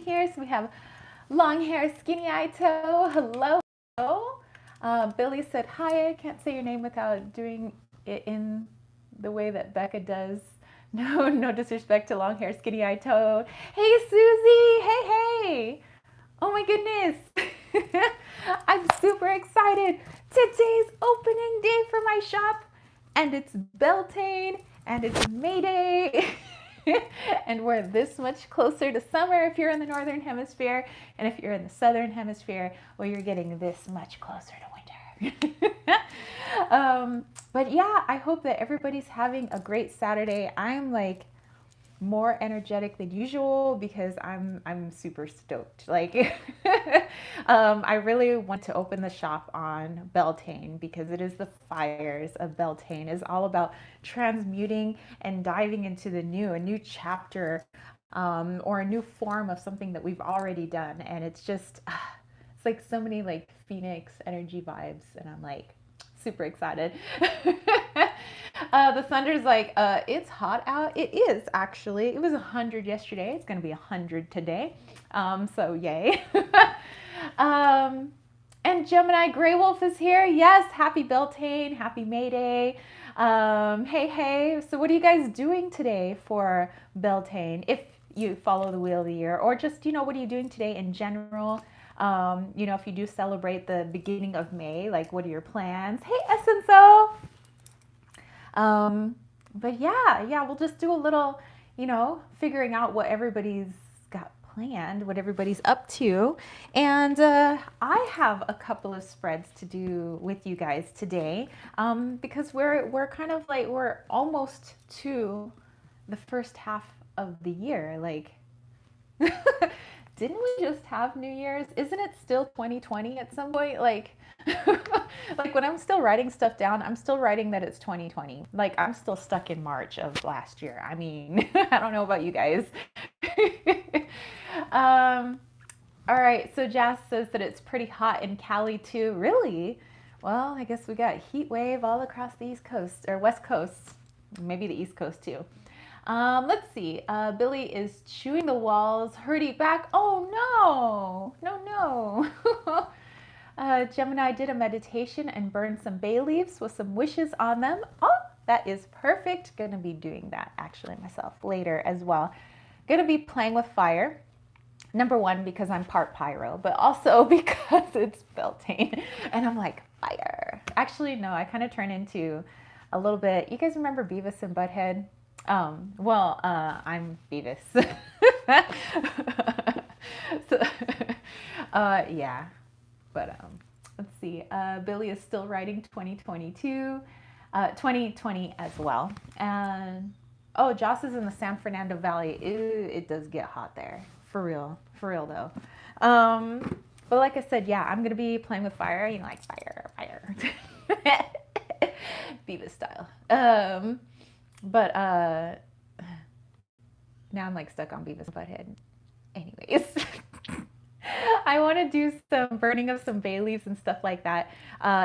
here. So we have long hair, skinny eye toe. Hello. Billy said, hi, I can't say your name without doing it in the way that Becca does. No disrespect to long hair, skinny eye toe. Hey, Susie. Hey. Oh my goodness. I'm super excited. Today's opening day for my shop, and it's Beltane, and it's May Day. And we're this much closer to summer if you're in the northern hemisphere, and if you're in the southern hemisphere, well, you're getting this much closer to winter. But yeah, I hope that everybody's having a great Saturday. I'm like more energetic than usual because I'm super stoked. Like, I really want to open the shop on Beltane because it is the fires of Beltane. Is all about transmuting and diving into the new, a new chapter, or a new form of something that we've already done. And it's just, it's like so many like Phoenix energy vibes, and I'm like super excited. The Thunder's like, it's hot out. It is actually. It was 100 yesterday. It's going to be 100 today. So yay. And Gemini Grey Wolf is here. Yes, happy Beltane, happy May Day. Hey. So what are you guys doing today for Beltane? If you follow the Wheel of the Year, or just, what are you doing today in general? If you do celebrate the beginning of May, like what are your plans? Hey, Essenso. But yeah, we'll just do a little, figuring out what everybody's got planned, what everybody's up to. And I have a couple of spreads to do with you guys today, because we're kind of like, we're almost to the first half of the year. Like, didn't we just have New Year's? Isn't it still 2020 at some point? Like, like when I'm still writing stuff down, I'm still writing that it's 2020. Like, I'm still stuck in March of last year. I mean, I don't know about you guys. All right, so Jazz says that it's pretty hot in Cali too. Really? Well, I guess we got heat wave all across the East Coast, or West Coast, maybe the East Coast too. Let's see. Billy is chewing the walls, hurting back. Oh no. Gemini did a meditation and burned some bay leaves with some wishes on them. Oh, that is perfect. Gonna be doing that actually myself later as well. Gonna be playing with fire. Number one, because I'm part pyro, but also because it's Beltane and I'm like, fire. Actually, no, I kind of turn into a little bit. You guys remember Beavis and Butthead? I'm Beavis. So, yeah. But let's see. Billy is still writing 2022, 2020 as well. And Joss is in the San Fernando Valley. Ew, it does get hot there, for real though. But like I said, yeah, I'm gonna be playing with fire. Like fire, Beavis style. But now I'm like stuck on Beavis and Butthead. Anyways. I want to do some burning of some bay leaves and stuff like that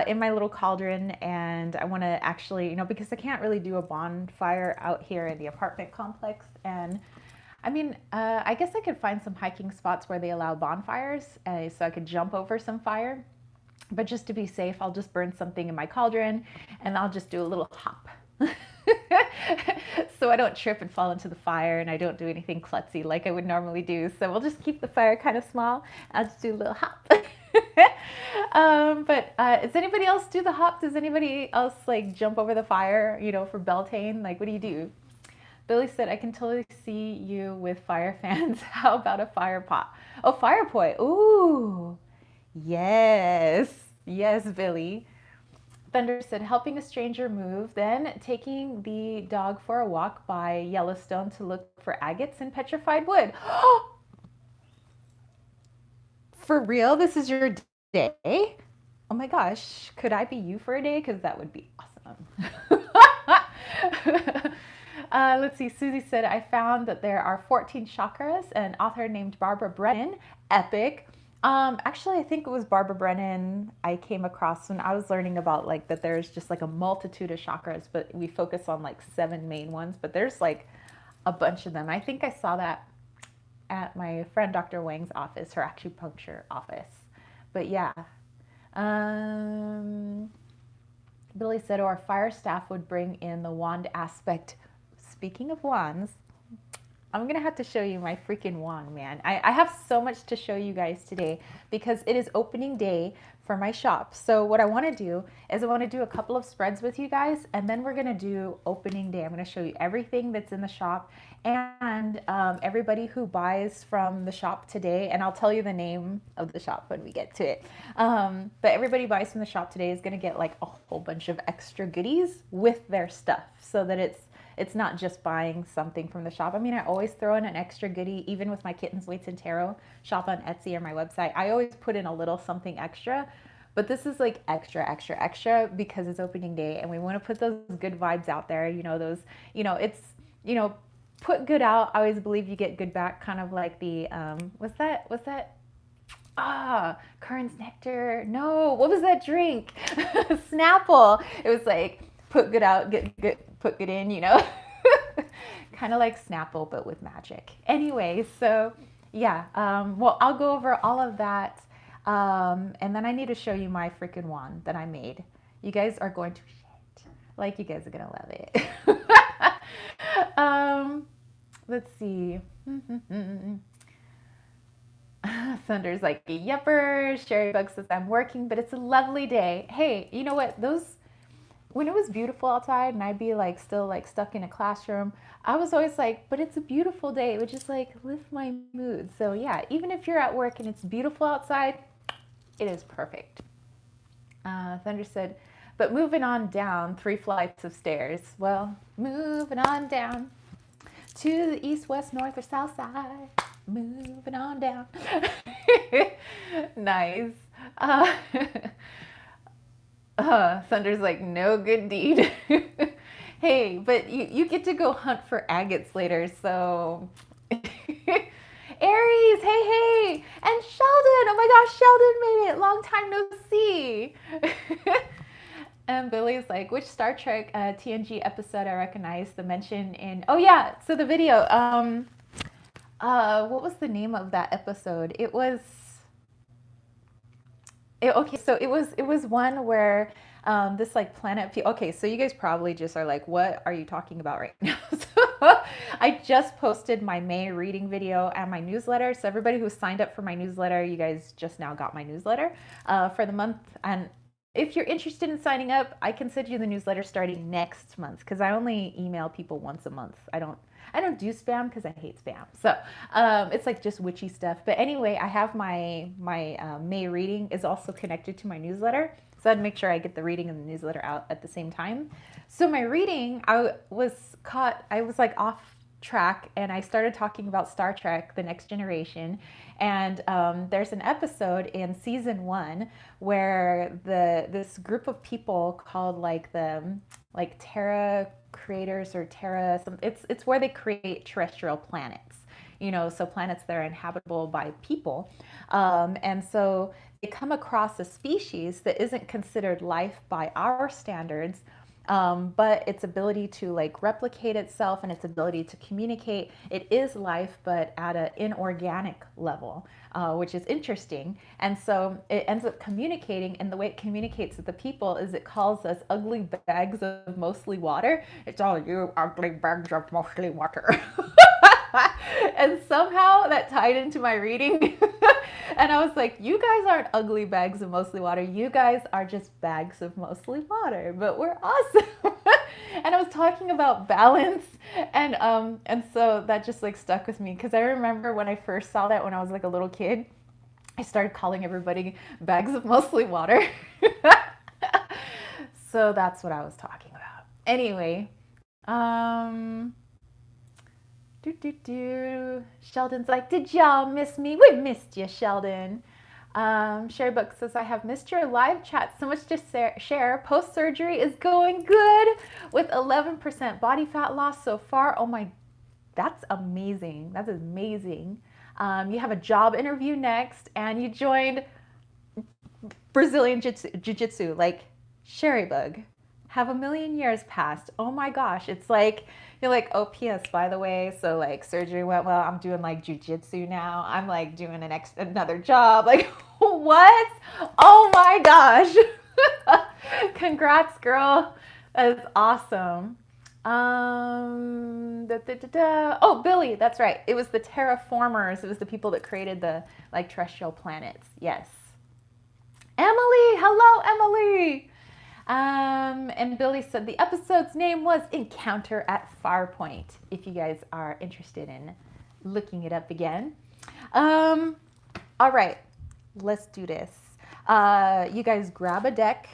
in my little cauldron, and I want to actually, because I can't really do a bonfire out here in the apartment complex. And I mean, I guess I could find some hiking spots where they allow bonfires, so I could jump over some fire. But just to be safe, I'll just burn something in my cauldron, and I'll just do a little hop. So I don't trip and fall into the fire, and I don't do anything klutzy like I would normally do. So we'll just keep the fire kind of small. I'll just do a little hop. But does anybody else do the hop? Does anybody else like jump over the fire, for Beltane? Like, what do you do? Billy said, I can totally see you with fire fans. How about a fire pot? Oh, fire poi. Ooh, yes, Billy. Thunder said, helping a stranger move, then taking the dog for a walk by Yellowstone to look for agates and petrified wood. For real? This is your day? Oh my gosh. Could I be you for a day? Because that would be awesome. Let's see. Susie said, I found that there are 14 chakras. An author named Barbara Brennan. Epic. Actually, I think it was Barbara Brennan I came across when I was learning about like that there's just like a multitude of chakras, but we focus on like 7 main ones, but there's like a bunch of them. I think I saw that at my friend Dr. Wang's office, her acupuncture office. But yeah, um, Billy said, or fire staff would bring in the wand aspect. Speaking of wands, I'm gonna have to show you my freaking wand, man. I have so much to show you guys today because it is opening day for my shop. So what I wanna do is I wanna do a couple of spreads with you guys, and then we're gonna do opening day. I'm gonna show you everything that's in the shop, and everybody who buys from the shop today, and I'll tell you the name of the shop when we get to it. But everybody buys from the shop today is gonna get like a whole bunch of extra goodies with their stuff so that it's not just buying something from the shop. I mean, I always throw in an extra goodie, even with my Kittens, Weights, and Tarot shop on Etsy or my website. I always put in a little something extra, but this is like extra, extra, extra because it's opening day and we want to put those good vibes out there. You know, those, it's, put good out. I always believe you get good back, kind of like the, what's that? Current's Nectar. No, what was that drink? Snapple. It was like, put good out, get good, put good in, kind of like Snapple, but with magic. Anyway, so yeah, well, I'll go over all of that. And then I need to show you my freaking wand that I made. You guys are going to shit. Like, you guys are going to love it. Let's see. Thunder's like, yepper. Sherry Bug says, I'm working, but it's a lovely day. Hey, you know what? When it was beautiful outside and I'd be like still like stuck in a classroom, I was always like, but it's a beautiful day. It would just like lift my mood. So yeah, even if you're at work and it's beautiful outside, it is perfect. Thunder said, but moving on down 3 flights of stairs. Well, moving on down to the east, west, north, or south side. Moving on down. Nice. Thunder's like, no good deed. Hey, but you get to go hunt for agates later, so. Aries, hey. And Sheldon, oh my gosh, Sheldon made it. Long time no see. And Billy's like, which Star Trek TNG episode I recognize the mention in? Oh yeah, so the video. What was the name of that episode? It was. Okay, so it was one where this like planet. Okay, so you guys probably just are like, what are you talking about right now? So I just posted my May reading video and my newsletter. So everybody who signed up for my newsletter, you guys just now got my newsletter for the month. And if you're interested in signing up, I can send you the newsletter starting next month because I only email people once a month. I don't do spam because I hate spam. So it's like just witchy stuff. But anyway, I have my May reading is also connected to my newsletter. So I'd make sure I get the reading and the newsletter out at the same time. So my reading, I was like off track and I started talking about Star Trek, The Next Generation. And there's an episode in season 1 where this group of people called like Terra creators or Terra, it's where they create terrestrial planets, so planets that are inhabitable by people. And so they come across a species that isn't considered life by our standards, but its ability to like replicate itself and its ability to communicate, it is life, but at an inorganic level, which is interesting. And so it ends up communicating, and the way it communicates with the people is it calls us ugly bags of mostly water. It's all you ugly bags of mostly water. And somehow that tied into my reading. And I was like, you guys aren't ugly bags of mostly water. You guys are just bags of mostly water, but we're awesome. And I was talking about balance. And so that just like stuck with me. Because I remember when I first saw that when I was like a little kid, I started calling everybody bags of mostly water. So that's what I was talking about. Anyway, Sheldon's like, did y'all miss me? We missed you, Sheldon. Sherry Book says, I have missed your live chat. So much to share. Post-surgery is going good with 11% body fat loss so far. Oh my, that's amazing. That's amazing. You have a job interview next and you joined Brazilian Jiu-Jitsu. Like, Sherry Bug, have a million years passed? Oh my gosh. It's like, you're like, oh, P.S. by the way, so like surgery went well. I'm doing like jujitsu now. I'm like doing another job. Like, what? Oh my gosh. Congrats, girl. That is awesome. Oh, Billy, that's right. It was the terraformers. It was the people that created the like terrestrial planets. Yes. Emily, hello, Emily. And Billy said the episode's name was Encounter at Farpoint, if you guys are interested in looking it up again. All right, let's do this. You guys grab a deck.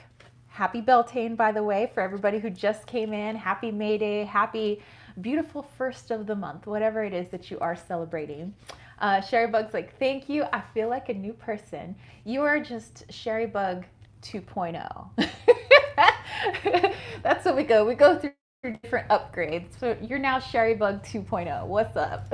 Happy Beltane, by the way, for everybody who just came in. Happy May Day. Happy beautiful first of the month, whatever it is that you are celebrating. Sherrybug's like, thank you. I feel like a new person. You are just Sherrybug 2.0. That's what we go. We go through different upgrades. So you're now Sherrybug 2.0. What's up?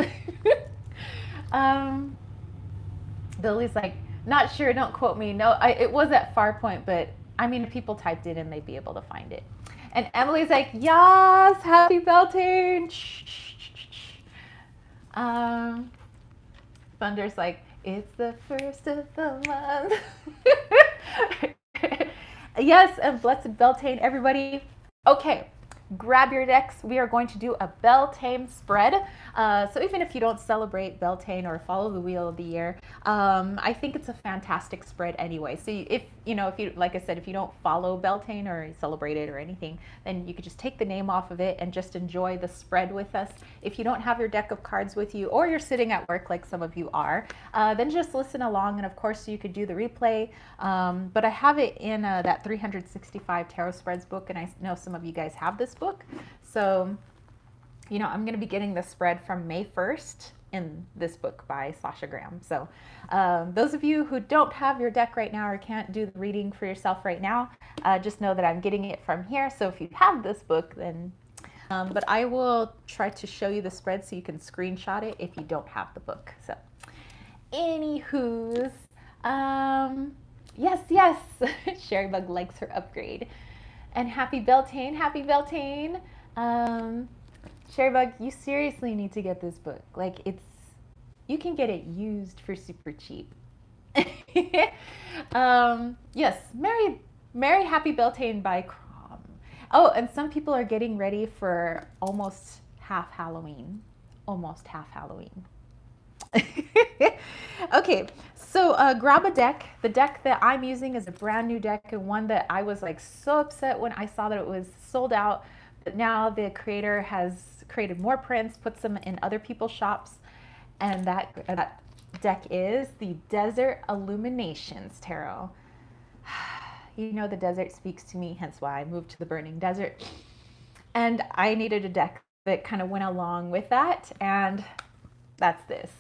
Billy's like, not sure. Don't quote me. No, it was at Farpoint, but I mean, if people typed it in, they'd be able to find it. And Emily's like, yes, happy Beltane. Thunder's like, it's the first of the month. Yes, and blessed Beltane, everybody. Okay, grab your decks. We are going to do a Beltane spread. So even if you don't celebrate Beltane or follow the Wheel of the Year, I think it's a fantastic spread anyway. So if you, like I said, if you don't follow Beltane or celebrate it or anything, then you could just take the name off of it and just enjoy the spread with us. If you don't have your deck of cards with you, or you're sitting at work like some of you are, then just listen along. And of course, you could do the replay. But I have it in that 365 Tarot Spreads book, and I know some of you guys have this book. So, I'm going to be getting the spread from May 1st in this book by Sasha Graham. So those of you who don't have your deck right now or can't do the reading for yourself right now, just know that I'm getting it from here. So if you have this book, then, but I will try to show you the spread so you can screenshot it if you don't have the book. So anywho's, yes, Sherrybug likes her upgrade. And happy Beltane, happy Beltane. Sherrybug, you seriously need to get this book. Like, you can get it used for super cheap. Yes, Merry Happy Beltane by Crom. Oh, and some people are getting ready for almost half Halloween. Almost half Halloween. Okay, so grab a deck. The deck that I'm using is a brand new deck, and one that I was like so upset when I saw that it was sold out. But now the creator has created more prints, puts them in other people's shops, and that deck is the Desert Illuminations Tarot. The desert speaks to me, hence why I moved to the burning desert. And I needed a deck that kind of went along with that, and that's this.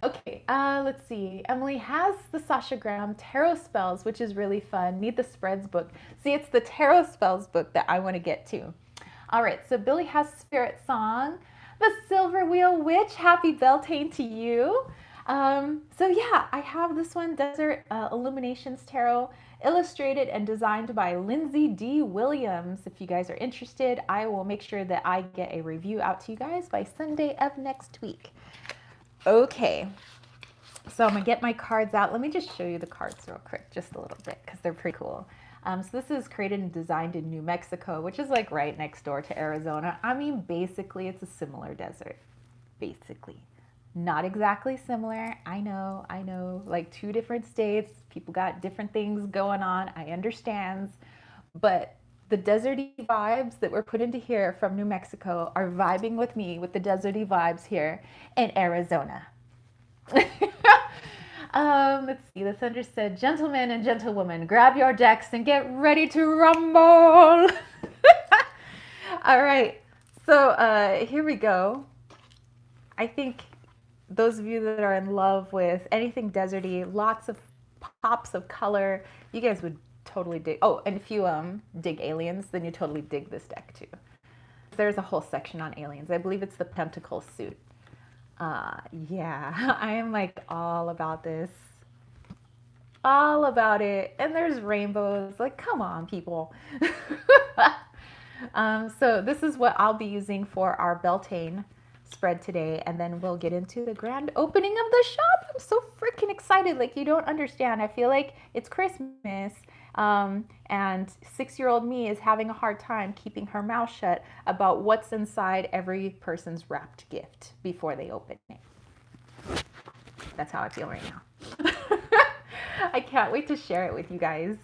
Okay, let's see. Emily has the Sasha Graham Tarot Spells, which is really fun. Need the Spreads book. See, it's the Tarot Spells book that I want to get to. All right, so Billy has Spirit Song, the Silver Wheel Witch. Happy Beltane to you. So yeah, I have this one, Desert Illuminations Tarot, illustrated and designed by Lindsay D. Williams. If you guys are interested, I will make sure that I get a review out to you guys by Sunday of next week. Okay, so I'm gonna get my cards out. Let me just show you the cards real quick, just a little bit, because they're pretty cool. So this is created and designed in New Mexico, which is like right next door to Arizona. I mean, basically it's a similar desert, basically. Not exactly similar, I know, like two different states, people got different things going on, I understand, but the deserty vibes that were put into here from New Mexico are vibing with me with the deserty vibes here in Arizona. Let's see, the Thunder said, gentlemen and gentlewomen, grab your decks and get ready to rumble. All right, so here we go. I think those of you that are in love with anything deserty, lots of pops of color, you guys would totally dig. Oh, and if you dig aliens, then you totally dig this deck too. There's a whole section on aliens. I believe it's the Pentacle suit. Yeah, I am like all about this. All about it. And there's rainbows. Like, come on, people. So this is what I'll be using for our Beltane spread today, and then we'll get into the grand opening of the shop. I'm so freaking excited, like you don't understand. I feel like it's Christmas, and 6-year-old me is having a hard time keeping her mouth shut about what's inside every person's wrapped gift before they open it. That's how I feel right now. I can't wait to share it with you guys.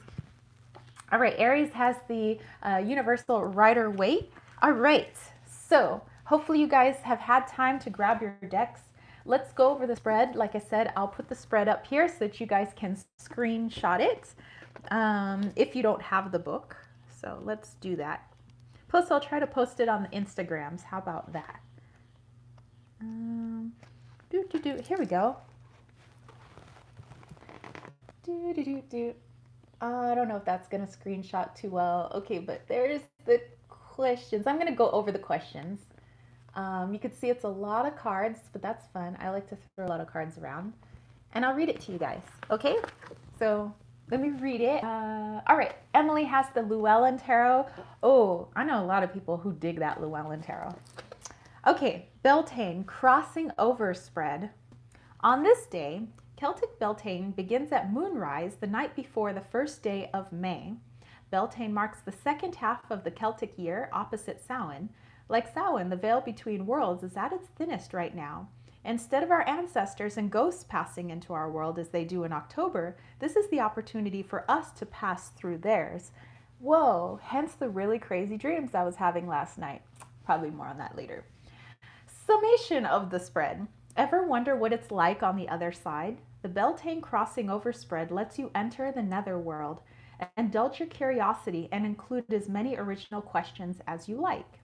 All right, Aries has the universal Rider Waite. All right, so hopefully you guys have had time to grab your decks. Let's go over the spread. Like I said, I'll put the spread up here so that you guys can screenshot it if you don't have the book. So let's do that. Plus, I'll try to post it on the Instagrams. How about that? Here we go. I don't know if that's going to screenshot too well. Okay, but there's the questions. I'm going to go over the questions. You can see it's a lot of cards, but that's fun. I like to throw a lot of cards around. And I'll read it to you guys, okay? So let me read it. All right, Emily has the Llewellyn Tarot. Oh, I know a lot of people who dig that Llewellyn Tarot. Okay, Beltane, crossing over spread. On this day, Celtic Beltane begins at moonrise the night before the first day of May. Beltane marks the second half of the Celtic year, opposite Samhain. Like Samhain, the veil between worlds is at its thinnest right now. Instead of our ancestors and ghosts passing into our world as they do in October, this is the opportunity for us to pass through theirs. Whoa, hence the really crazy dreams I was having last night. Probably more on that later. Summation of the spread. Ever wonder what it's like on the other side? The Beltane crossing over spread lets you enter the netherworld. Indulge your curiosity and include as many original questions as you like.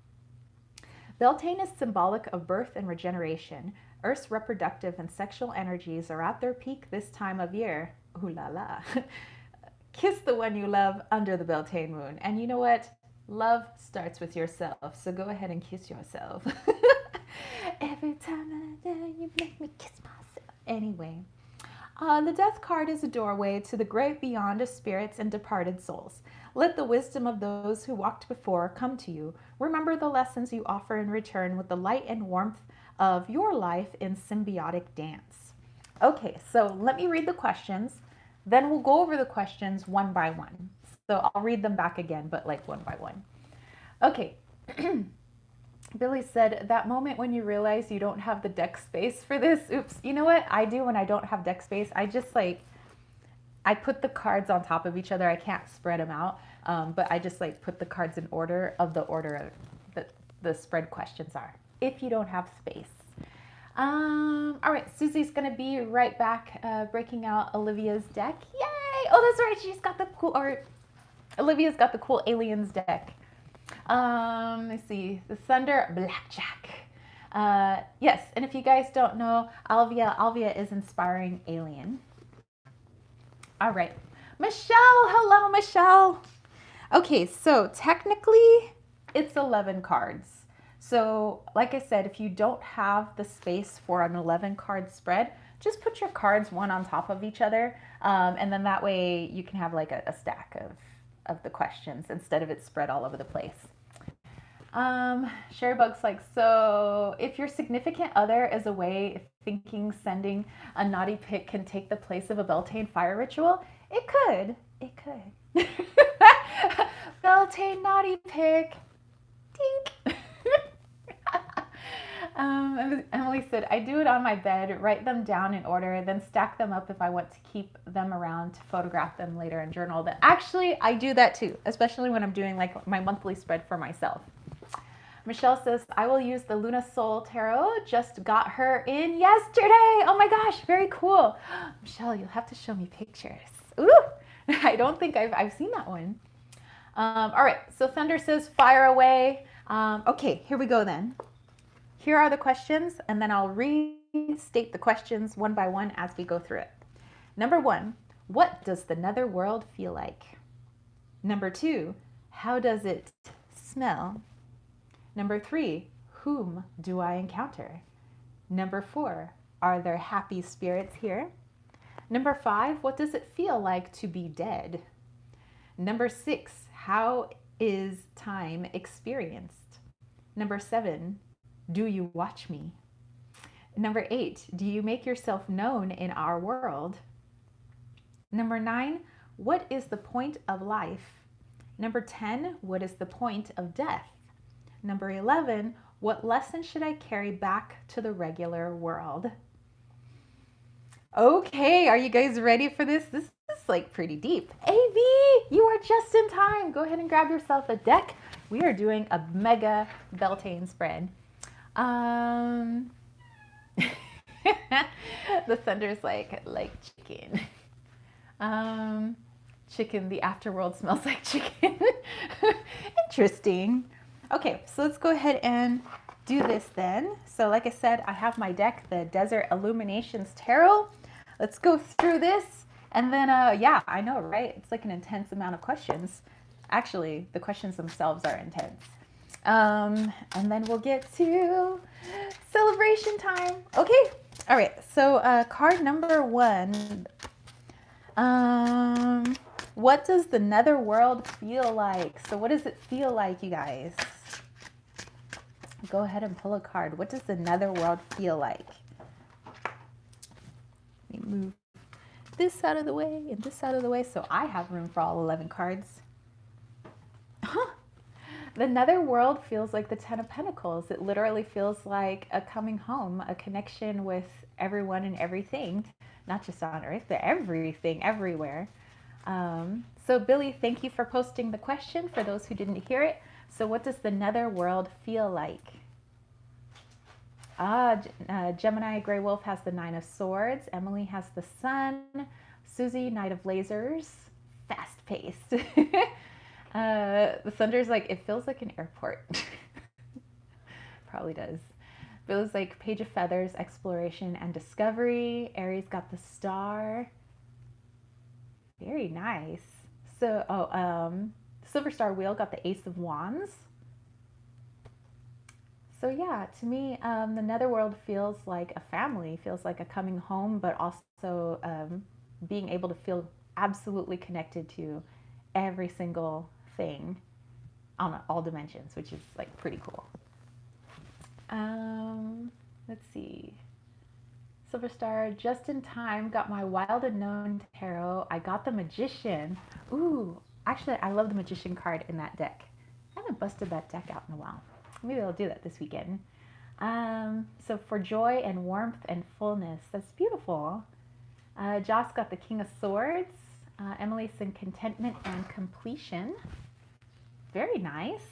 Beltane is symbolic of birth and regeneration. Earth's reproductive and sexual energies are at their peak this time of year. Ooh la la. Kiss the one you love under the Beltane moon. And you know what? Love starts with yourself. So go ahead and kiss yourself. Every time you make me kiss myself. Anyway. The death card is a doorway to the great beyond of spirits and departed souls. Let the wisdom of those who walked before come to you. Remember the lessons you offer in return with the light and warmth of your life in symbiotic dance. Okay, so let me read the questions. Then we'll go over the questions one by one. So I'll read them back again, but like one by one. Okay. Billy said, that moment when you realize you don't have the deck space for this. Oops. You know what I do when I don't have deck space? I just I put the cards on top of each other. I can't spread them out, but I just put the cards in order of the spread questions are, if you don't have space. All right, Susie's going to be right back breaking out Olivia's deck. Yay! Oh, that's right. She's got the cool, or Olivia's got the cool aliens deck. Let's see, the Thunder Blackjack. Yes, and if you guys don't know, Alvia is inspiring alien. All right, Michelle, hello, Michelle. Okay, so technically it's 11 cards. So like I said, if you don't have the space for an 11 card spread, just put your cards one on top of each other. And then that way you can have a stack of the questions instead of it spread all over the place. Sherrybug's so if your significant other is away thinking sending a naughty pic can take the place of a Beltane fire ritual, it could. Beltane naughty pic. Dink. Emily said, I do it on my bed, write them down in order, then stack them up if I want to keep them around to photograph them later and journal them. Actually, I do that too, especially when I'm doing my monthly spread for myself. Michelle says, I will use the Luna Soul Tarot. Just got her in yesterday. Oh my gosh, very cool. Michelle, you'll have to show me pictures. Ooh, I don't think I've seen that one. All right, so Thunder says, fire away. Okay, here we go then. Here are the questions, and then I'll restate the questions one by one as we go through it. Number 1, what does the netherworld feel like? Number 2, how does it smell? Number 3, whom do I encounter? Number 4, are there happy spirits here? Number 5, what does it feel like to be dead? Number 6, how is time experienced? Number 7, do you watch me? Number 8, do you make yourself known in our world? Number 9, what is the point of life? Number 10, what is the point of death? Number 11, what lesson should I carry back to the regular world? Okay, are you guys ready for this? This is like pretty deep. AV, you are just in time. Go ahead and grab yourself a deck. We are doing a mega Beltane spread. The thunder's like chicken. Chicken, the afterworld smells like chicken. Interesting. Okay, so let's go ahead and do this then. So like I said, I have my deck, the Desert Illuminations Tarot. Let's go through this. And then, yeah, I know, right? It's like an intense amount of questions. Actually, the questions themselves are intense. And then we'll get to celebration time. Okay. All right. So card number 1. What does the netherworld feel like? So what does it feel like, you guys? Go ahead and pull a card. What does the netherworld feel like? Let me move this out of the way and this out of the way so I have room for all 11 cards. The netherworld feels like the 10 of Pentacles. It literally feels like a coming home, a connection with everyone and everything, not just on Earth, but everything, everywhere. So Billy, thank you for posting the question for those who didn't hear it. So what does the netherworld feel like? Gemini Grey Wolf has the 9 of Swords. Emily has the Sun. Susie, Knight of Lasers. Fast paced. The Thunder's like, it feels like an airport. Probably does. Billy's like, Page of Feathers, exploration and discovery. Aries got the Star. Very nice. So, Silver Star Wheel got the Ace of Wands. So yeah, to me, the netherworld feels like a family, feels like a coming home, but also being able to feel absolutely connected to every single thing on all dimensions, which is like pretty cool. Let's see. Silver Star, just in time, got my Wild Unknown Tarot. I got the Magician. Ooh, actually, I love the Magician card in that deck. I haven't busted that deck out in a while. Maybe I'll do that this weekend. So for joy and warmth and fullness, that's beautiful. Joss got the King of Swords. Emily's in contentment and completion. Very nice.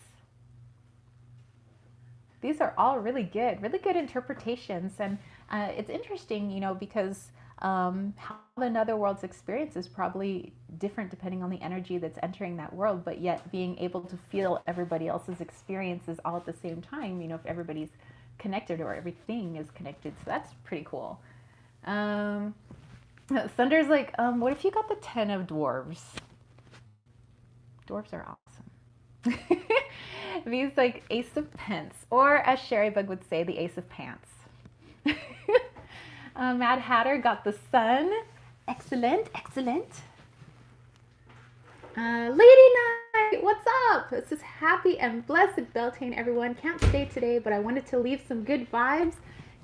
These are all really good interpretations. And it's interesting, you know, because how the netherworld's experience is probably different depending on the energy that's entering that world, but yet being able to feel everybody else's experiences all at the same time, you know, if everybody's connected or everything is connected. So that's pretty cool. Thunder's like, what if you got the 10 of Dwarves? Dwarves are awesome. These like Ace of Pence, or as Sherry Bug would say, the Ace of Pants. Mad Hatter got the Sun. Excellent, excellent. Lady Night, what's up? This is happy and blessed Beltane, everyone. Can't stay today, but I wanted to leave some good vibes.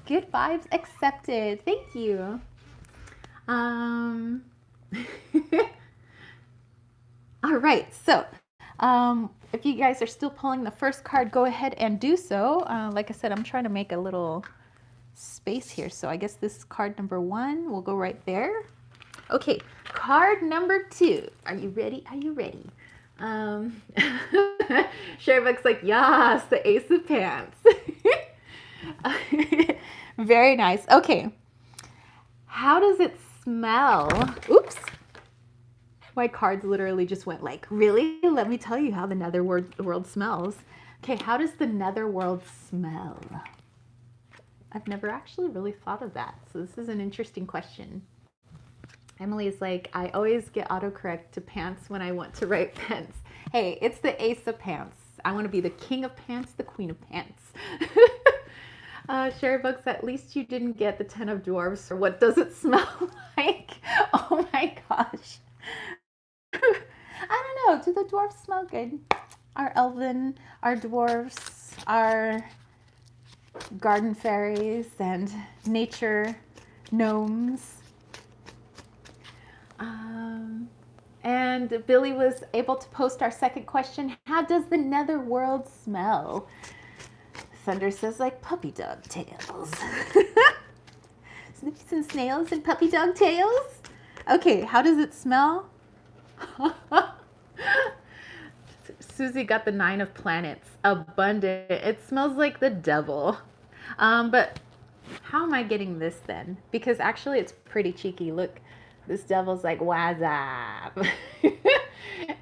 Good vibes accepted. Thank you. All right, so if you guys are still pulling the first card, go ahead and do so. Like I said, I'm trying to make a little space here, so I guess this is card number 1. We'll go right there. Okay, card number 2. Are you ready? Are you ready? Sherbuck's like, yes, the Ace of Pants. Very nice. Okay, how does it smell? Oops. My cards literally just went like, really? Let me tell you how the netherworld smells. Okay, how does the netherworld smell? I've never actually really thought of that. So this is an interesting question. Emily's like, I always get autocorrect to pants when I want to write pants. Hey, it's the Ace of Pants. I want to be the King of Pants, the Queen of Pants. Sherry Bugs, at least you didn't get the 10 of Dwarves, or what does it smell like? Oh my gosh. I don't know. Do the dwarfs smell good? our elven, our dwarves, our garden fairies, and nature gnomes. And Billy was able to post our second question. How does the netherworld smell? Thunder says like puppy dog tails. Snips and snails and puppy dog tails. Okay, how does it smell? Susie got the 9 of planets. Abundant. It smells like the devil. But how am I getting this then? Because actually it's pretty cheeky. Look, this devil's like, what's up?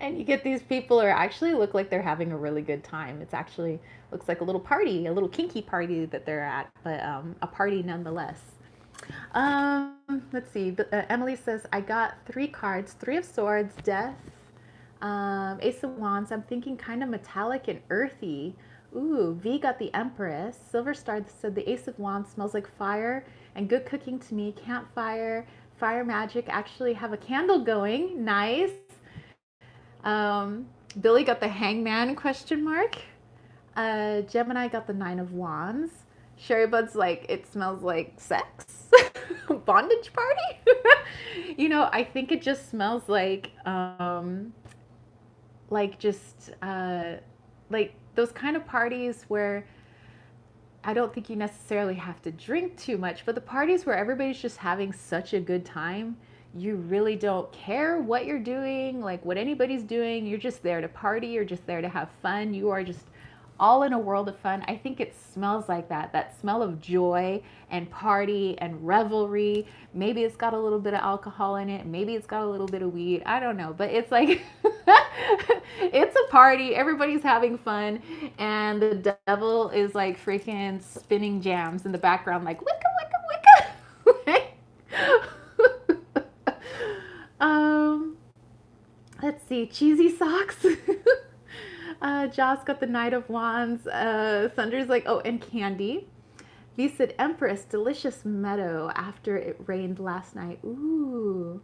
And you get these people who actually look like they're having a really good time. It's actually looks like a little party, a little kinky party that they're at, but a party nonetheless. Let's see. Emily says, I got 3 cards, 3 of swords, death, Ace of Wands. I'm thinking kind of metallic and earthy. Ooh, V got the Empress. Silver Star said the Ace of Wands smells like fire and good cooking to me. Campfire, fire magic. Actually have a candle going. Nice. Billy got the Hangman question mark. Gemini got the 9 of Wands. Sherry Bud's like, it smells like sex. Bondage party. You know, I think it just smells like just like those kind of parties where I don't think you necessarily have to drink too much, but the parties where everybody's just having such a good time, you really don't care what you're doing, like what anybody's doing. You're just there to party. You're just there to have fun. You are just all in a world of fun. I think it smells like that. That smell of joy and party and revelry. Maybe it's got a little bit of alcohol in it. Maybe it's got a little bit of weed. I don't know. But it's like, it's a party. Everybody's having fun. And the devil is like freaking spinning jams in the background like, wicka, wicka, wicka. Let's see. Cheesy socks. Joss got the Knight of Wands. Thunder's like, oh, and candy. V said, Empress, delicious meadow after it rained last night. Ooh.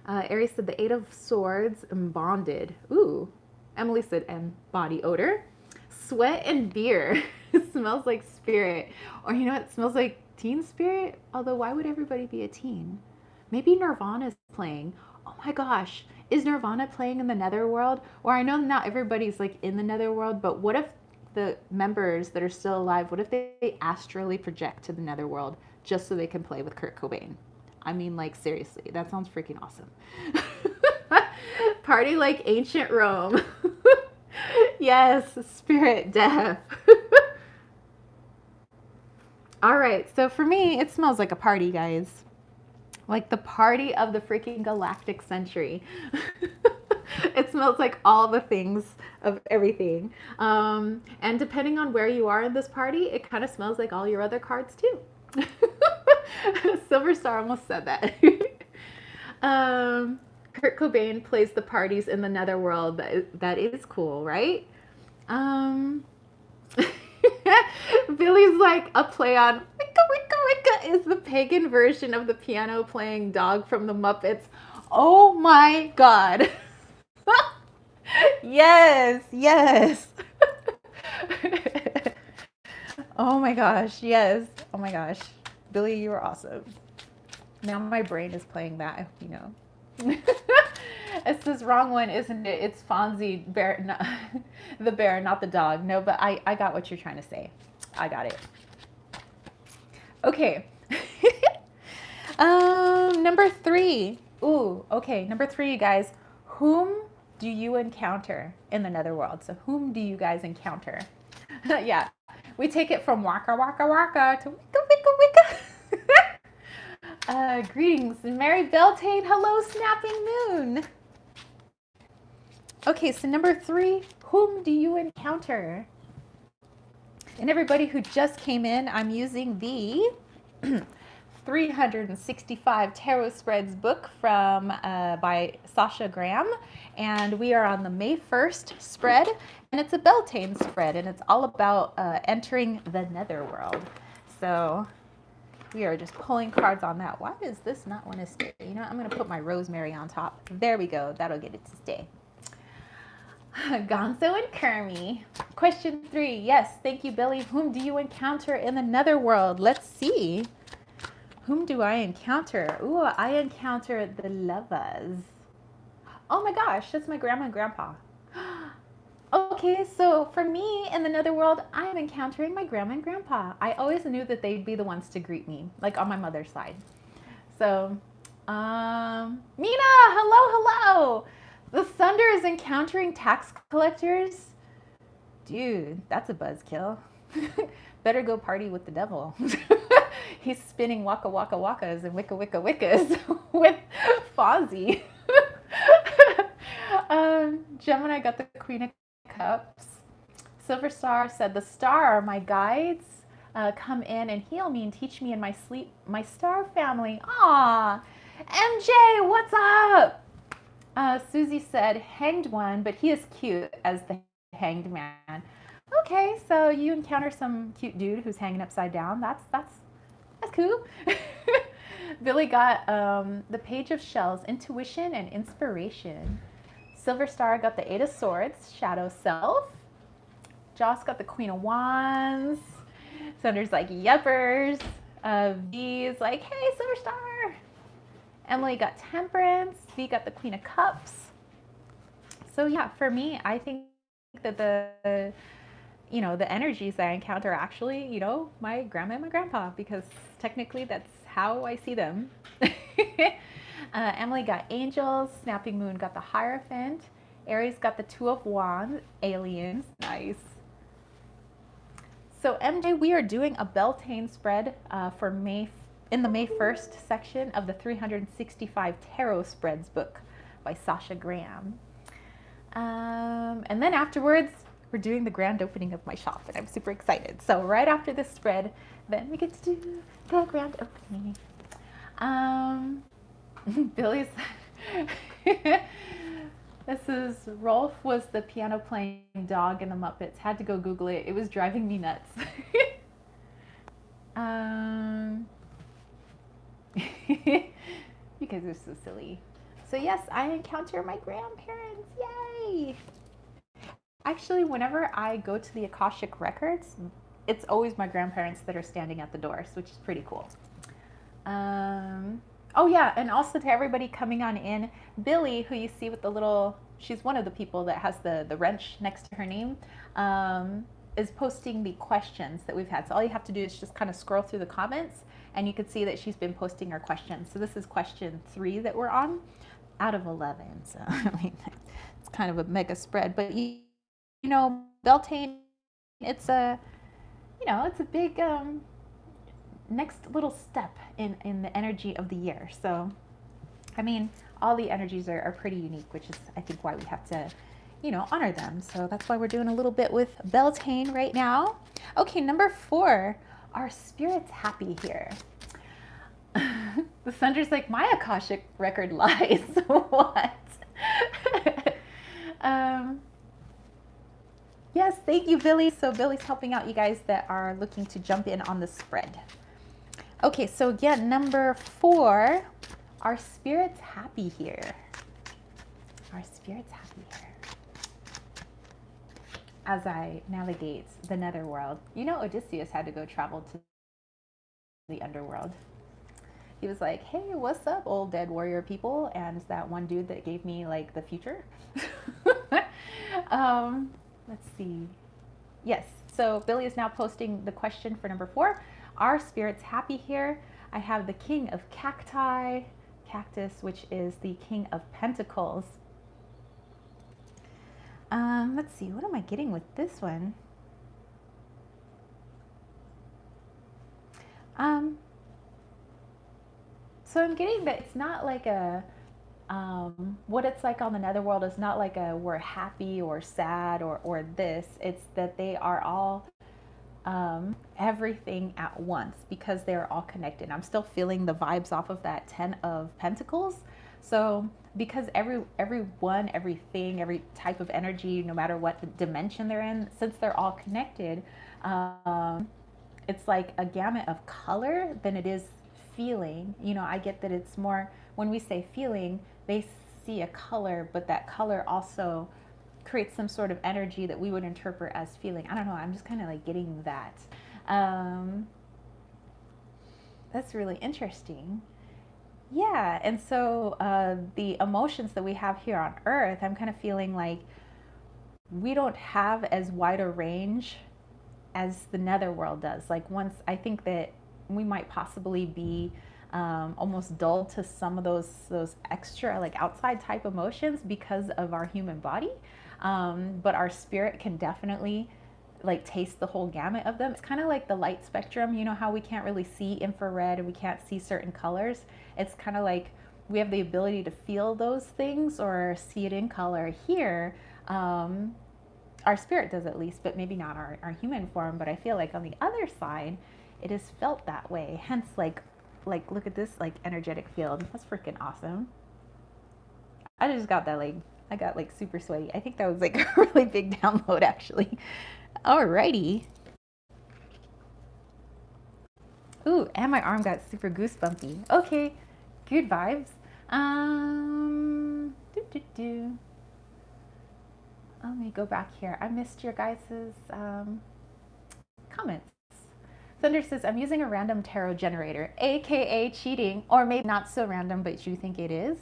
Aries said, the 8 of Swords, bonded. Ooh. Emily said, and body odor. Sweat and beer. It smells like spirit. Or you know what? It smells like teen spirit. Although, why would everybody be a teen? Maybe Nirvana's playing. Oh my gosh. Is Nirvana playing in the netherworld? Or I know not everybody's like in the netherworld, but what if the members that are still alive, what if they astrally project to the netherworld just so they can play with Kurt Cobain? I mean, like, seriously, that sounds freaking awesome. Party like ancient Rome. Yes, spirit death. All right, so for me, it smells like a party, guys. Like the party of the freaking galactic century. It smells like all the things of everything. And depending on where you are in this party, it kind of smells like all your other cards too. Silver Star almost said that. Kurt Cobain plays the parties in the netherworld. That is cool, right? Billy's like a play on Wicca Wicca Wicca is the pagan version of the piano playing dog from the Muppets. Oh my God. Yes, yes. Oh my gosh, yes. Oh my gosh. Billy, you are awesome. Now my brain is playing that, I hope you know. It's this wrong one, isn't it? It's Fonzie, bear, not, the bear, not the dog. No, but I got what you're trying to say. I got it. Okay. Number 3. Ooh, okay. Number 3, you guys. Whom do you encounter in the netherworld? So whom do you guys encounter? Yeah. We take it from waka waka waka to wicka wicka wicka. Greetings, Mary Beltane. Hello, Snapping Moon. Okay, so number 3, whom do you encounter? And everybody who just came in, I'm using the 365 Tarot Spreads book from by Sasha Graham, and we are on the May 1st spread, and it's a Beltane spread, and it's all about entering the netherworld. So we are just pulling cards on that. Why does this not want to stay? You know, I'm going to put my rosemary on top. There we go. That'll get it to stay. Gonzo and Kermie. Question 3. Yes, thank you, Billy. Whom do you encounter in the netherworld? Let's see. Whom do I encounter? Ooh, I encounter the lovers. Oh my gosh, that's my grandma and grandpa. Okay, so for me in the netherworld, I'm encountering my grandma and grandpa. I always knew that they'd be the ones to greet me, like on my mother's side. So, Mina, hello, hello. The thunder is encountering tax collectors. Dude, that's a buzzkill. Better go party with the devil. He's spinning waka waka wakas and wicka wicka wickas with Fozzie. Gemini got the Queen of Cups. Silver Star said, the star, my guides, come in and heal me and teach me in my sleep, my star family. Aw, MJ, what's up? Susie said, hanged one, but he is cute as the hanged man. Okay, so you encounter some cute dude who's hanging upside down. That's cool. Billy got the Page of Shells, intuition and inspiration. Silver Star got the Eight of Swords, shadow self. Joss got the Queen of Wands. Sunder's like, yuppers. V's like, hey, Silver Star. Emily got Temperance. V got the Queen of Cups. So yeah, for me, I think that the energies that I encounter are actually, my grandma and my grandpa, because technically that's how I see them. Emily got Angels. Snapping Moon got the Hierophant. Aries got the Two of Wands. Aliens. Nice. So MJ, we are doing a Beltane spread for in the May 1st section of the 365 Tarot Spreads book by Sasha Graham. And then afterwards, we're doing the grand opening of my shop, and I'm super excited. So right after this spread, then we get to do the grand opening. Billy's. This is Rolf was the piano playing dog in the Muppets. Had to go Google it. It was driving me nuts. You guys are so silly. So yes, I encounter my grandparents. Yay! Actually, whenever I go to the Akashic Records, it's always my grandparents that are standing at the doors, which is pretty cool. Oh yeah, and also to everybody coming on in, Billy, who you see with the little, she's one of the people that has the wrench next to her name, is posting the questions that we've had. So all you have to do is just kind of scroll through the comments, and you can see that she's been posting her questions. So this is question 3 that we're on out of 11. So I mean, it's kind of a mega spread, but Beltane, it's a big next little step in the energy of the year. So, I mean, all the energies are pretty unique, which is, I think, why we have to, honor them. So that's why we're doing a little bit with Beltane right now. Okay, number 4, are spirits happy here? The Sunder's like, my Akashic record lies. What? Yes, thank you, Billy. So Billy's helping out you guys that are looking to jump in on the spread. Okay, so again, number 4, are spirits happy here? Are spirits happy here? As I navigate the netherworld. Odysseus had to go travel to the underworld. He was like, hey, what's up, old dead warrior people? And it's that one dude that gave me like the future. Let's see. Yes, so Billy is now posting the question for number 4. Are spirits happy here? I have the King of Cactus, which is the King of Pentacles. Let's see, what am I getting with this one? So I'm getting that it's not like a, what it's like on the netherworld is not like a we're happy or sad or this. It's that they are all everything at once because they're all connected. I'm still feeling the vibes off of that 10 of Pentacles. So because everyone, everything, every type of energy, no matter what dimension they're in, since they're all connected, it's like a gamut of color than it is feeling. I get that it's more, when we say feeling, they see a color, but that color also creates some sort of energy that we would interpret as feeling. I don't know. I'm just kind of like getting that. Um, that's really interesting. Yeah, and so the emotions that we have here on Earth, I'm kind of feeling like we don't have as wide a range as the netherworld does. Like once I think that we might possibly be almost dull to some of those extra like outside type emotions because of our human body, but our spirit can definitely like taste the whole gamut of them. It's kind of like the light spectrum. You know how we can't really see infrared and we can't see certain colors. It's kind of like we have the ability to feel those things or see it in color here. Our spirit does at least, but maybe not our human form. But I feel like on the other side, it is felt that way. Hence, like look at this like energetic field. That's freaking awesome. I just got that like I got like super sweaty. I think that was like a really big download actually. Alrighty. Ooh, and my arm got super goosebumpy. Okay, good vibes. Do do do. Let me go back here. I missed your guys' comments. Thunder says, I'm using a random tarot generator, aka cheating, or maybe not so random, but you think it is.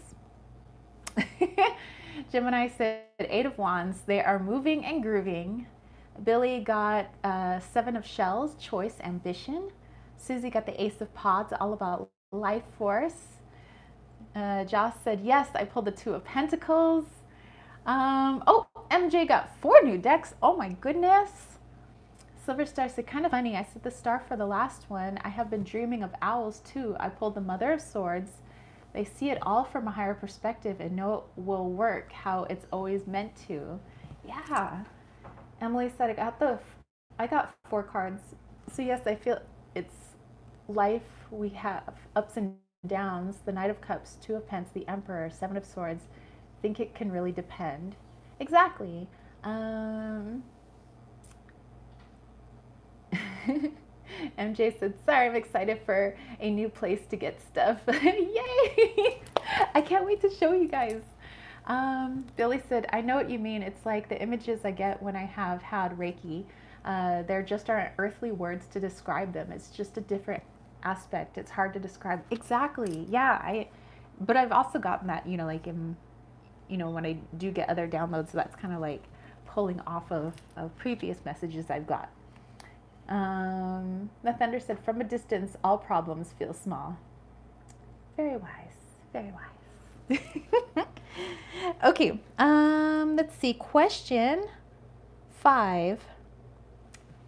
Gemini said, Eight of Wands. They are moving and grooving. Billy got Seven of Shells, choice, ambition. Susie got the Ace of Pods, all about life force. Joss said, yes, I pulled the Two of Pentacles. Oh, MJ got 4 new decks. Oh my goodness. Silver Star said, kind of funny. I said the star for the last one. I have been dreaming of owls too. I pulled the Mother of Swords. They see it all from a higher perspective and know it will work how it's always meant to. Yeah. Emily said, I got 4 cards. So yes, I feel it's life. We have ups and downs. The Knight of Cups, 2 of Pence, the Emperor, 7 of Swords. I think it can really depend. Exactly. MJ said, sorry, I'm excited for a new place to get stuff. Yay! I can't wait to show you guys. Billy said, I know what you mean. It's like the images I get when I have had Reiki. There just aren't earthly words to describe them. It's just a different aspect. It's hard to describe. Exactly. Yeah. But I've also gotten that, like when I do get other downloads, that's kind of like pulling off of previous messages I've got. The Thunder said, from a distance, all problems feel small. Very wise. Very wise. Okay. Let's see. Question 5.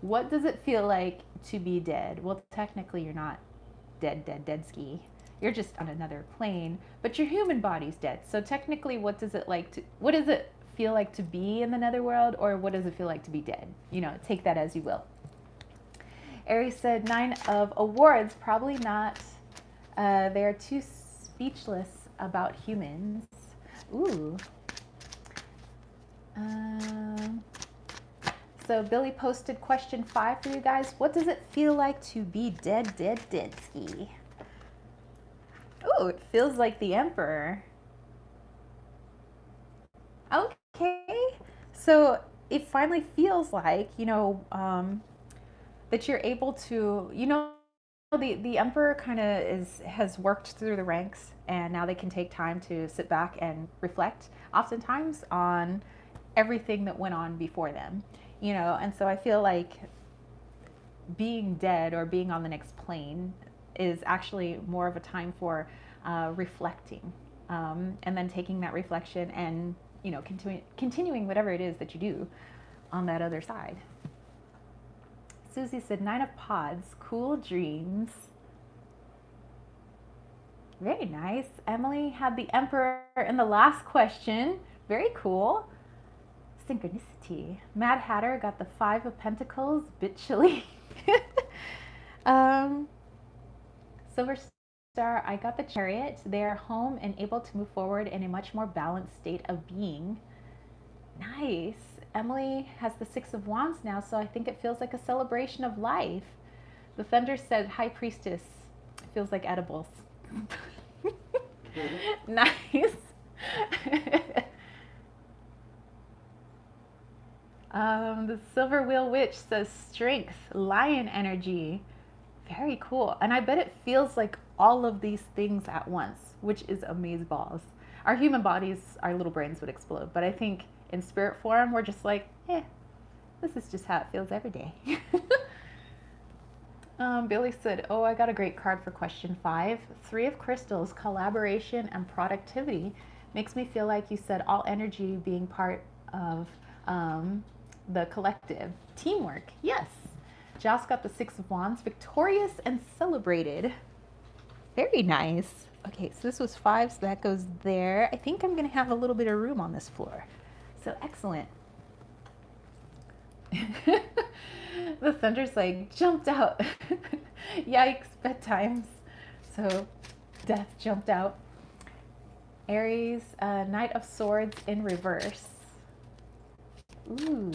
What does it feel like to be dead? Well, technically, you're not dead ski. You're just on another plane, but your human body's dead. So technically, what does it feel like to be in the netherworld, or what does it feel like to be dead? Take that as you will. Aries said 9 of Awards, probably not. They are too speechless about humans. Ooh. So Billy posted question 5 for you guys. What does it feel like to be dead ski? Ooh, it feels like the Emperor. Okay. So it finally feels like, that you're able to, the Emperor kind of has worked through the ranks, and now they can take time to sit back and reflect, oftentimes on everything that went on before them, and so I feel like being dead or being on the next plane is actually more of a time for reflecting, and then taking that reflection and continuing whatever it is that you do on that other side. Susie said 9 of Pods, cool dreams. Very nice. Emily had the Emperor in the last question. Very cool. Synchronicity. Mad Hatter got the 5 of Pentacles. Bit chilly. Silver Star, I got the Chariot. They are home and able to move forward in a much more balanced state of being. Nice. Emily has the 6 of Wands now, so I think it feels like a celebration of life. The Thunder said, High Priestess. It feels like edibles. Nice. The Silver Wheel Witch says strength, lion energy. Very cool. And I bet it feels like all of these things at once, which is amazeballs. Our human bodies, our little brains would explode. But I think in spirit form, we're just like, this is just how it feels every day. Billy said, oh, I got a great card for question 5. 3 of crystals, collaboration and productivity. Makes me feel like you said all energy being part of the collective. Teamwork, yes. Joss got the 6 of wands, victorious and celebrated. Very nice. Okay, so this was 5, so that goes there. I think I'm gonna have a little bit of room on this floor. So excellent. The thunder's like, jumped out. Yikes, bedtimes. So death jumped out. Aries, Knight of Swords in reverse. Ooh.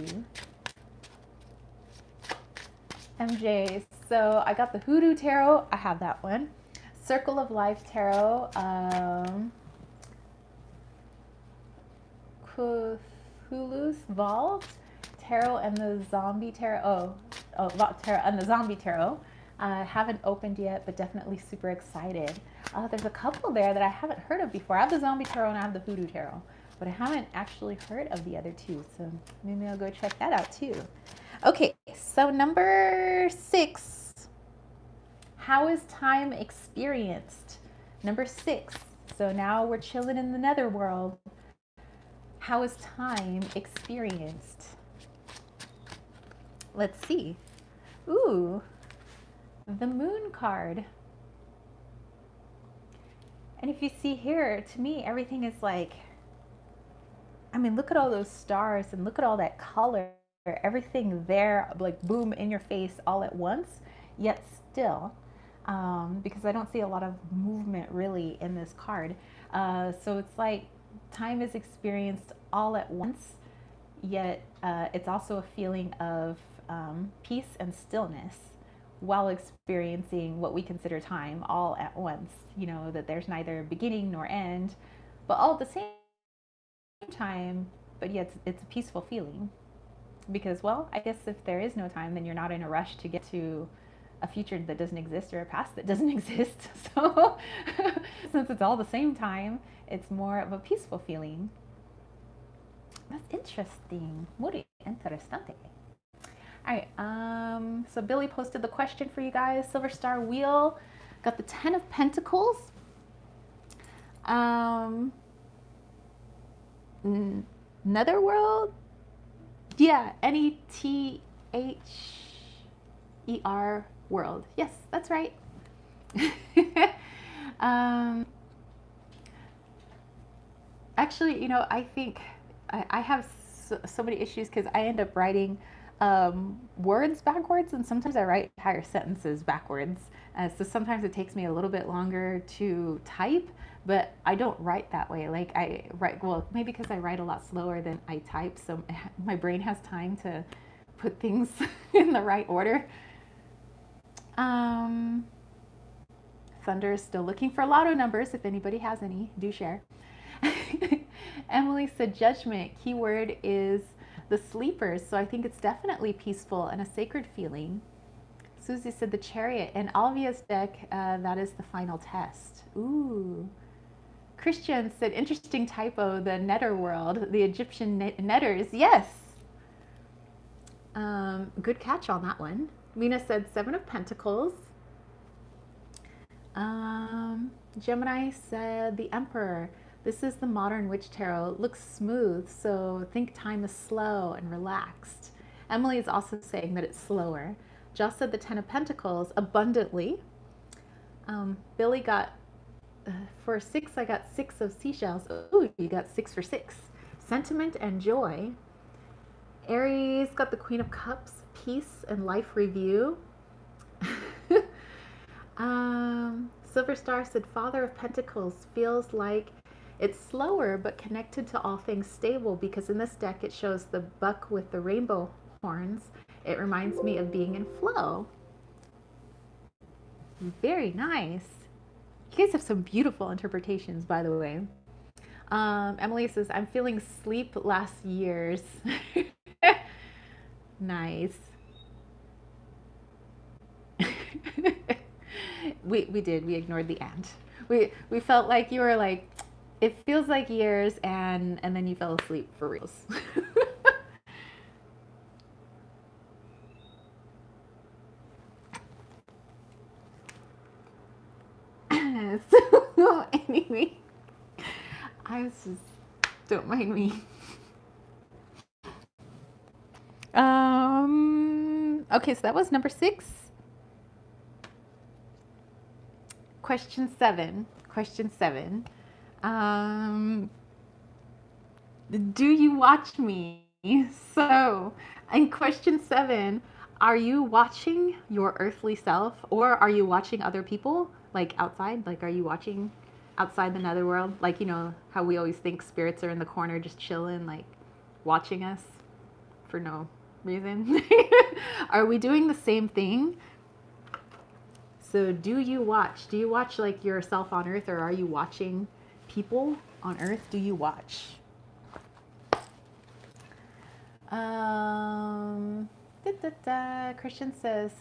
MJ, so I got the Hoodoo Tarot. I have that one. Circle of Life Tarot. Cthulhu's Vault Tarot and the Zombie Tarot. Tarot and the Zombie Tarot. Haven't opened yet, but definitely super excited. There's a couple there that I haven't heard of before. I have the Zombie Tarot and I have the Hoodoo Tarot, but I haven't actually heard of the other two, so maybe I'll go check that out too. Okay, so number 6. How is time experienced? Number 6. So now we're chilling in the netherworld. How is time experienced? Let's see. Ooh, the moon card. And if you see here, to me, everything is like, I mean, look at all those stars and look at all that color. Everything there, like boom, in your face all at once, yet still, because I don't see a lot of movement really in this card. So it's like time is experienced all at once, yet it's also a feeling of peace and stillness while experiencing what we consider time all at once. You know, that there's neither beginning nor end, but all at the same time, but yet it's a peaceful feeling. Because, well, I guess if there is no time, then you're not in a rush to get to a future that doesn't exist or a past that doesn't exist. So since it's all the same time, it's more of a peaceful feeling. That's interesting. Muy interesante. All right, so Billy posted the question for you guys. Silver Star Wheel, got the 10 of Pentacles. Netherworld. Yeah, Nether world. Yes, that's right. Actually, you know, I think I have so many issues because I end up writing words backwards, and sometimes I write entire sentences backwards. So sometimes it takes me a little bit longer to type, but I don't write that way. Like I write, well, maybe because I write a lot slower than I type, so my brain has time to put things in the right order. Thunder is still looking for lotto numbers. If anybody has any, do share. Emily said judgment. Keyword is the sleepers. So I think it's definitely peaceful and a sacred feeling. Susie said the chariot. And Alvia's deck, that is the final test. Ooh. Christian said interesting typo, the netherworld, the Egyptian netters. Yes. Good catch on that one. Lena said 7 of Pentacles. Gemini said the Emperor. This is the modern witch tarot. Looks smooth, so think time is slow and relaxed. Emily is also saying that it's slower. Joss said the 10 of Pentacles, abundantly. Billy got, for 6, I got 6 of seashells. Ooh, you got 6 for 6. Sentiment and joy. Aries got the Queen of Cups, peace and life review. Silver Star said Father of Pentacles feels like it's slower but connected to all things stable, because in this deck it shows the buck with the rainbow horns. It reminds me of being in flow. Very nice. You guys have some beautiful interpretations, by the way. Emily says, I'm feeling sleep last years. Nice. We did. We ignored the and. We felt like you were like, it feels like years, and then you fell asleep for reals. So anyway, I was just, don't mind me. Okay, so that was number 6. Question 7. Question 7. Do you watch me? So, in question 7, are you watching your earthly self, or are you watching other people, like outside? Like, are you watching outside the netherworld? Like, you know, how we always think spirits are in the corner just chilling, like watching us for no reason? Are we doing the same thing? So, do you watch? Do you watch like yourself on earth, or are you watching people on earth? Do you watch? Christian says,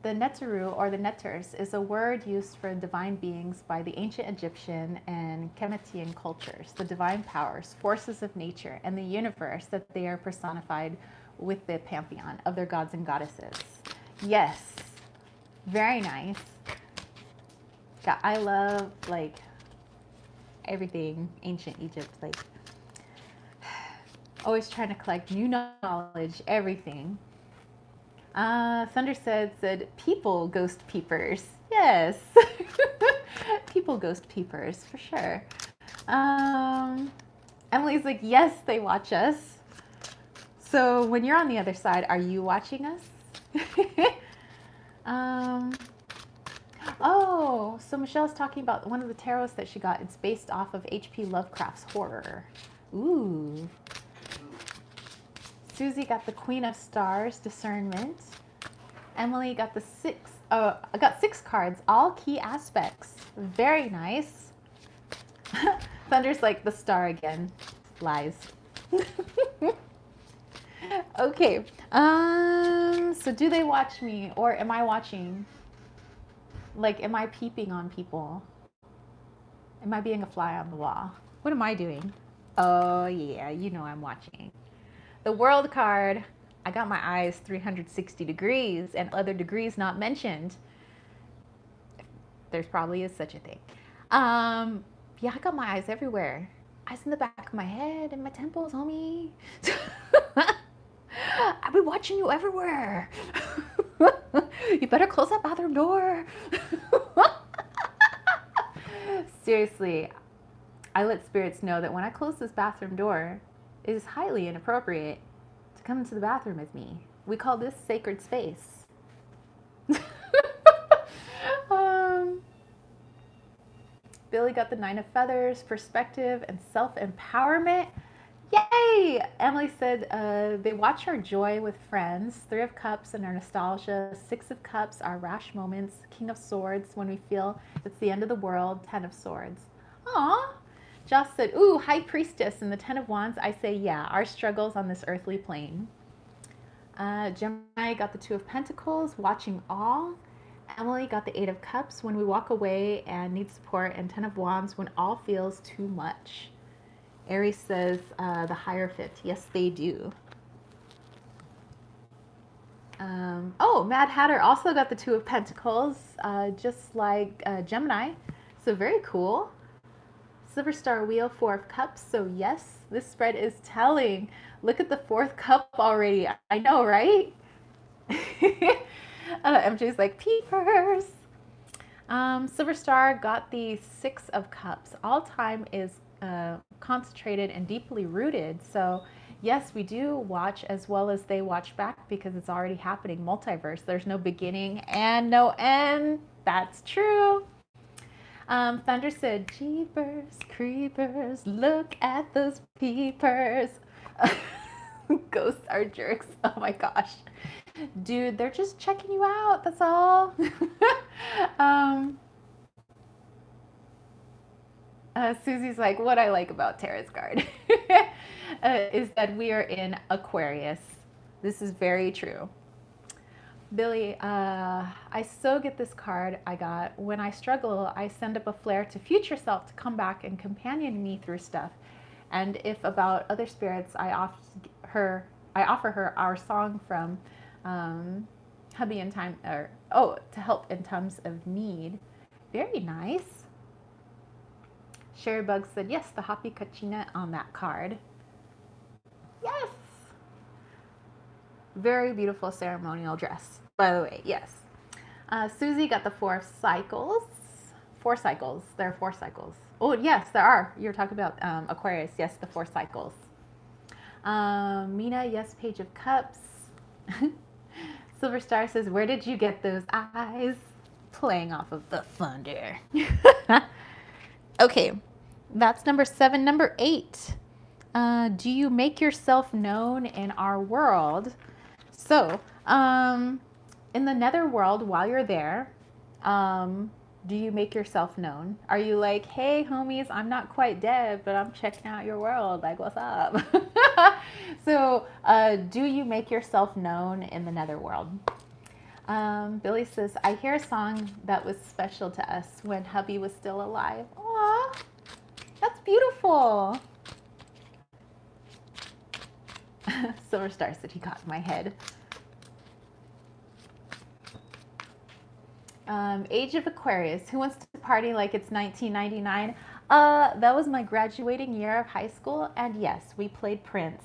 the Neteru or the Neters is a word used for divine beings by the ancient Egyptian and Kemetic cultures, the divine powers, forces of nature, and the universe that they are personified with the pantheon of their gods and goddesses. Yes, very nice. Yeah, I love like everything ancient Egypt, like always trying to collect new knowledge, everything. Thunder said, people ghost peepers. Yes. People ghost peepers, for sure. Emily's like, yes, they watch us. So when you're on the other side, are you watching us? Oh, so Michelle's talking about one of the tarots that she got. It's based off of H.P. Lovecraft's horror. Ooh. Susie got the Queen of Stars, discernment. Emily got the 6. I got 6 cards, all key aspects. Very nice. Thunder's like the star again. Lies. Okay. So do they watch me, or am I watching? Like, am I peeping on people? Am I being a fly on the wall? What am I doing? Oh yeah, you know I'm watching. The world card, I got my eyes 360 degrees and other degrees not mentioned. There's probably is such a thing. Yeah, I got my eyes everywhere. Eyes in the back of my head and my temples, homie. I've been watching you everywhere. You better close that bathroom door. Seriously, I let spirits know that when I close this bathroom door, it is highly inappropriate to come into the bathroom with me. We call this sacred space. Billy got the 9 of feathers, perspective, and self-empowerment. Yay! Emily said they watch our joy with friends. 3 of cups and our nostalgia. 6 of cups, our rash moments. King of swords, when we feel it's the end of the world. 10 of swords. Aw. Joss said, ooh, high priestess. And the 10 of wands, I say, yeah, our struggles on this earthly plane. Gemini got the 2 of pentacles, watching all. Emily got the 8 of cups, when we walk away and need support. And 10 of wands, when all feels too much. Aries says the Hierophant. Yes, they do. Oh, Mad Hatter also got the 2 of Pentacles, just like Gemini. So very cool. Silver Star Wheel, 4 of Cups. So yes, this spread is telling. Look at the 4th cup already. I know, right? MJ's like, peepers. Silver Star got the 6 of Cups. All time is concentrated and deeply rooted. So yes, we do watch as well as they watch back, because it's already happening. Multiverse. There's no beginning and no end. That's true. Thunder said, Jeepers creepers, look at those peepers. Ghosts are jerks. Oh my gosh. Dude, they're just checking you out. That's all. Susie's like, what I like about tarot's card is that we are in Aquarius. This is very true. Billy, I so get this card I got. When I struggle, I send up a flare to future self to come back and companion me through stuff. And if about other spirits, I offer her our song from hubby in time, or to help in times of need. Very nice. Sherry Bug said yes, the Happy Kachina on that card. Yes. Very beautiful ceremonial dress, by the way. Yes. Susie got the 4 cycles. 4 cycles. There are 4 cycles. Oh, yes, there are. You're talking about Aquarius. Yes, the 4 cycles. Mina, yes, Page of Cups. Silver Star says, where did you get those eyes? Playing off of the thunder. Okay, that's number 7. Number 8. Do you make yourself known in our world? So, in the netherworld, while you're there, do you make yourself known? Are you like, hey, homies, I'm not quite dead, but I'm checking out your world. Like, what's up? So, do you make yourself known in the netherworld? Billy says, I hear a song that was special to us when hubby was still alive. Aw, that's beautiful. Silver Star said he got in my head. Age of Aquarius. Who wants to party like it's 1999? That was my graduating year of high school, and yes, we played Prince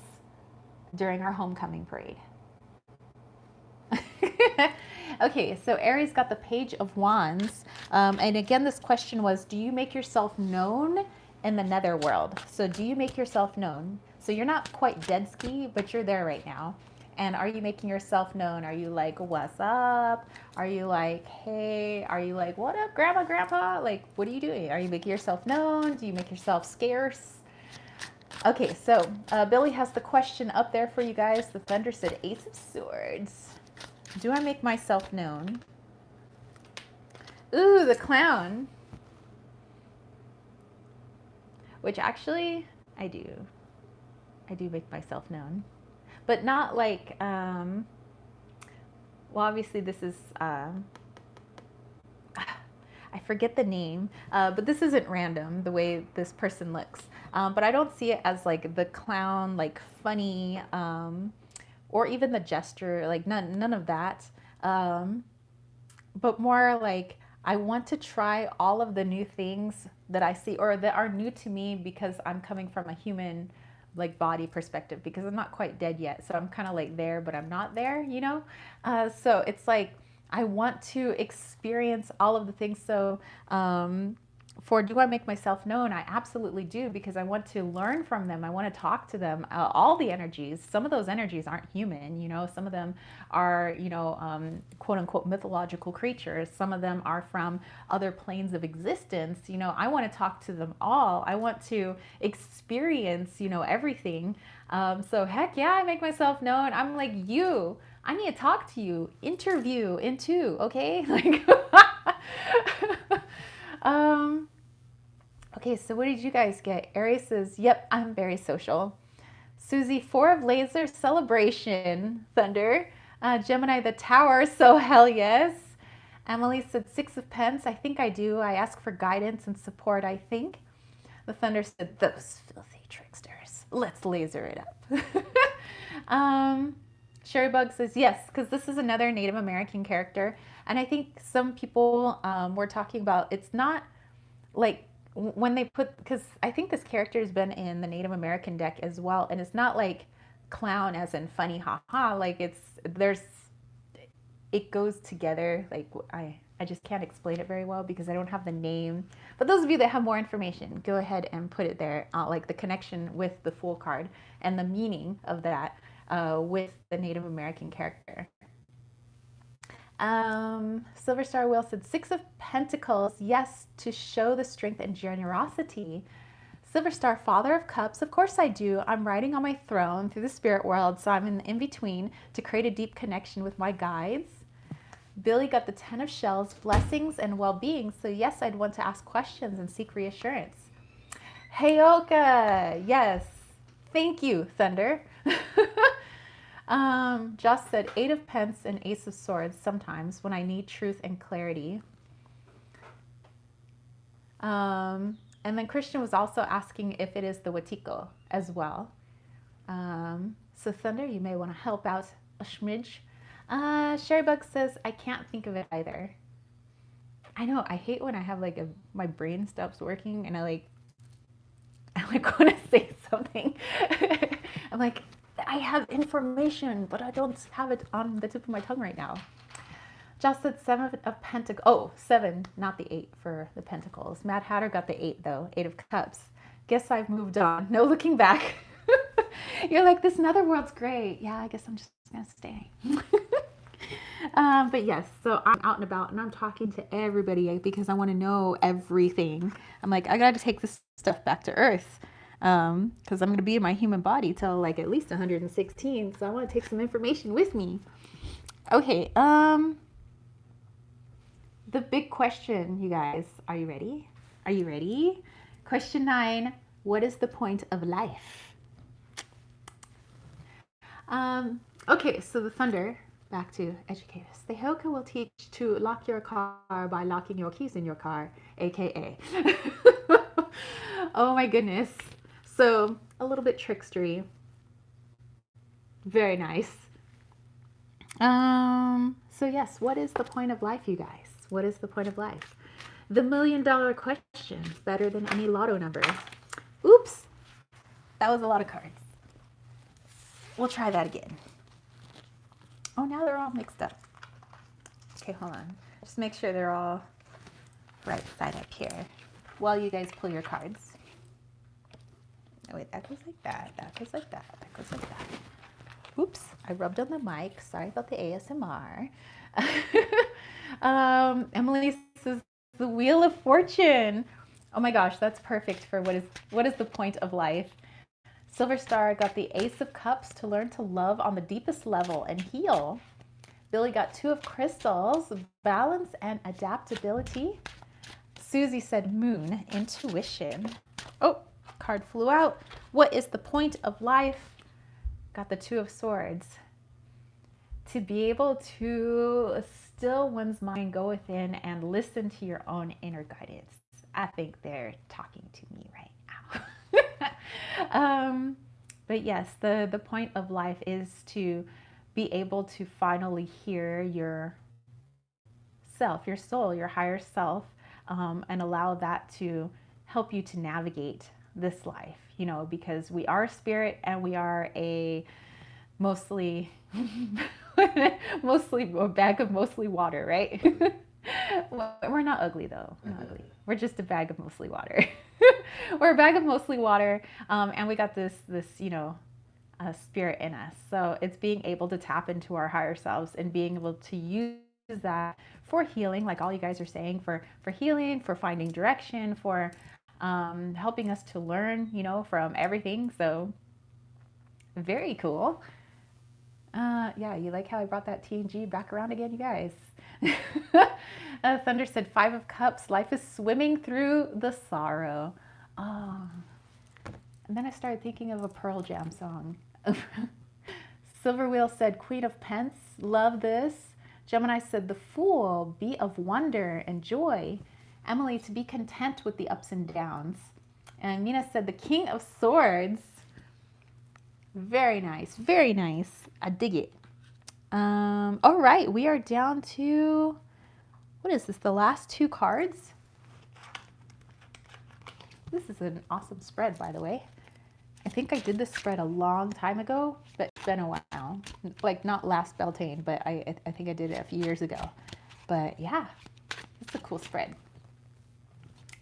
during our homecoming parade. Okay, so Aries got the Page of Wands. And again, this question was, do you make yourself known in the netherworld? So do you make yourself known? So you're not quite dead ski, but you're there right now. And are you making yourself known? Are you like, what's up? Are you like, hey? Are you like, what up, grandma, grandpa? Like, what are you doing? Are you making yourself known? Do you make yourself scarce? Okay, so Billy has the question up there for you guys. The Thunder said, Ace of Swords. Do I make myself known? Ooh, the Clown. Which actually, I do. I do make myself known. But not like, well, obviously this is, I forget the name, but this isn't random, the way this person looks. But I don't see it as like the clown, like funny, or even the gesture, like none of that. But more like, I want to try all of the new things that I see or that are new to me because I'm coming from a human like body perspective, because I'm not quite dead yet. So I'm kind of like there, but I'm not there, you know? So it's like, I want to experience all of the things. So for do I make myself known? I absolutely do, because I want to learn from them. I want to talk to them. All the energies, some of those energies aren't human, you know, some of them are, you know, quote unquote mythological creatures. Some of them are from other planes of existence. You know, I want to talk to them all. I want to experience, you know, everything. So heck yeah, I make myself known. I'm like, I need to talk to you, interview into, okay? Like, okay, so what did you guys get? Aries says, yep, I'm very social. Susie, 4 of laser celebration, Thunder. Gemini, the tower, so hell yes. Emily said 6 of pence. I think I do. I ask for guidance and support, I think. The Thunder said, those filthy tricksters. Let's laser it up. Sherry Bug says, yes, because this is another Native American character. And I think some people were talking about, it's not like when they put, because I think this character has been in the Native American deck as well. And it's not like clown as in funny, haha. Like it goes together. Like I just can't explain it very well because I don't have the name. But those of you that have more information, go ahead and put it there, like the connection with the Fool card and the meaning of that with the Native American character. Silver Star Will said 6 of Pentacles, yes, to show the strength and generosity. Silver Star, Father of Cups, of course I do. I'm riding on my throne through the spirit world, so I'm in between to create a deep connection with my guides. Billy got the 10 of Shells, blessings and well-being, so yes, I'd want to ask questions and seek reassurance. Heyoka, yes. Thank you, Thunder. Joss said 8 of Pence and Ace of Swords sometimes when I need truth and clarity. And then Christian was also asking if it is the Watiko as well. So Thunder, you may want to help out a smidge. Sherrybug says, I can't think of it either. I know, I hate when I have like my brain stops working and I like want to say something. I'm like, I have information, but I don't have it on the tip of my tongue right now. Josh said 7 of Pentacles. Oh, 7, not the 8 for the Pentacles. Mad Hatter got the 8 though, 8 of Cups. Guess I've moved on. No looking back. You're like, this netherworld's great. Yeah, I guess I'm just gonna stay. But yes, so I'm out and about and I'm talking to everybody because I want to know everything. I'm like, I gotta take this stuff back to Earth because I'm gonna be in my human body till like at least 116. So I want to take some information with me. Okay, the big question, you guys, are you ready? Are you ready? Question 9, what is the point of life? Okay, so the Thunder, back to educate us. The Hoka will teach to lock your car by locking your keys in your car, aka. Oh my goodness. So a little bit trickstery. Very nice. So yes, what is the point of life, you guys? What is the point of life? The $1 million question, better than any lotto number. Oops, that was a lot of cards. We'll try that again. Oh, now they're all mixed up. Okay, hold on. Just make sure they're all right side up here while you guys pull your cards. Oh, wait, that goes like that. That goes like that. That goes like that. Oops, I rubbed on the mic. Sorry about the ASMR. Emily says the Wheel of Fortune. Oh my gosh, that's perfect for what is the point of life. Silver Star got the Ace of Cups to learn to love on the deepest level and heal. Billy got 2 of Crystals, balance and adaptability. Susie said Moon, intuition. Oh, card flew out. What is the point of life? Got the 2 of Swords. To be able to still one's mind, go within and listen to your own inner guidance. I think they're talking to me right now. But yes, the point of life is to be able to finally hear your self, your soul, your higher self, and allow that to help you to navigate this life, you know, because we are spirit and we are a mostly a bag of mostly water, right? We're not ugly though. We're not ugly. We're just a bag of mostly water. We're a bag of mostly water, and we got this you know, spirit in us. So it's being able to tap into our higher selves and being able to use that for healing, like all you guys are saying, for healing, for finding direction, for helping us to learn, you know, from everything. So very cool. Yeah, you like how I brought that TNG back around again, you guys? Thunder said 5 of Cups. Life is swimming through the sorrow. Oh. And then I started thinking of a Pearl Jam song. Silver Wheel said Queen of Pence. Love this. Gemini said the Fool. Be of wonder and joy. Emily, to be content with the ups and downs. And Mina said the King of Swords. Very nice. Very nice. I dig it. All right, we are down to, what is this, the last 2 cards? This is an awesome spread, by the way. I think I did this spread a long time ago, but it's been a while. Like, not last Beltane, but I think I did it a few years ago. But yeah, it's a cool spread.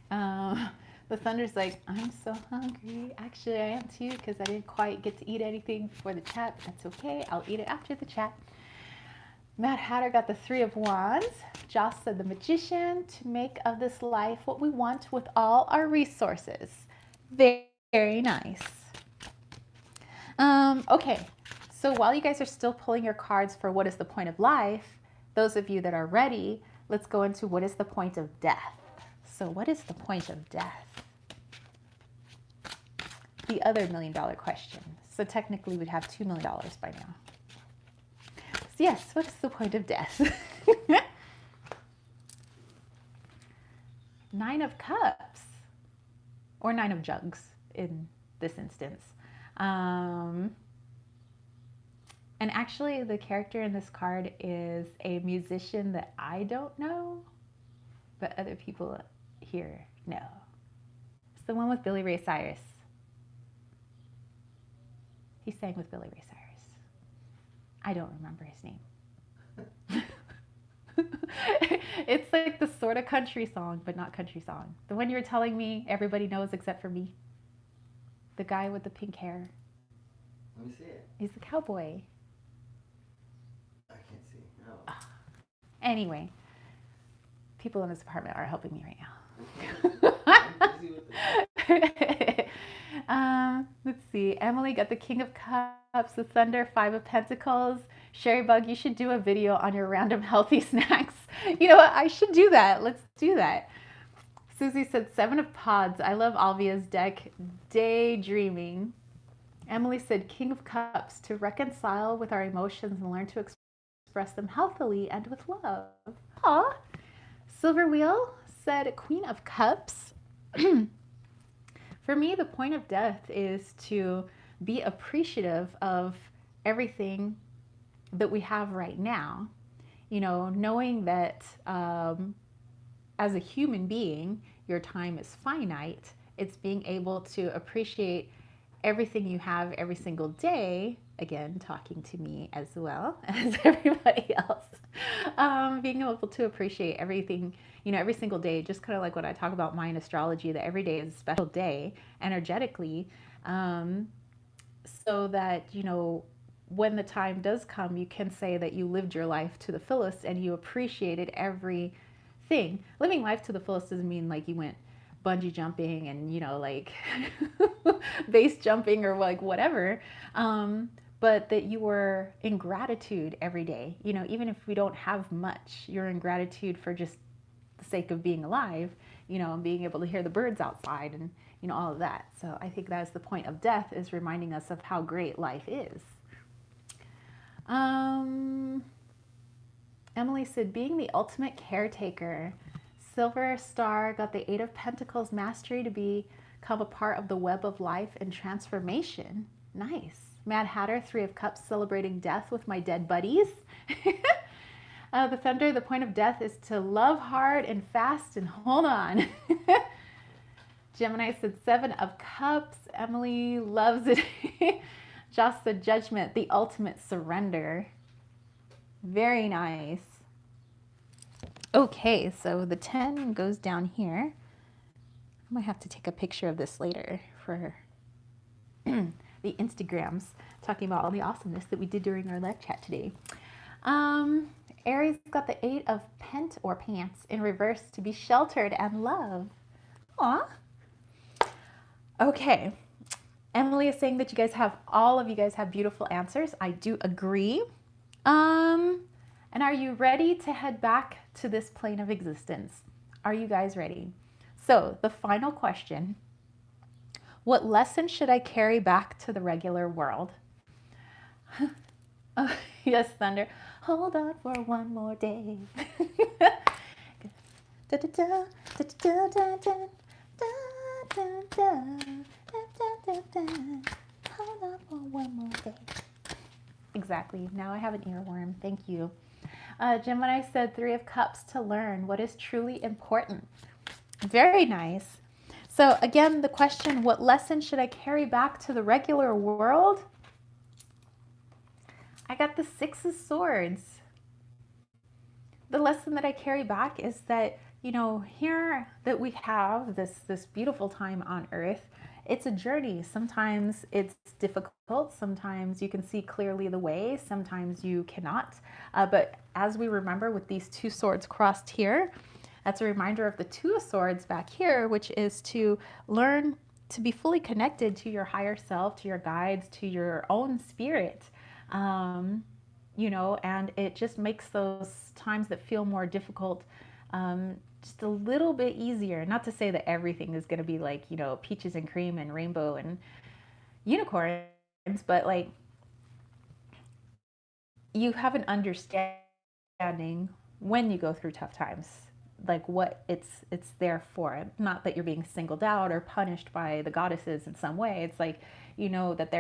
The Thunder's like, I'm so hungry. Actually, I am too, because I didn't quite get to eat anything before the chat. That's okay. I'll eat it after the chat. Mad Hatter got the 3 of Wands. Joss said the Magician, to make of this life what we want with all our resources. Very, very nice. Okay, so while you guys are still pulling your cards for what is the point of life, those of you that are ready, let's go into what is the point of death. So what is the point of death? The other $1 million question. So technically we'd have $2 million by now. yes, what is the point of death? Nine of Cups, or Nine of Jugs in this instance. And actually, the character in this card is a musician that I don't know, but other people here know. It's the one with Billy Ray Cyrus. He sang with Billy Ray Cyrus. I don't remember his name. It's like the sort of country song, but not country song. The one you were telling me everybody knows except for me. The guy with the pink hair. Let me see it. He's a cowboy. I can't see. No. Anyway, people in this apartment are helping me right now. I'm busy with it. Let's see. Emily got the King of Cups, the Thunder, Five of Pentacles. Sherry Bug, you should do a video on your random healthy snacks. You know what? I should do that. Let's do that. Susie said Seven of Pods. I love Alvia's deck. Daydreaming. Emily said King of Cups, to reconcile with our emotions and learn to express them healthily and with love. Aw. Silver Wheel said Queen of Cups. For me, the point of death is to be appreciative of everything that we have right now. You know, knowing that as a human being, your time is finite. It's being able to appreciate everything you have every single day. Again, talking to me as well as everybody else. Being able to appreciate everything, you know, every single day, just kind of like when I talk about Mayan astrology, that every day is a special day energetically, so that, you know, when the time does come, you can say that you lived your life to the fullest and you appreciated everything. Living life to the fullest doesn't mean like you went bungee jumping and, you know, like base jumping or like whatever, but that you were in gratitude every day. You know, even if we don't have much, you're in gratitude for just the sake of being alive, you know, and being able to hear the birds outside and, you know, all of that. So I think that is the point of death, is reminding us of how great life is. Emily said, being the ultimate caretaker. Silver Star got the Eight of Pentacles, mastery to become a part of the web of life and transformation. Nice. Mad Hatter, Three of Cups, celebrating death with my dead buddies. The Thunder, the point of death is to love hard and fast and hold on. Gemini said Seven of Cups. Emily loves it. Joss said Judgment, the ultimate surrender. Very nice. Okay, so the 10 goes down here. I might have to take a picture of this later for the Instagrams, talking about all the awesomeness that we did during our live chat today. Aries got the Eight of Pent or Pants in reverse, to be sheltered and loved. Aw. Okay. Emily is saying that you guys have, all of you guys have beautiful answers. I do agree. And are you ready to head back to this plane of existence? Are you guys ready? So the final question, what lesson should I carry back to the regular world? Oh, yes, Thunder. Hold on for one more day. Hold on for one more day. Exactly. Now I have an earworm. Thank you. Gemini said Three of Cups, to learn what is truly important. Very nice. So again, the question, what lesson should I carry back to the regular world? I got the Six of Swords. The lesson that I carry back is that, you know, here that we have this beautiful time on Earth, it's a journey. Sometimes it's difficult. Sometimes you can see clearly the way. Sometimes you cannot. But as we remember with these two swords crossed here, that's a reminder of the Two of Swords back here, which is to learn to be fully connected to your higher self, to your guides, to your own spirit. You know, and it just makes those times that feel more difficult just a little bit easier. Not to say that everything is going to be like, you know, peaches and cream and rainbow and unicorns, but like you have an understanding when you go through tough times, like what it's there for. Not that you're being singled out or punished by the goddesses in some way. It's like you know that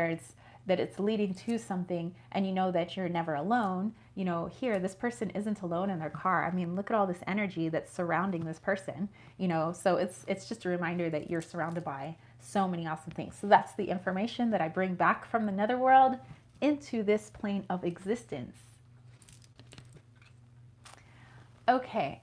it's leading to something, and you know that you're never alone. You know, here this person isn't alone in their car. I mean, look at all this energy that's surrounding this person. You know, so it's just a reminder that you're surrounded by so many awesome things. So that's the information that I bring back from the netherworld into this plane of existence. Okay.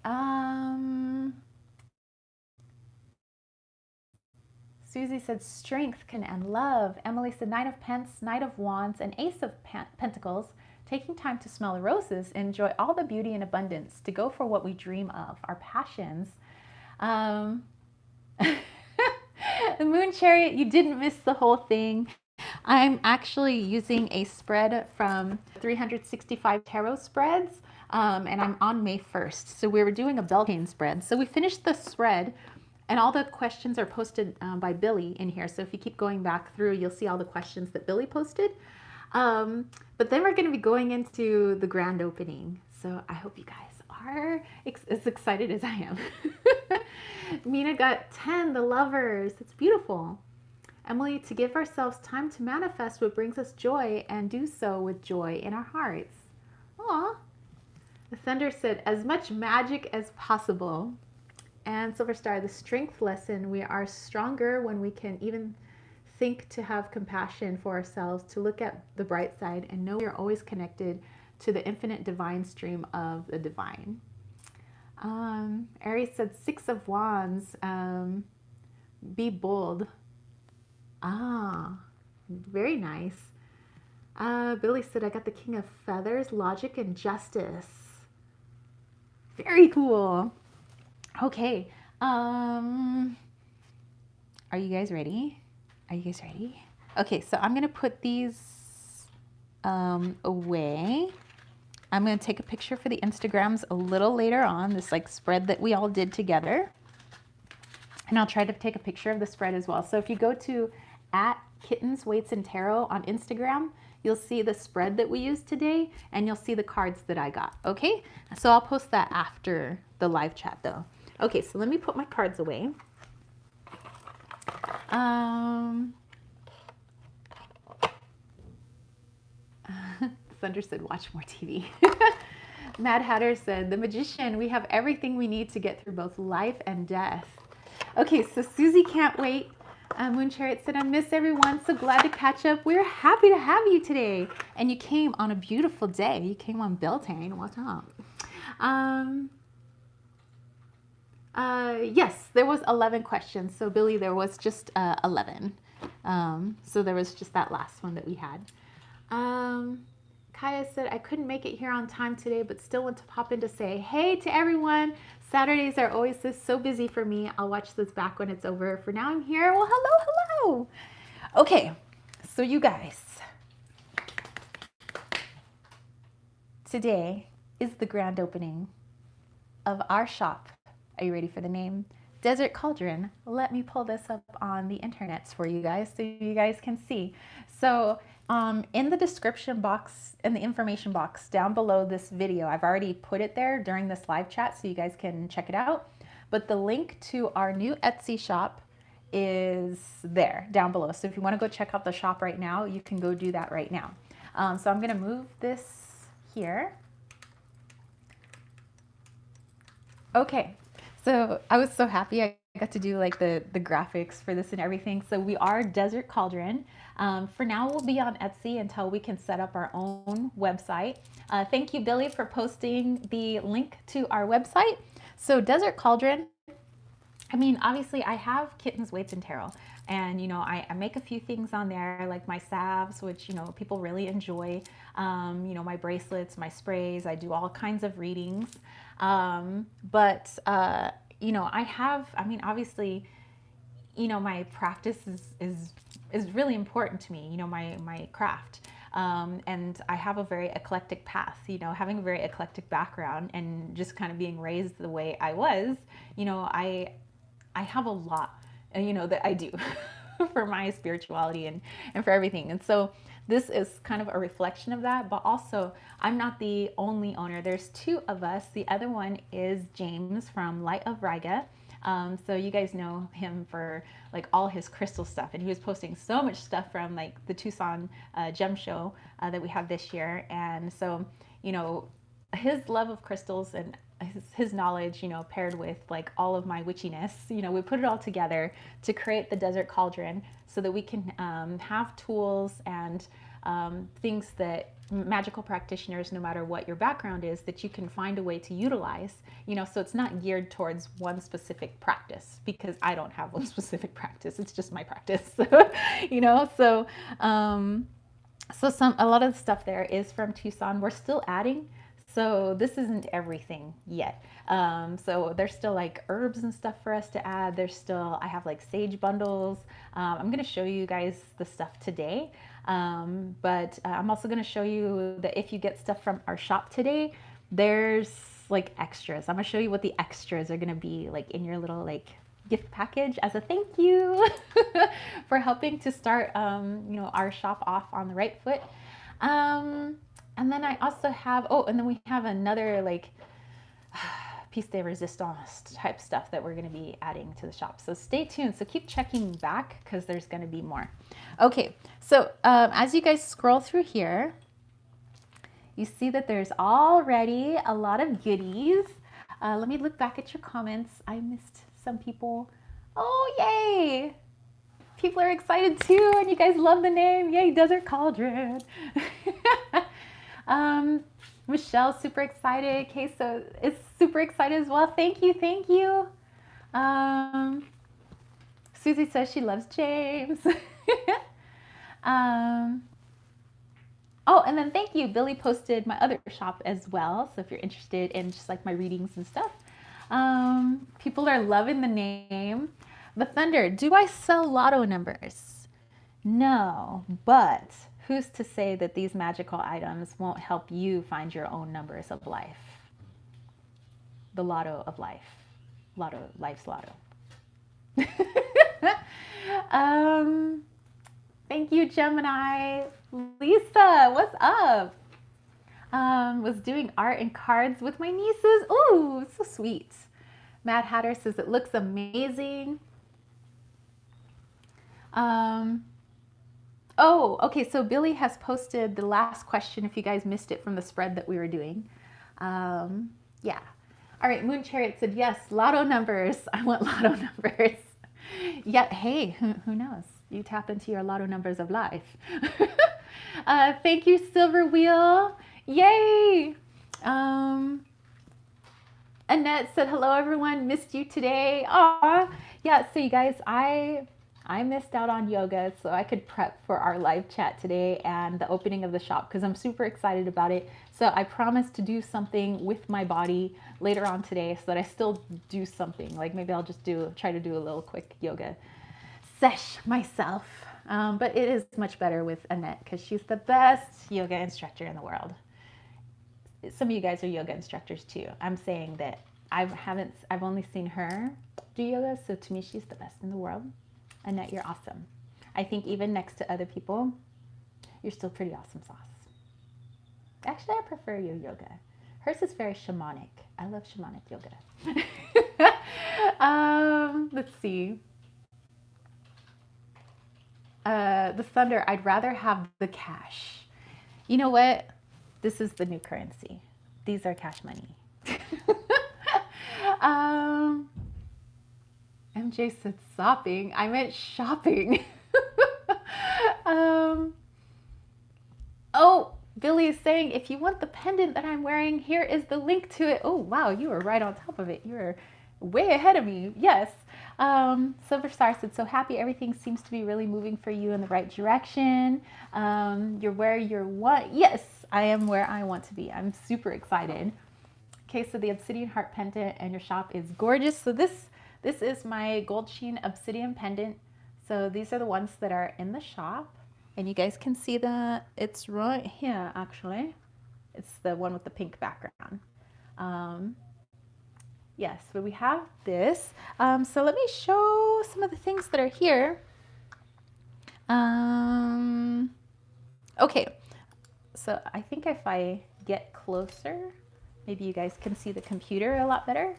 Susie said strength can end love. Emily said Knight of Pence, Knight of Wands, and Ace of Pentacles. Taking time to smell the roses, enjoy all the beauty and abundance, to go for what we dream of, our passions. The Moon Chariot, you didn't miss the whole thing. I'm actually using a spread from 365 tarot spreads, and I'm on May 1st. So we were doing a Beltane spread. So we finished the spread, and all the questions are posted by Billy in here. So if you keep going back through, you'll see all the questions that Billy posted. But then we're going to be going into the grand opening. So I hope you guys are as excited as I am. Mina got 10, the lovers. It's beautiful. Emily, to give ourselves time to manifest what brings us joy and do so with joy in our hearts. Aw. The Thunder said, as much magic as possible. And Silver Star, the strength lesson. We are stronger when we can even think to have compassion for ourselves, to look at the bright side and know we are always connected to the infinite divine stream of the divine. Aries said 6 of Wands. Be bold. Ah, very nice. Billy said, I got the King of Feathers, logic and justice. Very cool. Okay. Are you guys ready? Are you guys ready? Okay, so I'm going to put these away. I'm going to take a picture for the Instagrams a little later on, this like spread that we all did together. And I'll try to take a picture of the spread as well. So if you go to @Kittens, Weights, and Tarot on Instagram, you'll see the spread that we used today, and you'll see the cards that I got, okay? So I'll post that after the live chat though. Okay, so let me put my cards away. Thunder said, watch more TV. Mad Hatter said, the Magician, we have everything we need to get through both life and death. Okay, so Susie can't wait. Moon Chariot said, I miss everyone. So glad to catch up. We're happy to have you today. And you came on a beautiful day. You came on Beltane. What's up? Yes, there was 11 questions. So Billy, there was just 11. So there was just that last one that we had. Kaya said, I couldn't make it here on time today, but still want to pop in to say hey to everyone. Saturdays are always so busy for me. I'll watch this back when it's over. For now, I'm here. Well, hello, hello. Okay, so you guys, today is the grand opening of our shop. Are you ready for the name? Desert Cauldron. Let me pull this up on the internets for you guys so you guys can see. So in the description box, in the information box down below this video, I've already put it there during this live chat so you guys can check it out. But the link to our new Etsy shop is there down below. So if you want to go check out the shop right now, you can go do that right now. So I'm going to move this here. Okay, so I was so happy I got to do like the graphics for this and everything. So we are Desert Cauldron. For now, we'll be on Etsy until we can set up our own website. Thank you, Billy, for posting the link to our website. So Desert Cauldron, I mean, obviously I have Kittens, Weights, and Tarot. And, you know, I make a few things on there, like my salves, which, you know, people really enjoy. You know, my bracelets, my sprays, I do all kinds of readings. You know, I mean, obviously, you know, my practice is really important to me, you know, my craft. And I have a very eclectic path, you know, having a very eclectic background and just kind of being raised the way I was, you know, I have a lot, you know, that I do. for my spirituality and for everything. And so this is kind of a reflection of that, but also I'm not the only owner. There's two of us. The other one is James from Light of Riga. So you guys know him for like all his crystal stuff, and he was posting so much stuff from like the Tucson gem show that we have this year. And so, you know, his love of crystals and his knowledge, you know, paired with like all of my witchiness, you know, we put it all together to create the Desert Cauldron so that we can have tools and things that magical practitioners, no matter what your background is, that you can find a way to utilize, you know, so it's not geared towards one specific practice, because I don't have one specific practice. It's just my practice, you know, so a lot of the stuff there is from Tucson. We're still adding. So this isn't everything yet. So there's still like herbs and stuff for us to add. I have like sage bundles. I'm going to show you guys the stuff today. But I'm also going to show you that if you get stuff from our shop today, there's like extras. I'm going to show you what the extras are going to be like in your little like gift package as a thank you for helping to start, you know, our shop off on the right foot. And then I also have, and then we have another like piece de resistance type stuff that we're going to be adding to the shop. So stay tuned. So keep checking back because there's going to be more. Okay, so as you guys scroll through here, you see that there's already a lot of goodies. Let me look back at your comments. I missed some people. Oh, yay! People are excited too, and you guys love the name. Yay, Desert Cauldron. Michelle's super excited. Queso is super excited as well. Thank you, thank you. Susie says she loves James. Oh, and then thank you. Billy posted my other shop as well. So if you're interested in just like my readings and stuff. People are loving the name. The Thunder, do I sell lotto numbers? No, but who's to say that these magical items won't help you find your own numbers of life? The lotto of life. Life's lotto. Thank you, Gemini. Lisa, what's up? Was doing art and cards with my nieces. Ooh, so sweet. Mad Hatter says it looks amazing. Oh, okay, so Billy has posted the last question if you guys missed it from the spread that we were doing. Yeah. All right, Moon Chariot said, yes, lotto numbers. I want lotto numbers. Yeah, hey, who knows? You tap into your lotto numbers of life. Thank you, Silver Wheel. Yay! Annette said, hello, everyone. Missed you today. Aw. Yeah, so you guys, I missed out on yoga so I could prep for our live chat today and the opening of the shop because I'm super excited about it. So I promised to do something with my body later on today so that I still do something. Like maybe I'll just try to do a little quick yoga sesh myself. But it is much better with Annette because she's the best yoga instructor in the world. Some of you guys are yoga instructors too. I'm saying that I've only seen her do yoga, so to me she's the best in the world. Annette, you're awesome. I think even next to other people, you're still pretty awesome sauce. Actually, I prefer your yoga. Hers is very shamanic. I love shamanic yoga. Let's see. The Thunder, I'd rather have the cash. You know what? This is the new currency. These are cash money. MJ said sopping. I meant shopping. Oh, Billy is saying, if you want the pendant that I'm wearing, here is the link to it. Oh, wow, you were right on top of it. You were way ahead of me. Yes. Silver Star said, so happy everything seems to be really moving for you in the right direction. You're where you want. Yes, I am where I want to be. I'm super excited. Okay, so the Obsidian Heart Pendant and your shop is gorgeous. So this is my Gold Sheen Obsidian Pendant. So these are the ones that are in the shop. And you guys can see that it's right here, actually. It's the one with the pink background. Yes, but we have this. So let me show some of the things that are here. Okay, so I think if I get closer, maybe you guys can see the computer a lot better.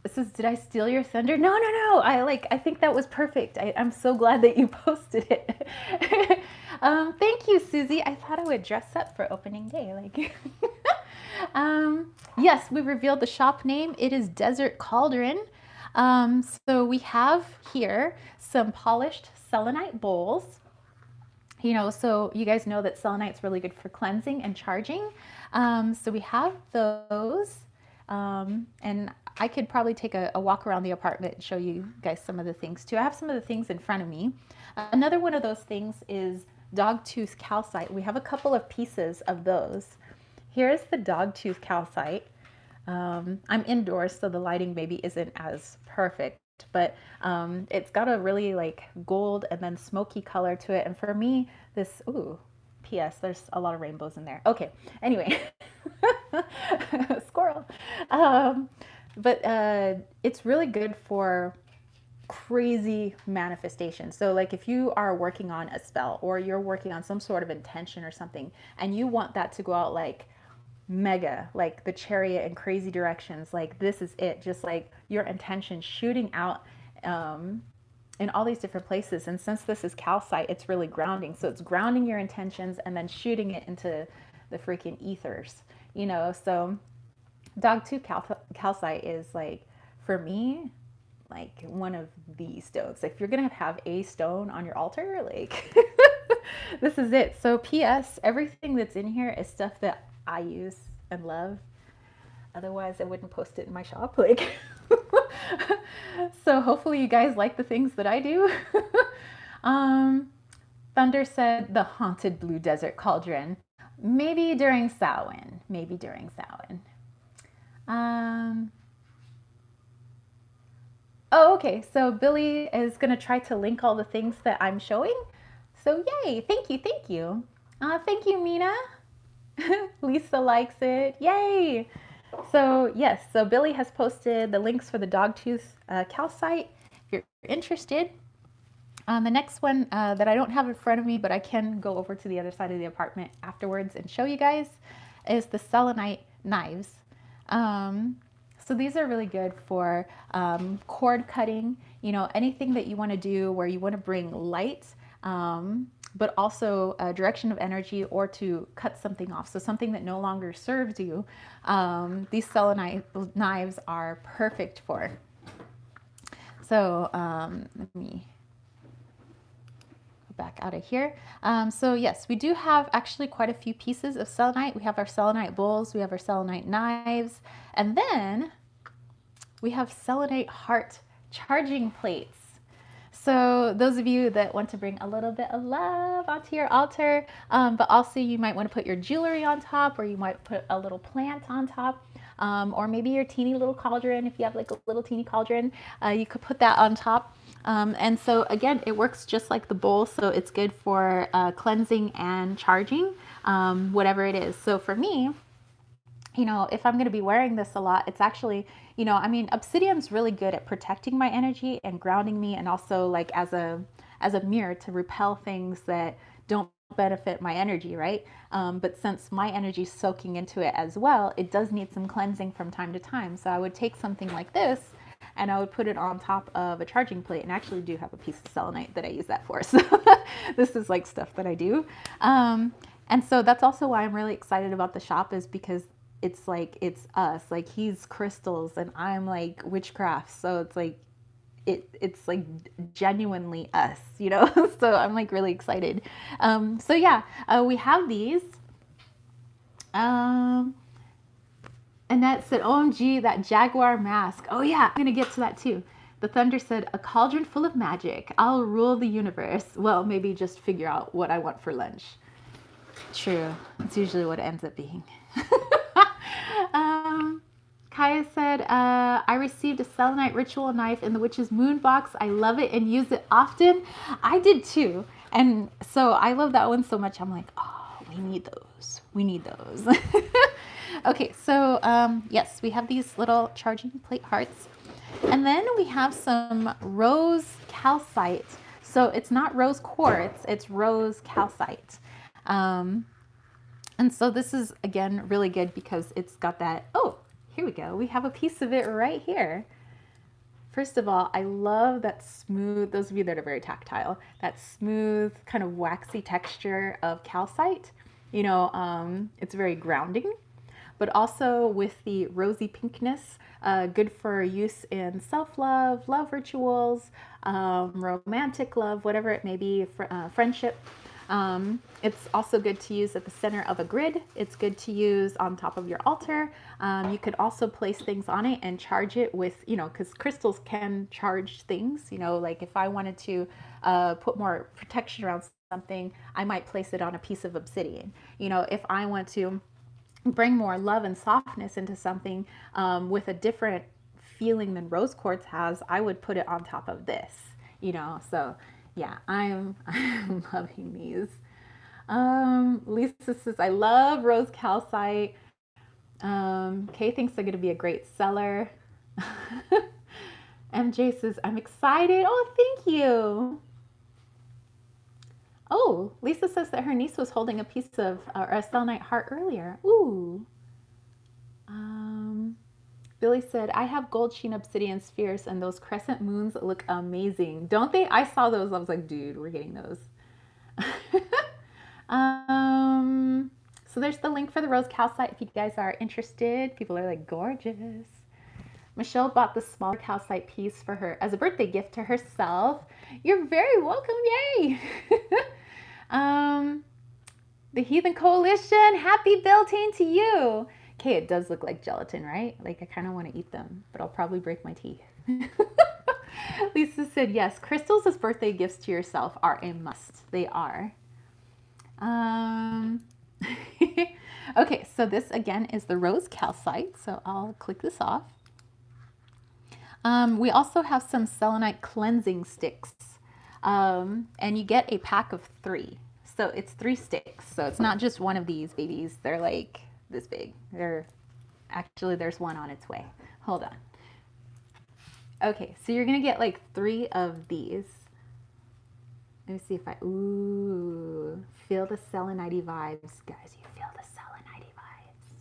This is, did I steal your thunder? No, no, no. I think that was perfect. I'm so glad that you posted it. Thank you, Susie. I thought I would dress up for opening day. Like, yes, we revealed the shop name. It is Desert Cauldron. So we have here some polished selenite bowls. You know, so you guys know that selenite's really good for cleansing and charging. So we have those. And I could probably take a walk around the apartment and show you guys some of the things too. I have some of the things in front of me. Another one of those things is dogtooth calcite. We have a couple of pieces of those. Here's the dogtooth calcite. I'm indoors, so the lighting maybe isn't as perfect, but it's got a really like gold and then smoky color to it. And for me, this, ooh, P.S. There's a lot of rainbows in there. Okay, anyway, squirrel. But it's really good for crazy manifestation. So like if you are working on a spell or you're working on some sort of intention or something and you want that to go out like mega, like the chariot in crazy directions, like this is it, just like your intention shooting out in all these different places. And since this is calcite, it's really grounding. So it's grounding your intentions and then shooting it into the freaking ethers, you know? So dogtooth calcite is like, for me, like one of the stones. Like if you're gonna have a stone on your altar, like this is it. So P.S. everything that's in here is stuff that I use and love. Otherwise, I wouldn't post it in my shop. Like, so hopefully you guys like the things that I do. Thunder said the haunted blue desert cauldron. Maybe during Samhain. Maybe during Samhain. Oh, okay. So Billy is going to try to link all the things that I'm showing. So yay. Thank you. Thank you. Thank you, Mina. Lisa likes it. Yay. So yes, so Billy has posted the links for the dogtooth calcite if you're interested. The next one that I don't have in front of me, but I can go over to the other side of the apartment afterwards and show you guys, is the selenite knives. So these are really good for cord cutting, you know, anything that you want to do where you want to bring light, but also a direction of energy or to cut something off. So something that no longer serves you, these selenite knives are perfect for. So let me go back out of here. So yes, we do have actually quite a few pieces of selenite. We have our selenite bowls, we have our selenite knives, and then we have selenite heart charging plates. So those of you that want to bring a little bit of love onto your altar, but also you might want to put your jewelry on top, or you might put a little plant on top, or maybe your teeny little cauldron. If you have like a little teeny cauldron, you could put that on top. And so again, it works just like the bowl. So it's good for cleansing and charging, whatever it is. So for me, you know, if I'm going to be wearing this a lot, it's actually, you know, I mean, obsidian's really good at protecting my energy and grounding me, and also like as a mirror to repel things that don't benefit my energy, right? But since my energy is soaking into it as well, it does need some cleansing from time to time. So I would take something like this and I would put it on top of a charging plate, and I actually do have a piece of selenite that I use that for. So this is like stuff that I do. And so that's also why I'm really excited about the shop, is because it's like, it's us, like he's crystals and I'm like witchcraft. So it's like, it's like genuinely us, you know? So I'm like really excited. So yeah, we have these. Annette said, OMG, that jaguar mask. Oh yeah, I'm gonna get to that too. The Thunder said, a cauldron full of magic. I'll rule the universe. Well, maybe just figure out what I want for lunch. True, it's usually what it ends up being. Kaya said, I received a selenite ritual knife in the witch's moon box. I love it and use it often. I did too. And so I love that one so much. I'm like, oh, we need those. We need those. Okay, so yes, we have these little charging plate hearts. And then we have some rose calcite. So it's not rose quartz, it's rose calcite. Um, and so this is, again, really good because it's got that, oh, here we go. We have a piece of it right here. First of all, I love that smooth, those of you that are very tactile, that smooth kind of waxy texture of calcite. You know, it's very grounding, but also with the rosy pinkness, good for use in self-love, love rituals, romantic love, whatever it may be, friendship. It's also good to use at the center of a grid. It's good to use on top of your altar. You could also place things on it and charge it with, you know, because crystals can charge things. You know, like if I wanted to put more protection around something, I might place it on a piece of obsidian. You know, if I want to bring more love and softness into something with a different feeling than rose quartz has, I would put it on top of this, you know. So yeah, I'm loving these. Lisa says, I love rose calcite. Kay thinks they're going to be a great seller. MJ says, I'm excited. Oh, thank you. Oh, Lisa says that her niece was holding a piece of or a selenite heart earlier. Ooh. Billy said, I have gold sheen obsidian spheres and those crescent moons look amazing. Don't they? I saw those. I was like, dude, we're getting those. So there's the link for the rose calcite if you guys are interested. People are like, gorgeous. Michelle bought the smaller calcite piece for her as a birthday gift to herself. You're very welcome. Yay. The Heathen Coalition, happy Beltane to you. Okay, it does look like gelatin, right? Like I kind of want to eat them, but I'll probably break my teeth. Lisa said, yes, crystals as birthday gifts to yourself are a must. They are. Okay, so this again is the rose calcite. So I'll click this off. We also have some selenite cleansing sticks. And you get a pack of 3. So it's 3 sticks. So it's not just one of these babies. They're like this big. Actually, there's one on its way. Hold on. Okay, so you're gonna get like 3 of these. Let me see if ooh, feel the selenite vibes. Guys, you feel the selenite vibes.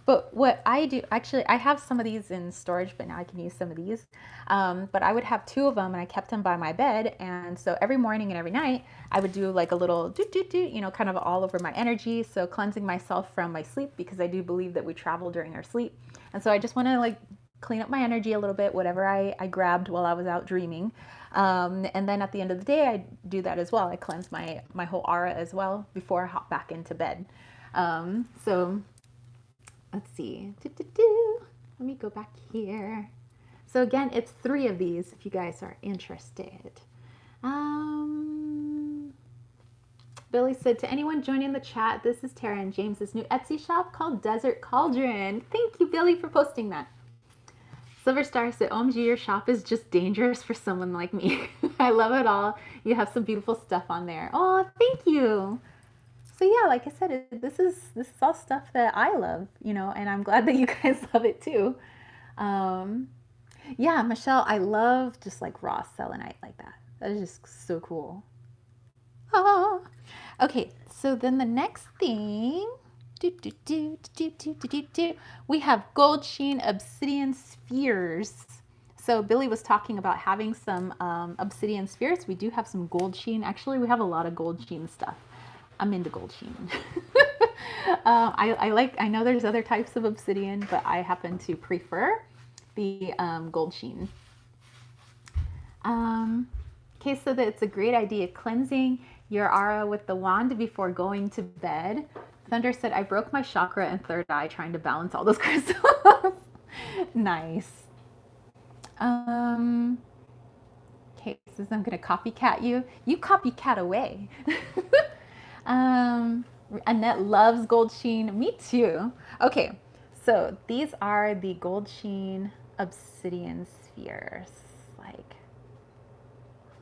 But what I do, actually, I have some of these in storage, but now I can use some of these. But I would have 2 of them and I kept them by my bed. And so every morning and every night, I would do like a little you know, kind of all over my energy. So cleansing myself from my sleep, because I do believe that we travel during our sleep. And so I just want to like clean up my energy a little bit, whatever I grabbed while I was out dreaming. And then at the end of the day, I do that as well. I cleanse my whole aura as well before I hop back into bed. So let's see. Let me go back here. So again, it's 3 of these if you guys are interested. Billy said, to anyone joining the chat, this is Tara and James's new Etsy shop called Desert Cauldron. Thank you, Billy, for posting that. Silver Star said, OMG, your shop is just dangerous for someone like me. I love it all. You have some beautiful stuff on there. Oh, thank you. So yeah, like I said, this is all stuff that I love, you know, and I'm glad that you guys love it too. Yeah, Michelle, I love just like raw selenite like that. That is just so cool. Oh. Okay, so then the next thing, we have gold sheen obsidian spheres. So Billy was talking about having some obsidian spheres. We do have some gold sheen. Actually, we have a lot of gold sheen stuff. I'm into gold sheen. I know there's other types of obsidian, but I happen to prefer the gold sheen. Okay, so that it's a great idea cleansing your aura with the wand before going to bed. Thunder said, I broke my chakra and third eye trying to balance all those crystals. Nice. Okay, says I'm gonna copycat you. You copycat away. Annette loves gold sheen. Me too. Okay, so these are the gold sheen obsidian spheres. Like,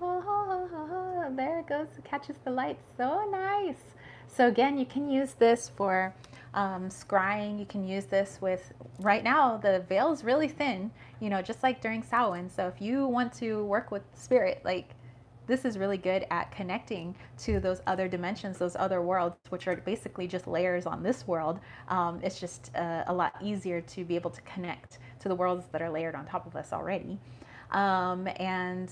oh, there it goes. It catches the light. So nice. So again, you can use this for Scrying, you can use this with, right now, the veil is really thin, you know, just like during Samhain. So if you want to work with spirit, like, this is really good at connecting to those other dimensions, those other worlds, which are basically just layers on this world. It's just a lot easier to be able to connect to the worlds that are layered on top of us already. And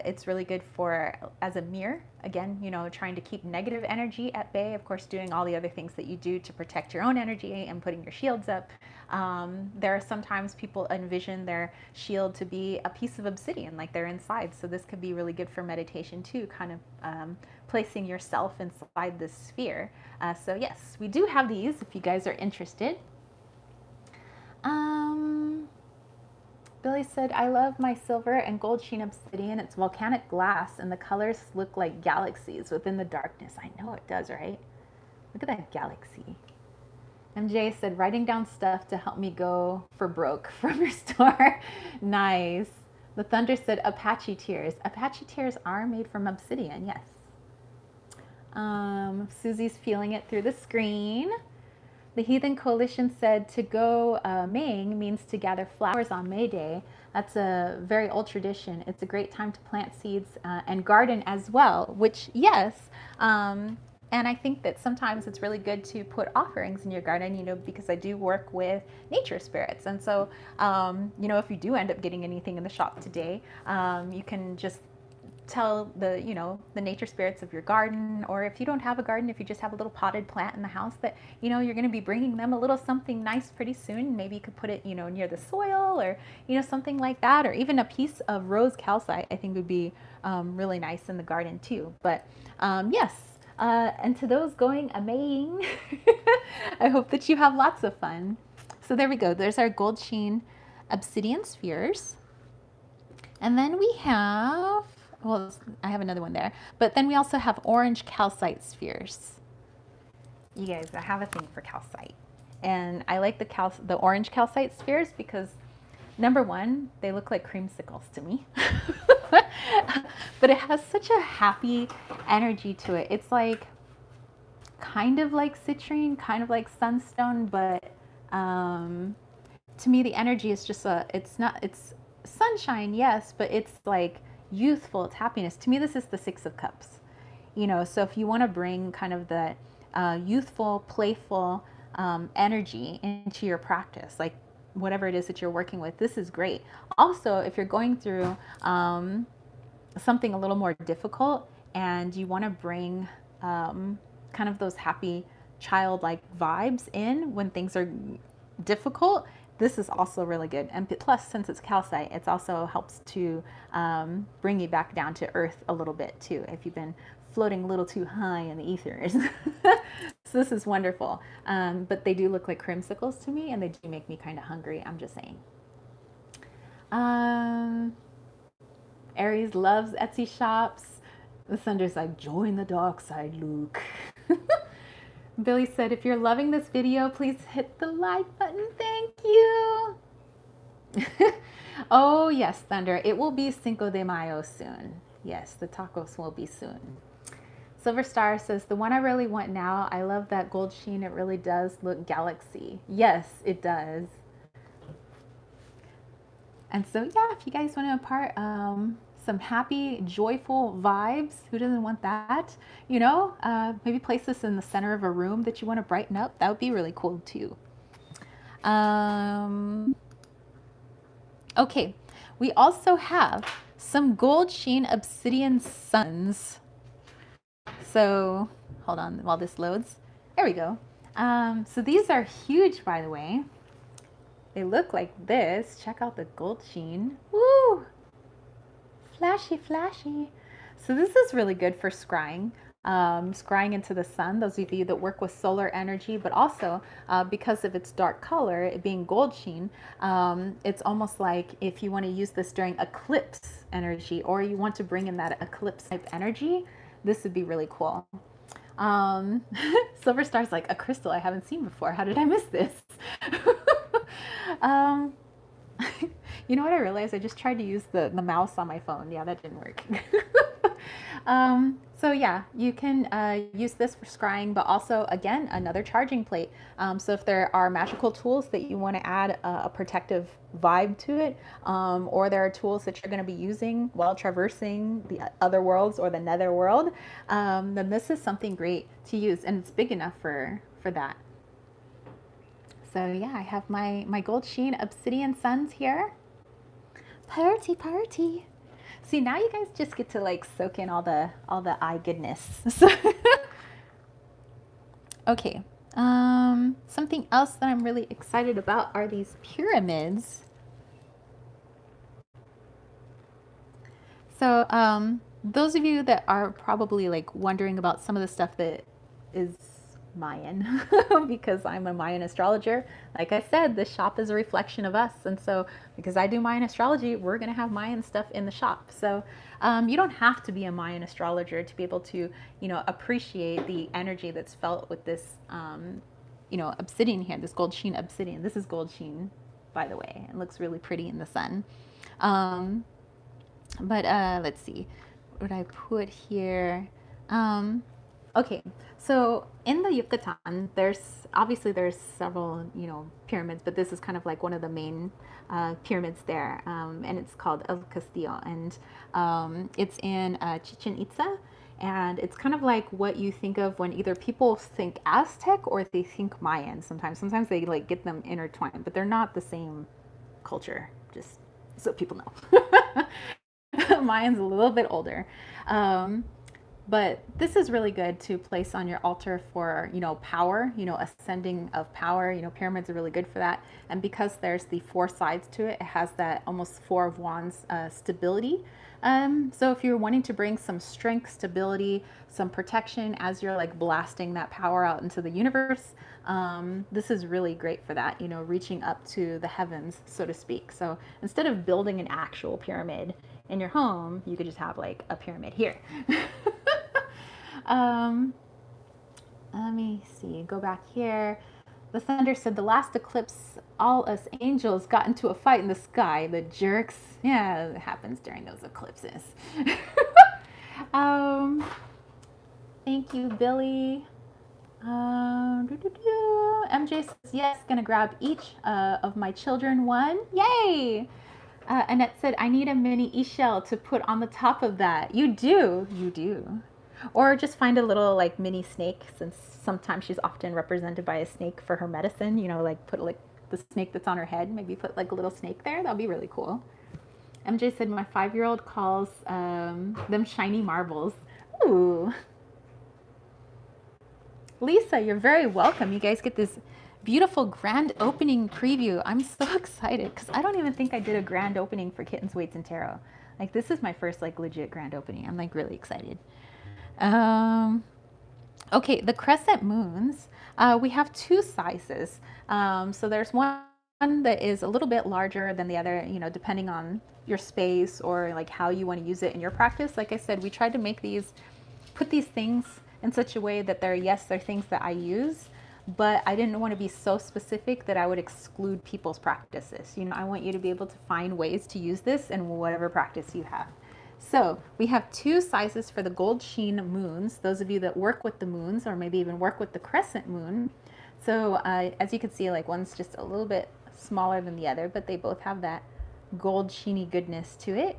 it's really good for as a mirror, again, you know, trying to keep negative energy at bay, of course, doing all the other things that you do to protect your own energy and putting your shields up. There are sometimes people envision their shield to be a piece of obsidian, like they're inside. So this could be really good for meditation too, kind of placing yourself inside this sphere. So yes, we do have these if you guys are interested. Billy said, I love my silver and gold sheen obsidian. It's volcanic glass and the colors look like galaxies within the darkness. I know it does, right? Look at that galaxy. MJ said, writing down stuff to help me go for broke from your store. Nice. The Thunder said, Apache tears. Apache tears are made from obsidian, yes. Susie's feeling it through the screen. The Heathen Coalition said to go Maying means to gather flowers on May Day. That's a very old tradition. It's a great time to plant seeds and garden as well, which, yes. And I think that sometimes it's really good to put offerings in your garden, you know, because I do work with nature spirits. And so, you know, if you do end up getting anything in the shop today, you can just tell the, you know, the nature spirits of your garden, or if you don't have a garden, if you just have a little potted plant in the house, that, you know, you're going to be bringing them a little something nice pretty soon. Maybe you could put it, you know, near the soil, or, you know, something like that, or even a piece of rose calcite I think would be really nice in the garden too. But yes, and to those going a-maying, I hope that you have lots of fun. So there we go. There's our gold sheen obsidian spheres. And then we have, well, I have another one there, but then we also have orange calcite spheres. You guys, I have a thing for calcite, and I like the orange calcite spheres because, number one, they look like creamsicles to me, but it has such a happy energy to it. It's like kind of like citrine, kind of like sunstone, but to me the energy is just it's sunshine, yes, but it's like youthful, it's happiness. To me, this is the Six of Cups, you know. So if you want to bring kind of the youthful, playful energy into your practice, like whatever it is that you're working with, this is great. Also, if you're going through something a little more difficult and you want to bring kind of those happy childlike vibes in when things are difficult, this is also really good. And plus, since it's calcite, it also helps to bring you back down to earth a little bit too, if you've been floating a little too high in the ethers. So this is wonderful. But they do look like creamsicles to me, and they do make me kind of hungry, I'm just saying. Aries loves Etsy shops. The Thunder's like, join the dark side, Luke. Billy said, if you're loving this video, please hit the like button. Thank you. Oh, yes, Thunder. It will be Cinco de Mayo soon. Yes, the tacos will be soon. Silver Star says, the one I really want now, I love that gold sheen. It really does look galaxy. Yes, it does. And so, yeah, if you guys want to impart some happy, joyful vibes, who doesn't want that? You know, maybe place this in the center of a room that you want to brighten up. That would be really cool too. Okay, we also have some gold sheen obsidian suns. So hold on while this loads. There we go. So these are huge, by the way. They look like this. Check out the gold sheen. Woo! Flashy, flashy. So this is really good for scrying. Scrying into the sun, those of you that work with solar energy, but also because of its dark color, it being gold sheen, it's almost like if you want to use this during eclipse energy, or you want to bring in that eclipse type energy, this would be really cool. Silver Star's like, a crystal I haven't seen before. How did I miss this? You know what I realized? I just tried to use the mouse on my phone. Yeah, that didn't work. So yeah, you can use this for scrying, but also again another charging plate. So if there are magical tools that you want to add a protective vibe to it, or there are tools that you're going to be using while traversing the other worlds or the nether world, then this is something great to use, and it's big enough for that. So yeah, I have my gold sheen obsidian suns here. Party, party. See, now you guys just get to like soak in all the eye goodness. So, okay. Something else that I'm really excited about are these pyramids. So, those of you that are probably like wondering about some of the stuff that is Mayan, because I'm a Mayan astrologer, like I said, the shop is a reflection of us. And so, because I do Mayan astrology, we're going to have Mayan stuff in the shop. So, you don't have to be a Mayan astrologer to be able to, appreciate the energy that's felt with this, obsidian here, this gold sheen obsidian. This is gold sheen, by the way. It looks really pretty in the sun. Um, but let's see, what would I put here? Okay, so in the Yucatan, there's several pyramids, but this is kind of like one of the main pyramids there, and it's called El Castillo, and it's in Chichen Itza, and it's kind of like what you think of when either people think Aztec or they think Mayan. Sometimes they like get them intertwined, but they're not the same culture. Just so people know. Mine's a little bit older. But this is really good to place on your altar for, power, ascending of power. Pyramids are really good for that. And because there's the four sides to it, it has that almost Four of Wands stability. So if you're wanting to bring some strength, stability, some protection as you're like blasting that power out into the universe, this is really great for that, reaching up to the heavens, so to speak. So instead of building an actual pyramid in your home, you could just have like a pyramid here. Let me see, go back here. The Thunder said the last eclipse, all us angels got into a fight in the sky. The jerks. Yeah, it happens during those eclipses. um, Thank you, Billy. MJ says, yes, gonna grab each of my children one. Yay! Annette said, I need a mini e-shell to put on the top of that. You do. Or just find a little like mini snake, since sometimes she's often represented by a snake for her medicine, like put like the snake that's on her head, maybe put like a little snake there. That'll be really cool. MJ said, my 5-year-old calls them shiny marbles. Ooh. Lisa, you're very welcome. You guys get this beautiful grand opening preview. I'm so excited because I don't even think I did a grand opening for Kittens, Weights, and Tarot. Like, this is my first like legit grand opening. I'm like really excited. Okay, the crescent moons. We have two sizes. So there's one that is a little bit larger than the other, depending on your space or like how you want to use it in your practice. Like I said, we tried to put these things in such a way that they're things that I use, but I didn't want to be so specific that I would exclude people's practices. I want you to be able to find ways to use this in whatever practice you have. So we have two sizes for the gold sheen moons, those of you that work with the moons or maybe even work with the crescent moon. So as you can see, like one's just a little bit smaller than the other, but they both have that gold sheeny goodness to it.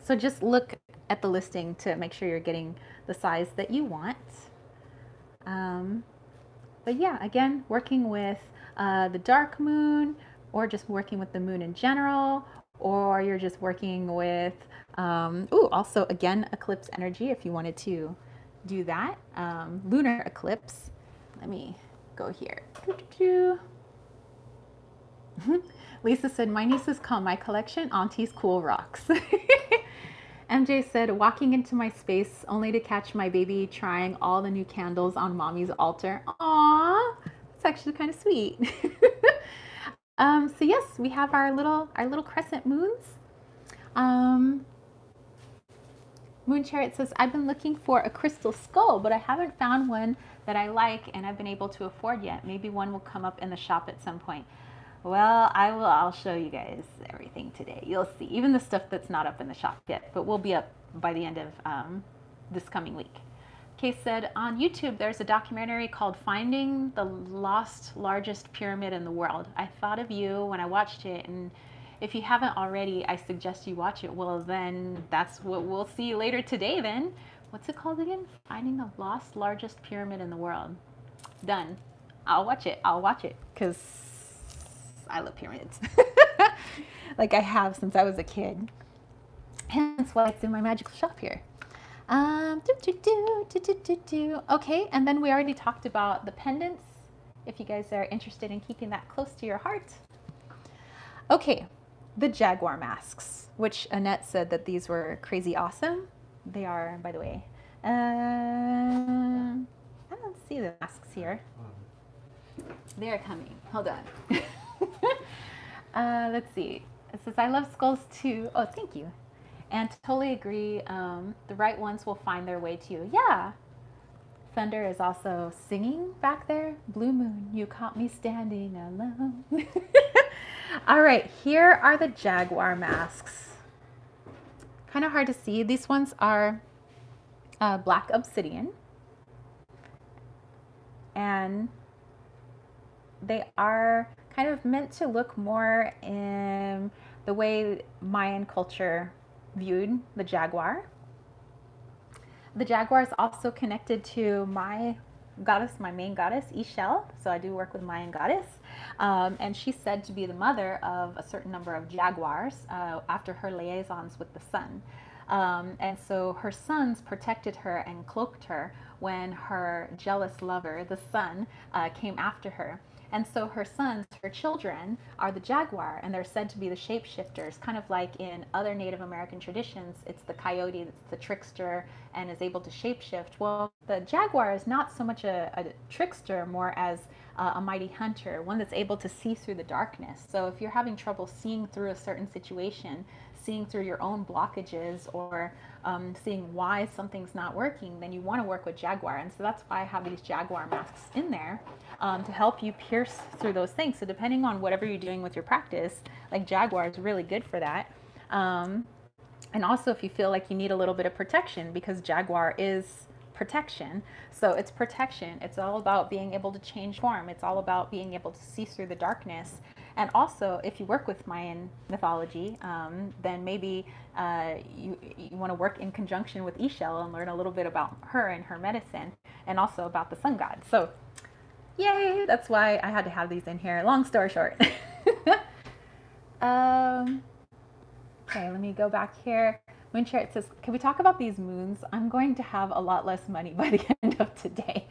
So just look at the listing to make sure you're getting the size that you want. But yeah, again, working with the dark moon, or just working with the moon in general, or you're just working with, also again, eclipse energy if you wanted to do that. Lunar eclipse. Let me go here. Lisa said, my nieces call my collection Auntie's Cool Rocks. MJ said, walking into my space only to catch my baby trying all the new candles on mommy's altar. Aww, that's actually kind of sweet. So yes, we have our little crescent moons. Moon Chariot says, I've been looking for a crystal skull, but I haven't found one that I like and I've been able to afford yet. Maybe one will come up in the shop at some point. Well, I'll show you guys everything today. You'll see, even the stuff that's not up in the shop yet, but will be up by the end of this coming week. Case said on YouTube, there's a documentary called Finding the Lost Largest Pyramid in the World. I thought of you when I watched it, and if you haven't already, I suggest you watch it. Well, then that's what we'll see later today then. What's it called again? Finding the Lost Largest Pyramid in the World. Done. I'll watch it because I love pyramids. Like I have since I was a kid. Hence why it's in my magical shop here. Okay, and then we already talked about the pendants, if you guys are interested in keeping that close to your heart. Okay, the jaguar masks, which Annette said that these were crazy awesome. They are, by the way. I don't see the masks here. They're coming. Hold on. Let's see. It says, I love skulls too. Oh, thank you. And totally agree. The right ones will find their way to you. Yeah. Thunder is also singing back there. Blue moon, you caught me standing alone. All right, here are the jaguar masks. Kind of hard to see. These ones are black obsidian. And they are kind of meant to look more in the way Mayan culture viewed the jaguar. The jaguar is also connected to my goddess, my main goddess, Ishel. So I do work with Mayan goddess. And she's said to be the mother of a certain number of jaguars after her liaisons with the sun. And so her sons protected her and cloaked her when her jealous lover, the sun, came after her. And so her sons, her children, are the jaguar, and they're said to be the shapeshifters, kind of like in other Native American traditions. It's the coyote that's the trickster and is able to shapeshift. Well, the jaguar is not so much a trickster, more as a mighty hunter, one that's able to see through the darkness. So if you're having trouble seeing through a certain situation, seeing through your own blockages, or seeing why something's not working, then you want to work with jaguar. And so that's why I have these jaguar masks in there to help you pierce through those things. So depending on whatever you're doing with your practice, like jaguar is really good for that. And also if you feel like you need a little bit of protection, because jaguar is protection. So it's protection. It's all about being able to change form. It's all about being able to see through the darkness. And also, if you work with Mayan mythology, then maybe you want to work in conjunction with Ishel and learn a little bit about her and her medicine, and also about the sun god. So, yay! That's why I had to have these in here. Long story short. Okay, let me go back here. Moon Chariot says, can we talk about these moons? I'm going to have a lot less money by the end of today.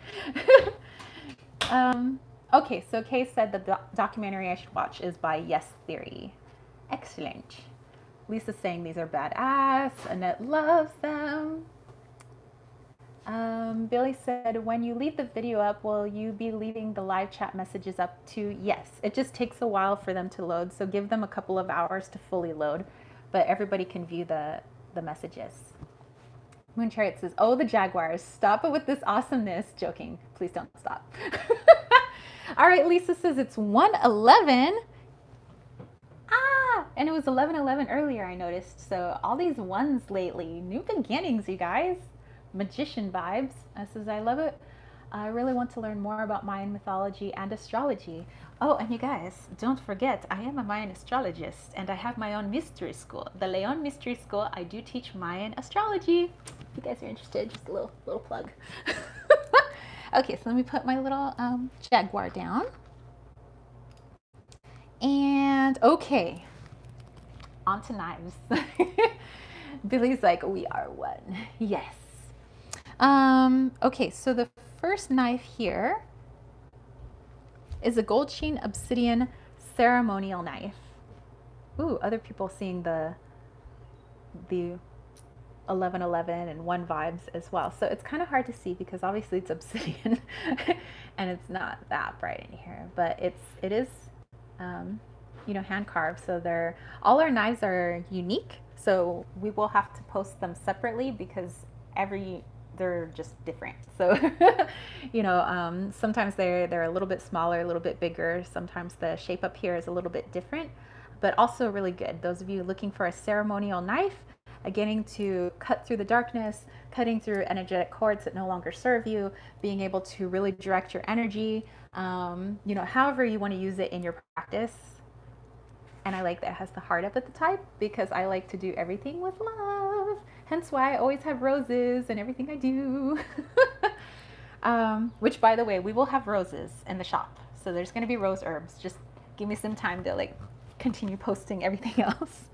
Okay, so Kay said the documentary I should watch is by Yes Theory. Excellent. Lisa's saying these are badass. Annette loves them. Billy said, when you leave the video up, will you be leaving the live chat messages up too? Yes. It just takes a while for them to load, so give them a couple of hours to fully load. But everybody can view the messages. Moon Chariot says, oh, the Jaguars, stop it with this awesomeness. Joking. Please don't stop. All right, Lisa says it's 1:11. And it was 11:11 earlier, I noticed. So all these ones lately. New beginnings, you guys. Magician vibes. Says, I love it. I really want to learn more about Mayan mythology and astrology. Oh, and you guys, don't forget, I am a Mayan astrologist, and I have my own mystery school. The Leon Mystery School, I do teach Mayan astrology. If you guys are interested, just a little plug. Okay, so let me put my little jaguar down. And okay, on to knives. Billy's like, we are one. Yes. Okay, so the first knife here is a gold sheen obsidian ceremonial knife. Ooh, other people seeing the 11:11 and 1 vibes as well. So it's kind of hard to see because obviously it's obsidian and it's not that bright in here, but it is you know, hand carved. So all our knives are unique. So we will have to post them separately because every they're just different. So, sometimes they're a little bit smaller, a little bit bigger. Sometimes the shape up here is a little bit different, but also really good. Those of you looking for a ceremonial knife, getting to cut through the darkness, cutting through energetic cords that no longer serve you, being able to really direct your energy, however you want to use it in your practice. And I like that it has the heart up at the top because I like to do everything with love. Hence why I always have roses in everything I do. Which, by the way, we will have roses in the shop. So there's going to be rose herbs. Just give me some time to continue posting everything else.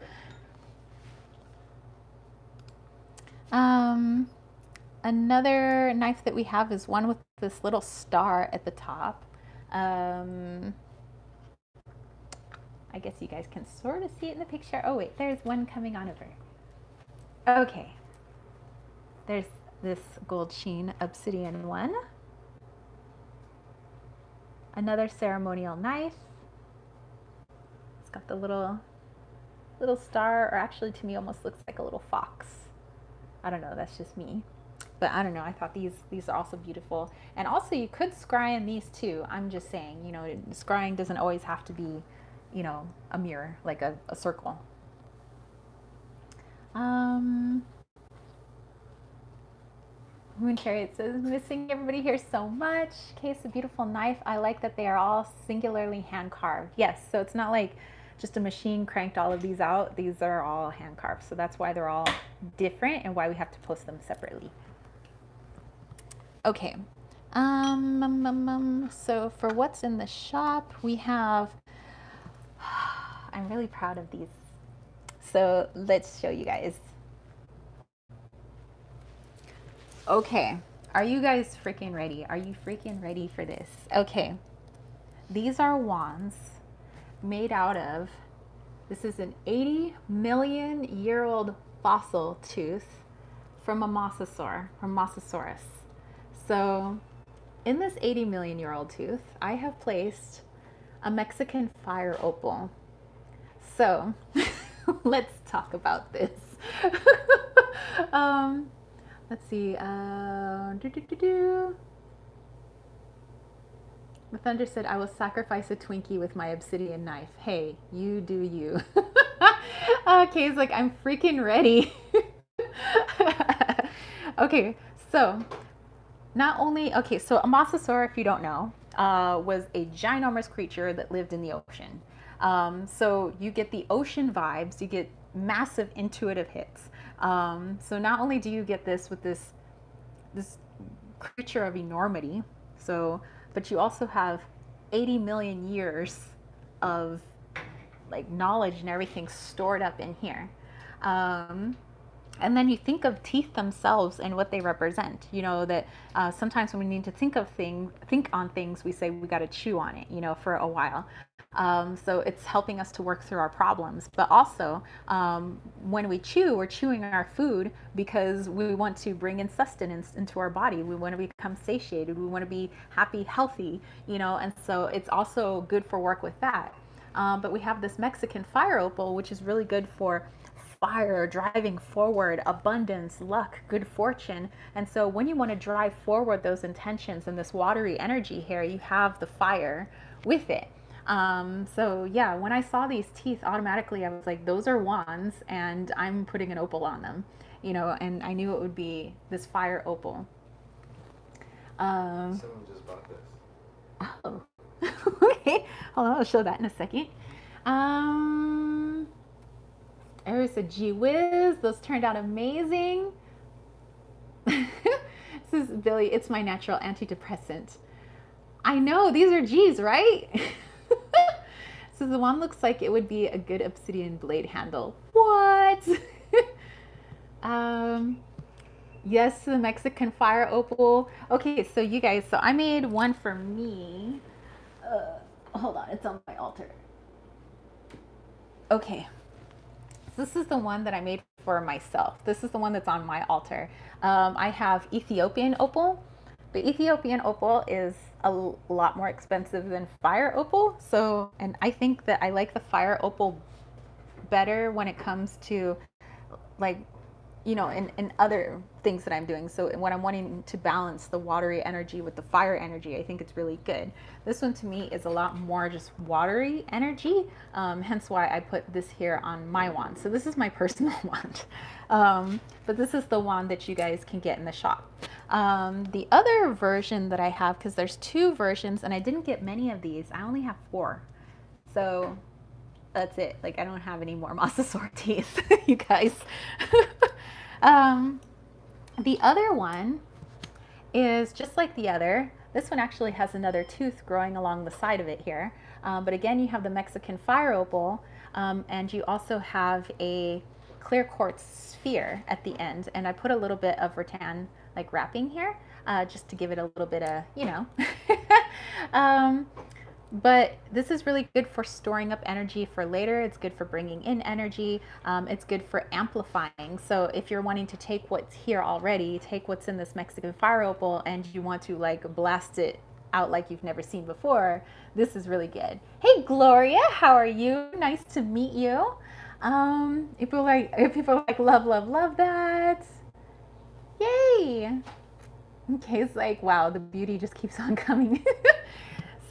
Another knife that we have is one with this little star at the top. I guess you guys can sort of see it in the picture. Oh wait, there's one coming on over. Okay. There's this gold sheen obsidian one. Another ceremonial knife. It's got the little star, or actually to me almost looks like a little fox. I don't know, that's just me. But I don't know, I thought these are also beautiful. And also you could scry in these too. I'm just saying, scrying doesn't always have to be, a mirror, like a circle. Moon Chariot says, missing everybody here so much. Okay, it's a beautiful knife. I like that they are all singularly hand carved. Yes, so it's not like just a machine cranked all of these out. These are all hand carved. So that's why they're all different and why we have to post them separately. Okay. So for what's in the shop, we have, I'm really proud of these. So let's show you guys. Okay. Are you guys freaking ready? Are you freaking ready for this? Okay. These are wands made out of, this is an 80 million year old fossil tooth from a mosasaur, from Mosasaurus. So in this 80 million year old tooth, I have placed a Mexican fire opal. So let's talk about this. Let's see. The Thunder said, I will sacrifice a Twinkie with my obsidian knife. Hey, you do you. Okay, it's like, I'm freaking ready. Okay, so not only, so a mosasaur, if you don't know, was a ginormous creature that lived in the ocean. So you get the ocean vibes, you get massive intuitive hits. So not only do you get this with this creature of enormity, but you also have 80 million years of knowledge and everything stored up in here. And then you think of teeth themselves and what they represent. That sometimes when we need to think on things, we say we got to chew on it, for a while. So it's helping us to work through our problems. But also, when we chew, we're chewing our food because we want to bring in sustenance into our body. We want to become satiated. We want to be happy, healthy, and so it's also good for work with that. But we have this Mexican fire opal, which is really good for fire, driving forward, abundance, luck, good fortune. And so when you want to drive forward those intentions and this watery energy here, you have the fire with it. So yeah, when I saw these teeth, automatically I was like, those are wands and I'm putting an opal on them, and I knew it would be this fire opal. Someone just bought this. Oh, okay. Hold on, I'll show that in a second. Eris said, gee whiz, those turned out amazing. This is Billy, it's my natural antidepressant. I know, these are G's, right? So the one looks like it would be a good obsidian blade handle. What? Yes, the Mexican fire opal. Okay, so you guys, so I made one for me. Hold on, it's on my altar. Okay. This is the one that I made for myself. This is the one that's on my altar. I have Ethiopian opal. The Ethiopian opal is a lot more expensive than fire opal. So, and I think that I like the fire opal better when it comes to you know, in other things that I'm doing. So when I'm wanting to balance the watery energy with the fire energy, I think it's really good. This one to me is a lot more just watery energy, hence why I put this here on my wand. So this is my personal wand, but this is the wand that you guys can get in the shop. The other version that I have, because there's two versions and I didn't get many of these, I only have 4. So that's it. Like I don't have any more mosasaur teeth, you guys. um, the other one is just like the other. This one actually has another tooth growing along the side of it here. But again, you have the Mexican fire opal, and you also have a clear quartz sphere at the end. And I put a little bit of rattan like wrapping here, just to give it a little bit of, you know. But this is really good for storing up energy for later. It's good for bringing in energy. It's good for amplifying. So if you're wanting to take what's here already, take what's in this Mexican fire opal, and you want to like blast it out like you've never seen before, this is really good. Hey Gloria, how are you? Nice to meet you. If people like love that. Yay. Okay, it's like, wow, the beauty just keeps on coming.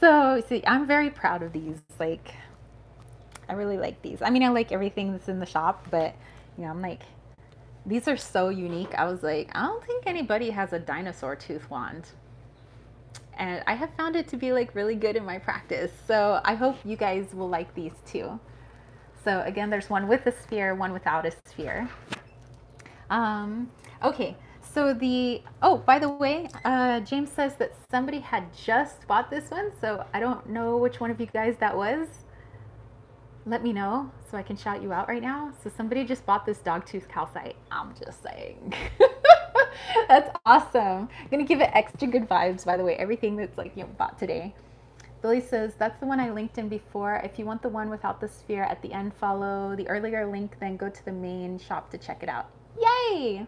So, see, I'm very proud of these. Like, I really like these. I mean, I like everything that's in the shop, but, you know, I'm like, these are so unique. I was like, I don't think anybody has a dinosaur tooth wand. And I have found it to be like really good in my practice. So I hope you guys will like these too. So again, there's one with a sphere, one without a sphere. Okay. So oh, by the way, James says that somebody had just bought this one. So I don't know which one of you guys that was. Let me know so I can shout you out right now. So somebody just bought this dogtooth calcite. I'm just saying. That's awesome. I'm going to give it extra good vibes, by the way. Everything that's like, you know, bought today. Billy says, that's the one I linked in before. If you want the one without the sphere at the end, follow the earlier link, then go to the main shop to check it out. Yay!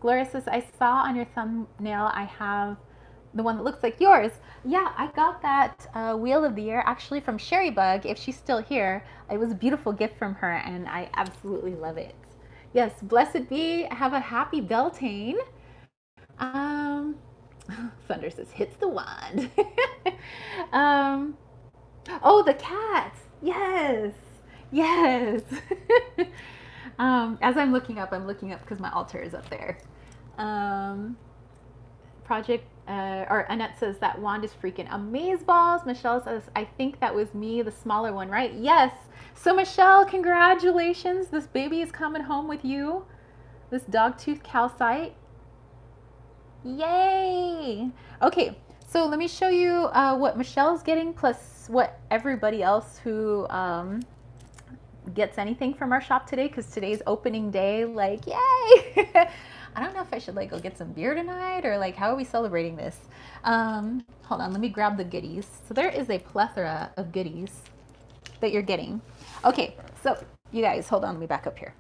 Gloria says, I saw on your thumbnail I have the one that looks like yours. Yeah, I got that Wheel of the Year actually from Sherry Bug. If she's still here, it was a beautiful gift from her and I absolutely love it. Yes, blessed be. Have a happy Beltane. Thunder says, hits the wand. Oh, the cat. Yes. Yes. As I'm looking up because my altar is up there. Or Annette says that wand is freaking amazeballs. Michelle says, I think that was me, the smaller one, right? Yes. So Michelle, congratulations. This baby is coming home with you. This dogtooth calcite. Yay. Okay, so let me show you what Michelle's getting plus what everybody else who gets anything from our shop today, because today's opening day. Like, yay. I don't know if I should like go get some beer tonight or like how are we celebrating this? Hold on, let me grab the goodies. So there is a plethora of goodies that you're getting. Okay, so you guys, hold on, let me back up here.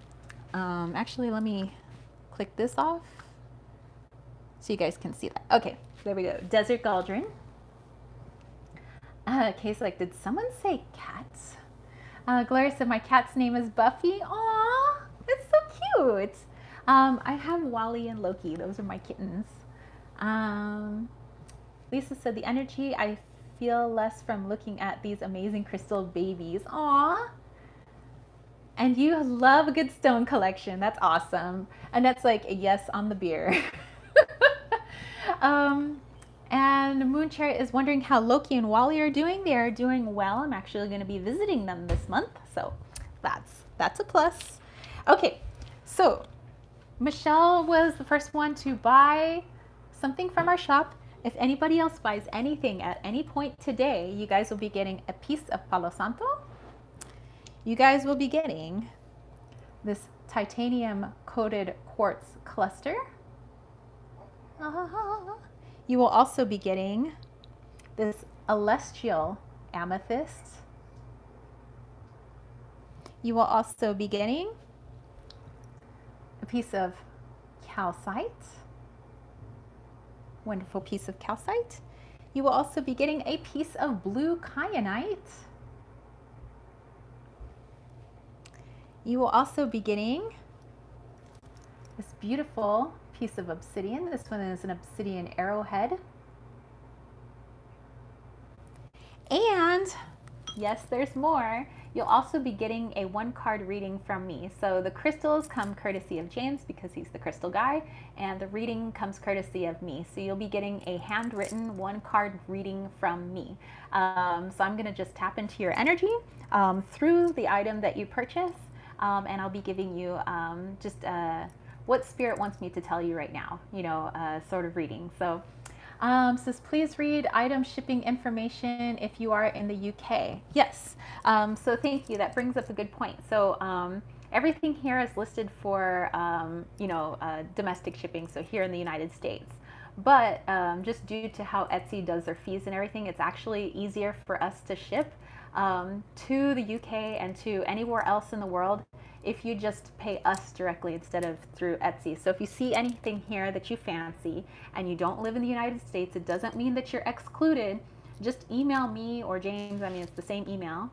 Actually, let me click this off so you guys can see that. Okay, there we go. Desert Cauldron. Okay, so like, did someone say cats? Gloria said my cat's name is Buffy. Aw, it's so cute. I have Wally and Loki. Those are my kittens. Lisa said the energy I feel less from looking at these amazing crystal babies. Aw. And you love a good stone collection. That's awesome. And that's like a yes on the beer. And Moonchair is wondering how Loki and Wally are doing. They are doing well. I'm actually going to be visiting them this month. So that's a plus. Okay, so Michelle was the first one to buy something from our shop. If anybody else buys anything at any point today, you guys will be getting a piece of Palo Santo. You guys will be getting this titanium coated quartz cluster. You will also be getting this celestial amethyst. You will also be getting a piece of calcite. Wonderful piece of calcite. You will also be getting a piece of blue kyanite. You will also be getting beautiful piece of obsidian. This one is an obsidian arrowhead. And yes, there's more. You'll also be getting a one card reading from me. So the crystals come courtesy of James because he's the crystal guy, and the reading comes courtesy of me. So you'll be getting a handwritten one card reading from me. So I'm going to just tap into your energy through the item that you purchase, and I'll be giving you just what spirit wants me to tell you right now, sort of reading. So says, please read item shipping information if you are in the UK. Yes. So thank you. That brings up a good point. So everything here is listed for, domestic shipping. So here in the United States. But just due to how Etsy does their fees and everything, it's actually easier for us to ship to the UK and to anywhere else in the world if you just pay us directly instead of through Etsy. So if you see anything here that you fancy and you don't live in the United States, it doesn't mean that you're excluded. Just email me or James, I mean, it's the same email,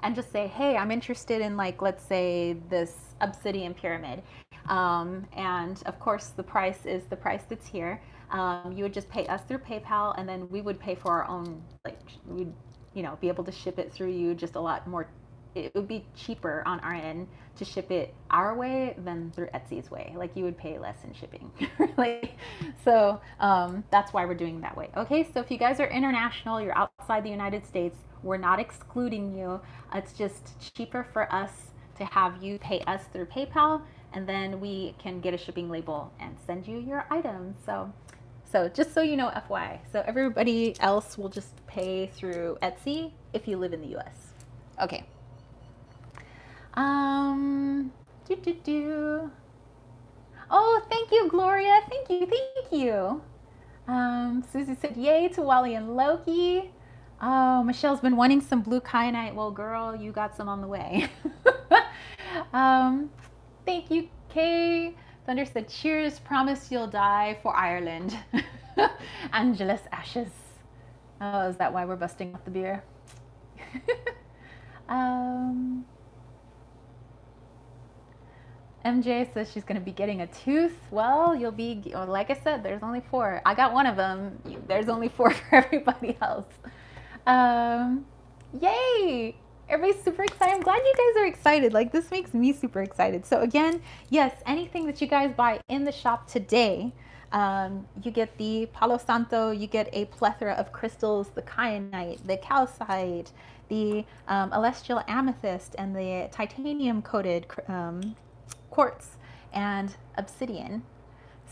and just say, hey, I'm interested in, like, let's say this obsidian pyramid. And of course, the price is the price that's here. You would just pay us through PayPal, and then we would pay for our own, like, we'd, be able to ship it through you just a lot more. It would be cheaper on our end to ship it our way than through Etsy's way. Like, you would pay less in shipping. So that's why we're doing it that way. Okay, so if you guys are international, you're outside the United States, we're not excluding you. It's just cheaper for us to have you pay us through PayPal, and then we can get a shipping label and send you your items. So just so you know, FYI. So everybody else will just pay through Etsy if you live in the US. Okay. Oh, thank you, Gloria. Thank you. Susie said, yay to Wally and Loki. Oh, Michelle's been wanting some blue kyanite. Well, girl, you got some on the way. Thank you, Kay. Thunder said, cheers, promise you'll die for Ireland. Angela's ashes. Oh, is that why we're busting up the beer? MJ says she's going to be getting a tooth. Well, you'll be, like I said, there's only 4. I got one of them. There's only 4 for everybody else. Yay! Everybody's super excited. I'm glad you guys are excited. Like, this makes me super excited. So again, yes, anything that you guys buy in the shop today, you get the Palo Santo, you get a plethora of crystals, the kyanite, the calcite, the celestial amethyst, and the titanium coated quartz and obsidian.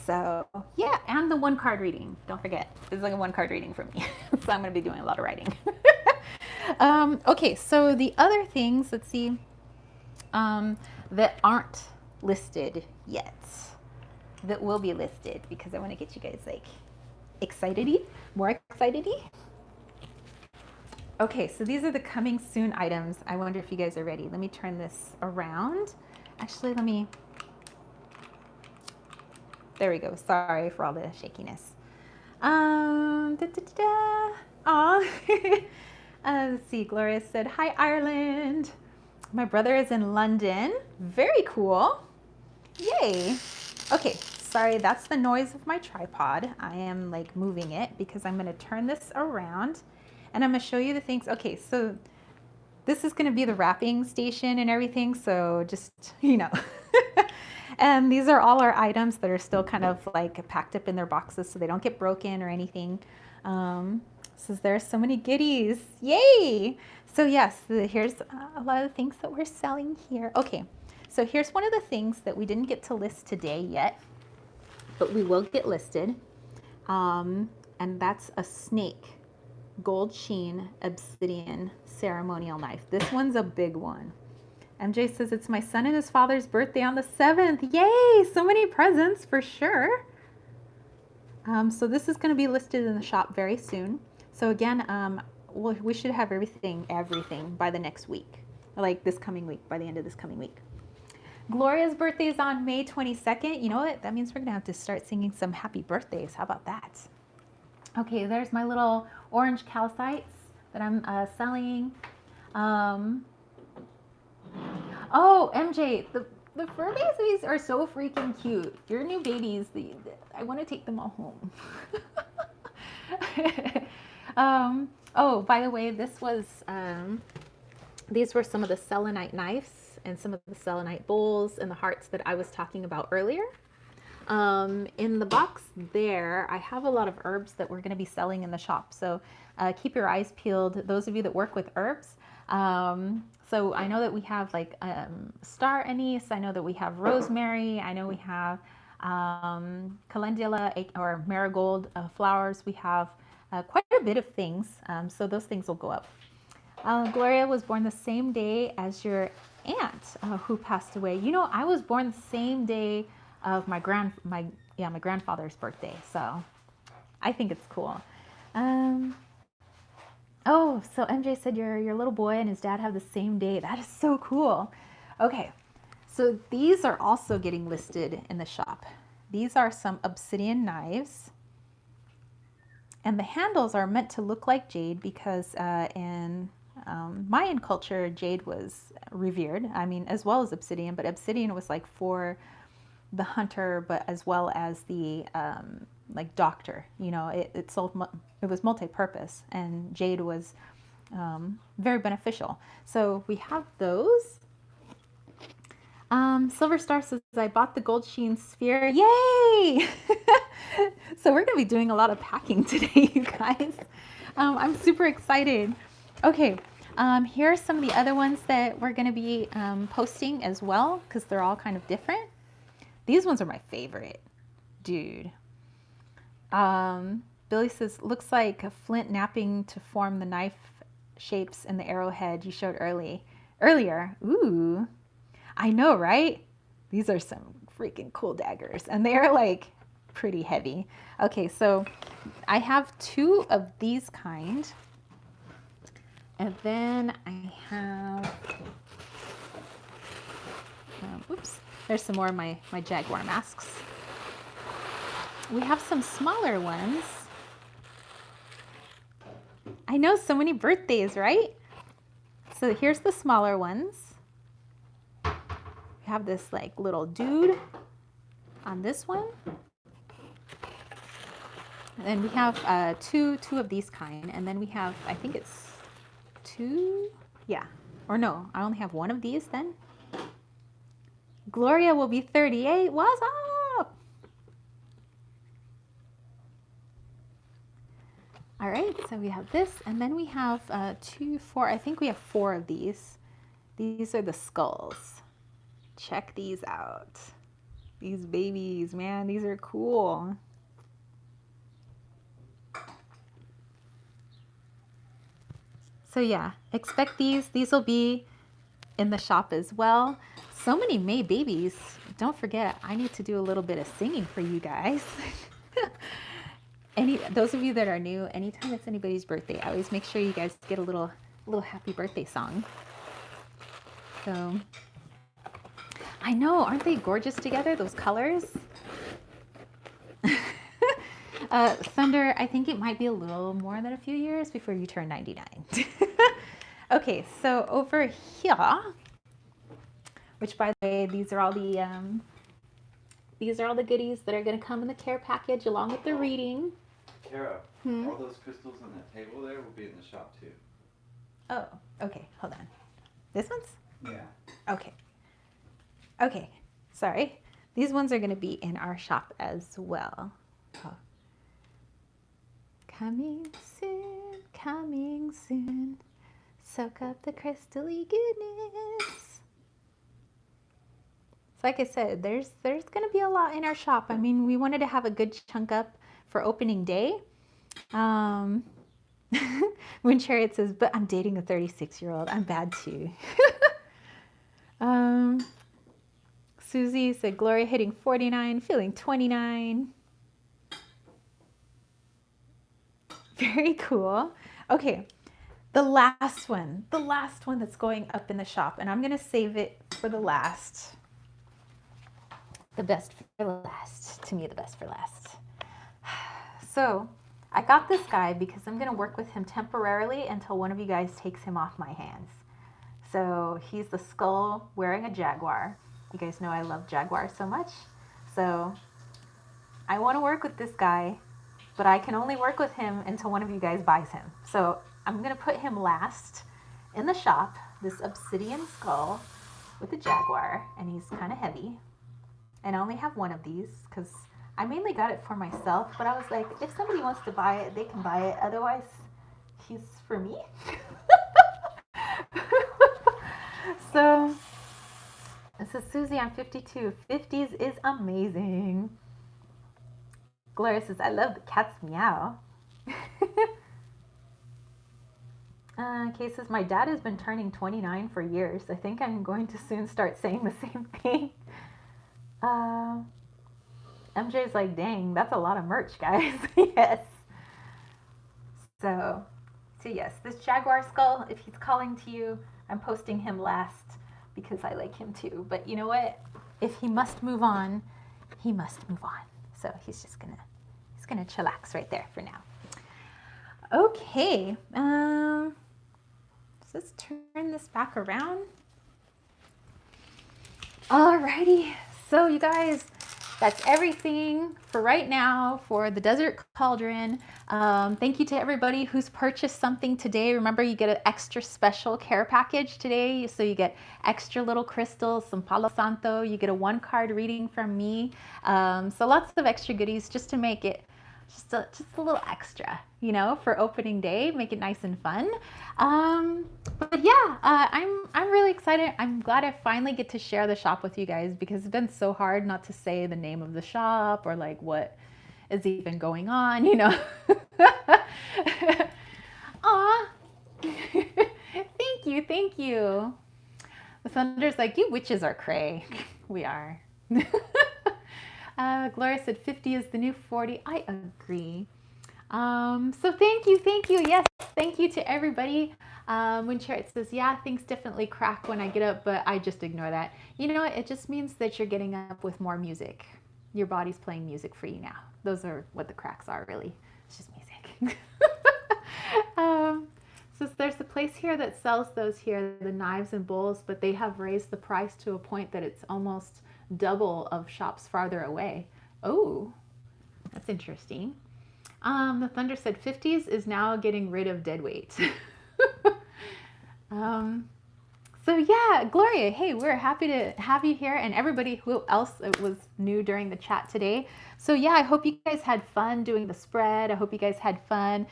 So yeah, and the one card reading. Don't forget, this is like a one card reading for me. So I'm going to be doing a lot of writing. Okay, so the other things, let's see, that aren't listed yet, that will be listed, because I want to get you guys like excited-y, more excited-y. Okay, so these are the coming soon items. I wonder if you guys are ready. Let me turn this around. Actually, there we go. Sorry for all the shakiness. Aw. Let's see, Gloria said, hi, Ireland. My brother is in London. Very cool. Yay. Okay, sorry, that's the noise of my tripod. I am like moving it because I'm gonna turn this around and I'm gonna show you the things. Okay, so this is gonna be the wrapping station and everything, so just, And these are all our items that are still kind of like packed up in their boxes so they don't get broken or anything. So there's so many goodies. Yay! So yes, here's a lot of the things that we're selling here. Okay, so here's one of the things that we didn't get to list today yet, but we will get listed. And that's a snake, gold sheen, obsidian ceremonial knife. This one's a big one. MJ says, it's my son and his father's birthday on the 7th. Yay! So many presents for sure. So this is going to be listed in the shop very soon. So again, we should have everything by the next week, like this coming week, by the end of this coming week. Gloria's birthday is on May 22nd. You know what? That means we're going to have to start singing some happy birthdays. How about that? Okay, there's my little orange calcites that I'm selling. Oh, MJ, The fur babies are so freaking cute. Your new babies, I want to take them all home. Oh, by the way, these were some of the selenite knives and some of the selenite bowls and the hearts that I was talking about earlier. In the box there, I have a lot of herbs that we're going to be selling in the shop. So keep your eyes peeled, those of you that work with herbs. So I know that we have like star anise. I know that we have rosemary. I know we have calendula or marigold flowers. We have quite a bit of things. So those things will go up. Gloria was born the same day as your aunt who passed away. You know, I was born the same day of my grandfather's birthday. So I think it's cool. Oh, so MJ said your little boy and his dad have the same day. That is so cool. Okay, so these are also getting listed in the shop. These are some obsidian knives. And the handles are meant to look like jade because in Mayan culture, jade was revered. I mean, as well as obsidian, but obsidian was like for the hunter, but as well as the like doctor. You know, it was multi-purpose, and jade was very beneficial. So we have those. Silver Star says, I bought the gold sheen sphere. Yay! So we're going to be doing a lot of packing today, you guys. I'm super excited. Okay, here are some of the other ones that we're going to be posting as well, because they're all kind of different. These ones are my favorite. Dude. Billy says, looks like a flint napping to form the knife shapes in the arrowhead you showed earlier. Ooh. I know, right? These are some freaking cool daggers, and they're like pretty heavy. Okay, so I have 2 of these kind, and then I have, oops, there's some more of my jaguar masks. We have some smaller ones. I know, so many birthdays, right? So here's the smaller ones. We have this like little dude on this one. And then we have two of these kind. And then we have, I think it's 2. Yeah. Or no, I only have 1 of these then. Gloria will be 38. What's up? All right, so we have this. And then we have 2, 4. I think we have 4 of these. These are the skulls. Check these out. These babies, man, these are cool. So yeah, expect these. These will be in the shop as well. So many May babies. Don't forget, I need to do a little bit of singing for you guys. Those of you that are new, anytime it's anybody's birthday, I always make sure you guys get a little happy birthday song. So I know, aren't they gorgeous together, those colors? Thunder, I think it might be a little more than a few years before you turn 99. Okay, so over here, which by the way, these are all the goodies that are going to come in the care package along with the reading. Kara, all those crystals on that table there will be in the shop too. Oh, okay, hold on. This one's? Yeah. Okay. Okay, sorry. These ones are going to be in our shop as well. Oh. Coming soon. Soak up the crystally goodness. So like I said, there's going to be a lot in our shop. I mean, we wanted to have a good chunk up for opening day. When Chariot says, but I'm dating a 36-year-old. I'm bad too. Susie said, Gloria hitting 49, feeling 29. Very cool. Okay, the last one that's going up in the shop, and I'm going to save it for the last. The best for last. To me, the best for last. So I got this guy because I'm going to work with him temporarily until one of you guys takes him off my hands. So he's the skull wearing a jaguar. You guys know I love jaguars so much. So I want to work with this guy, but I can only work with him until one of you guys buys him. So I'm going to put him last in the shop, this obsidian skull with a jaguar, and he's kind of heavy. And I only have one of these because I mainly got it for myself, but I was like, if somebody wants to buy it, they can buy it. Otherwise, he's for me. So this is Susie, I'm 52. 50s is amazing. Gloria says, I love the cat's meow. Kay says, my dad has been turning 29 for years. I think I'm going to soon start saying the same thing. MJ's like, dang, that's a lot of merch, guys. Yes. So yes, this jaguar skull, if he's calling to you, I'm posting him last because I like him too. But you know what? If he must move on, he must move on. So he's gonna chillax right there for now. Okay. So let's turn this back around. Alrighty. So you guys, that's everything for right now for the Desert Cauldron. Thank you to everybody who's purchased something today. Remember, you get an extra special care package today. So you get extra little crystals, some Palo Santo. You get a 1-card reading from me. So lots of extra goodies just to make it just a little extra, you know, for opening day, make it nice and fun. But yeah, I'm really excited. I'm glad I finally get to share the shop with you guys because it's been so hard not to say the name of the shop or like what is even going on, you know. Aw. Thank you. The Thunder's like, you witches are cray. We are. Gloria said 50 is the new 40. I agree. So thank you. Yes, thank you to everybody. When Charit says, yeah, things definitely crack when I get up, but I just ignore that. You know what? It just means that you're getting up with more music. Your body's playing music for you now. Those are what the cracks are, really. It's just music. So there's a place here that sells those here, the knives and bowls, but they have raised the price to a point that it's almost double of shops farther away. Oh, that's interesting. The Thunder said 50s is now getting rid of dead weight. So yeah, Gloria, hey, we're happy to have you here and everybody who else was new during the chat today. So yeah, I hope you guys had fun doing the spread. I hope you guys had fun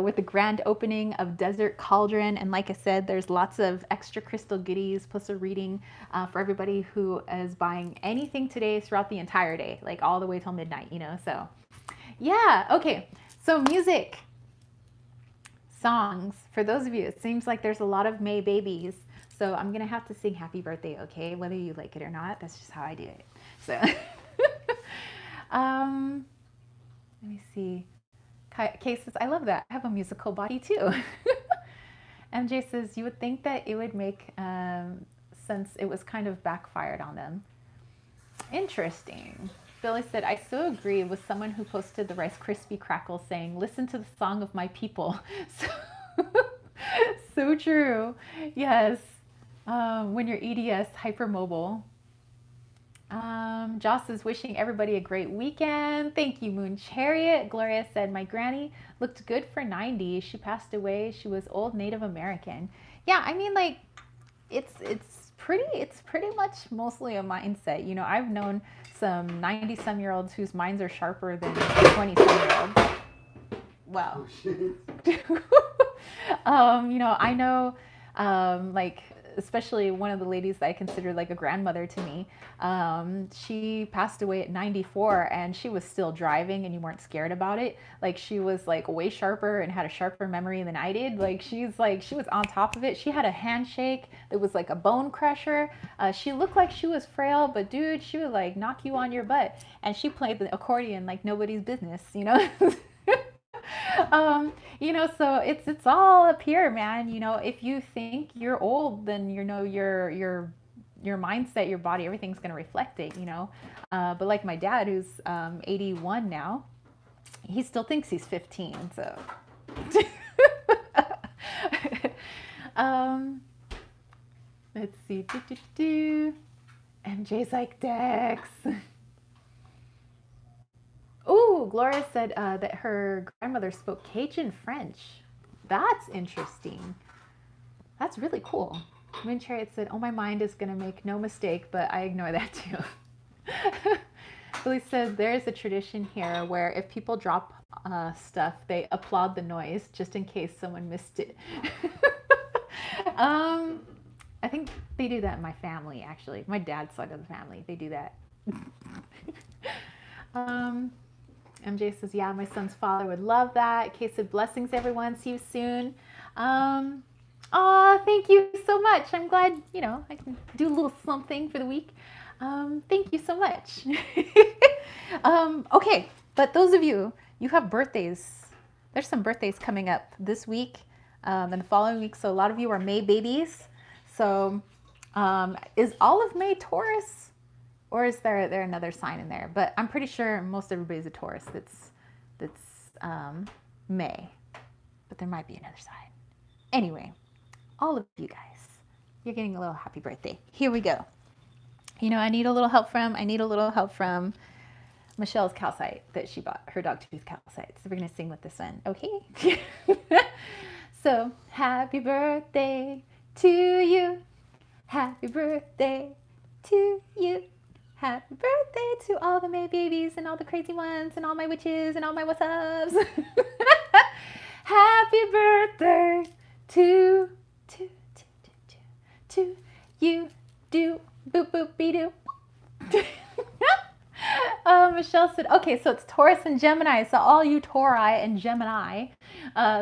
with the grand opening of Desert Cauldron. And like I said, there's lots of extra crystal goodies plus a reading for everybody who is buying anything today throughout the entire day, like all the way till midnight, you know, so yeah, okay. So music, songs, for those of you, it seems like there's a lot of May babies. So I'm going to have to sing happy birthday, okay? Whether you like it or not, that's just how I do it. So, let me see. Kay says, I love that. I have a musical body too. MJ says, you would think that it would make sense. It was kind of backfired on them. Interesting. Billy said, I so agree with someone who posted the Rice Krispie crackle saying, listen to the song of my people. So true. Yes. When you're EDS hypermobile. Joss is wishing everybody a great weekend. Thank you, Moon Chariot. Gloria said, my granny looked good for 90. She passed away. She was old Native American. Yeah, I mean, like, it's pretty much mostly a mindset. You know, I've known some 90-some-year-olds whose minds are sharper than 20-some-year-olds. Wow. You know, I know, like, especially one of the ladies that I consider like a grandmother to me, she passed away at 94 and she was still driving and you weren't scared about it. Like she was like way sharper and had a sharper memory than I did. Like she was on top of it. She had a handshake that was like a bone crusher. She looked like she was frail, but dude, she would like knock you on your butt. And she played the accordion like nobody's business, you know? You know, so it's all up here, man. You know, if you think you're old, then you know your mindset, your body, everything's gonna reflect it, you know. But like my dad, who's 81 now, he still thinks he's 15. So, let's see. MJ's like, Dex. Ooh, Gloria said that her grandmother spoke Cajun French. That's interesting. That's really cool. Wind Chariot said, oh, my mind is going to make no mistake, but I ignore that too. Billy says, there's a tradition here where if people drop stuff, they applaud the noise just in case someone missed it. I think they do that in my family, actually. My dad's side of the family, they do that. MJ says, yeah, my son's father would love that. Kay said, blessings, everyone. See you soon. Thank you so much. I'm glad, I can do a little something for the week. Thank you so much. Okay, but those of you have birthdays. There's some birthdays coming up this week and the following week. So a lot of you are May babies. So is all of May Taurus? Or is there another sign in there? But I'm pretty sure most everybody's a Taurus that's May. But there might be another sign. Anyway, all of you guys, you're getting a little happy birthday. Here we go. I need a little help from Michelle's calcite that she bought, her dog tooth calcite. So we're going to sing with this one, okay? So, happy birthday to you. Happy birthday to you. Happy birthday to all the May babies and all the crazy ones and all my witches and all my what's ups. Happy birthday to you. Do boop boop be doo. Michelle said, okay, so it's Taurus and Gemini. So all you Tauri and Gemini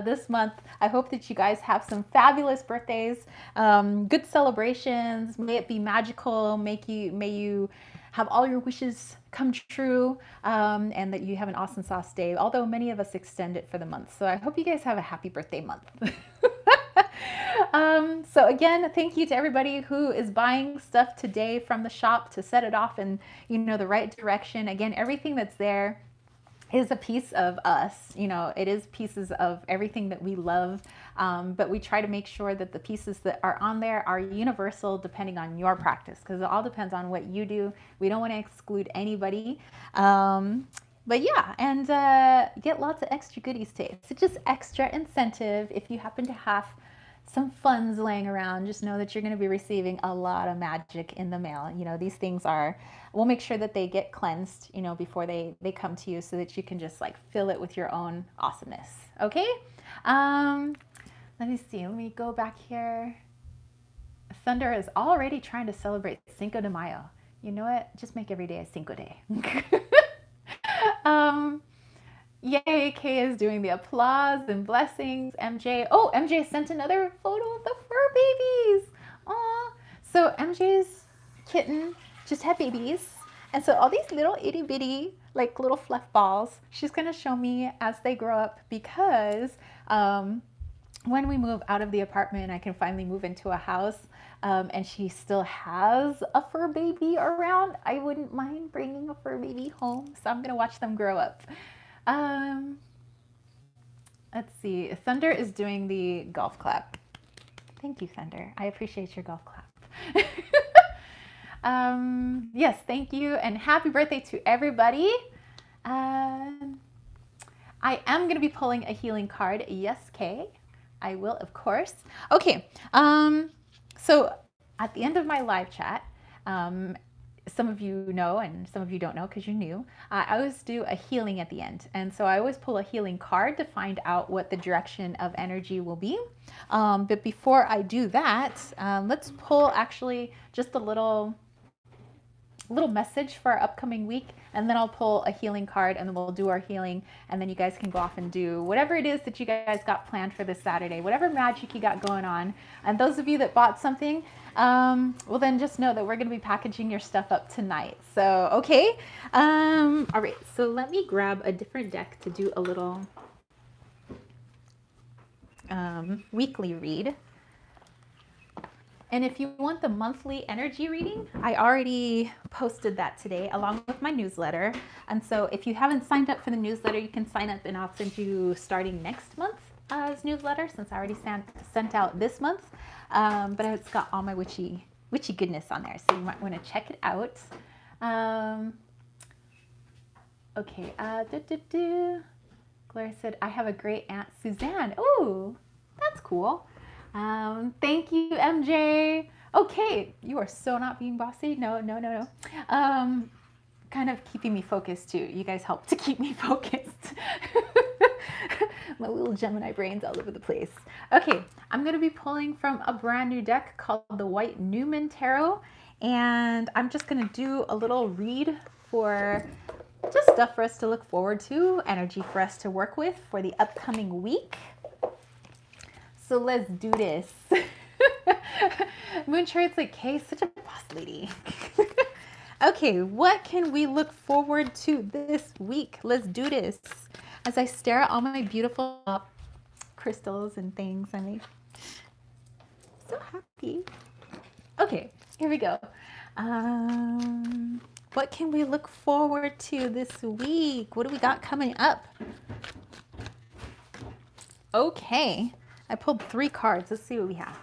this month, I hope that you guys have some fabulous birthdays, good celebrations. May it be magical. May you have all your wishes come true, and that you have an awesome sauce day, although many of us extend it for the month. So I hope you guys have a happy birthday month. So again, thank you to everybody who is buying stuff today from the shop to set it off in the right direction. Again, everything that's there is a piece of us. It is pieces of everything that we love, but we try to make sure that the pieces that are on there are universal depending on your practice, because it all depends on what you do. We don't want to exclude anybody. But yeah, and get lots of extra goodies today. So just extra incentive. If you happen to have some funds laying around, just know that you're going to be receiving a lot of magic in the mail. These things we'll make sure that they get cleansed, before they come to you, so that you can just fill it with your own awesomeness. Okay. Let me see. Let me go back here. Thunder is already trying to celebrate Cinco de Mayo. You know what? Just make every day a Cinco Day. Yay, Kay is doing the applause and blessings. MJ sent another photo of the fur babies. Aw. So MJ's kitten just had babies. And so all these little itty bitty, little fluff balls, she's going to show me as they grow up, because when we move out of the apartment, I can finally move into a house, and she still has a fur baby around. I wouldn't mind bringing a fur baby home. So I'm going to watch them grow up. Let's see. Thunder is doing the golf clap. Thank you, Thunder. I appreciate your golf clap. Yes, thank you. And happy birthday to everybody. I am going to be pulling a healing card. Yes, Kay. I will, of course. Okay. So at the end of my live chat, some of you know and some of you don't know because you're new, I always do a healing at the end. And so I always pull a healing card to find out what the direction of energy will be. But before I do that, let's pull actually just a little message for our upcoming week, and then I'll pull a healing card, and then we'll do our healing, and then you guys can go off and do whatever it is that you guys got planned for this Saturday, whatever magic you got going on. And those of you that bought something, well, then just know that we're going to be packaging your stuff up tonight. So, okay. All right. So let me grab a different deck to do a little weekly read. And if you want the monthly energy reading, I already posted that today along with my newsletter. And so if you haven't signed up for the newsletter, you can sign up and I'll send you starting next month's newsletter, since I already sent out this month. But it's got all my witchy witchy goodness on there. So you might want to check it out. Okay. Gloria said, I have a great Aunt Suzanne. Ooh, that's cool. Thank you, MJ. Okay, you are so not being bossy. No. Kind of keeping me focused too. You guys help to keep me focused. My little Gemini brain's all over the place. Okay, I'm going to be pulling from a brand new deck called the White Newman Tarot. And I'm just going to do a little read for just stuff for us to look forward to, energy for us to work with for the upcoming week. So let's do this. Moontrade's like, Kay, such a boss lady. Okay, what can we look forward to this week? Let's do this. As I stare at all my beautiful crystals and things, I'm like, so happy. Okay, here we go. What can we look forward to this week? What do we got coming up? Okay, I pulled 3 cards. Let's see what we have.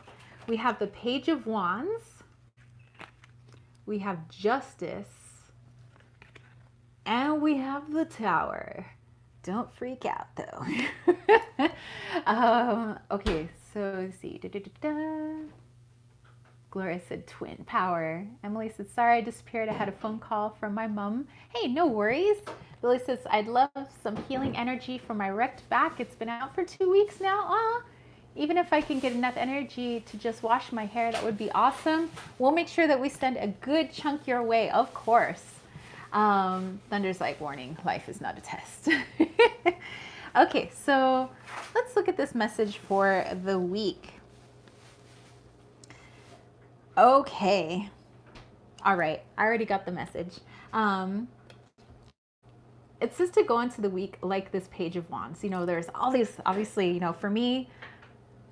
We have the Page of Wands. We have Justice. And we have the Tower. Don't freak out though. Okay, so let's see. Gloria said twin power. Emily said, sorry I disappeared. I had a phone call from my mom. Hey, no worries. Billy says, I'd love some healing energy for my wrecked back. It's been out for 2 weeks now. Even if I can get enough energy to just wash my hair, that would be awesome. We'll make sure that we send a good chunk your way, of course. Thunder's like, warning, life is not a test. Okay, so let's look at this message for the week. Okay. All right, I already got the message. It says to go into the week like this Page of Wands. You know, there's all these, obviously, you know, for me,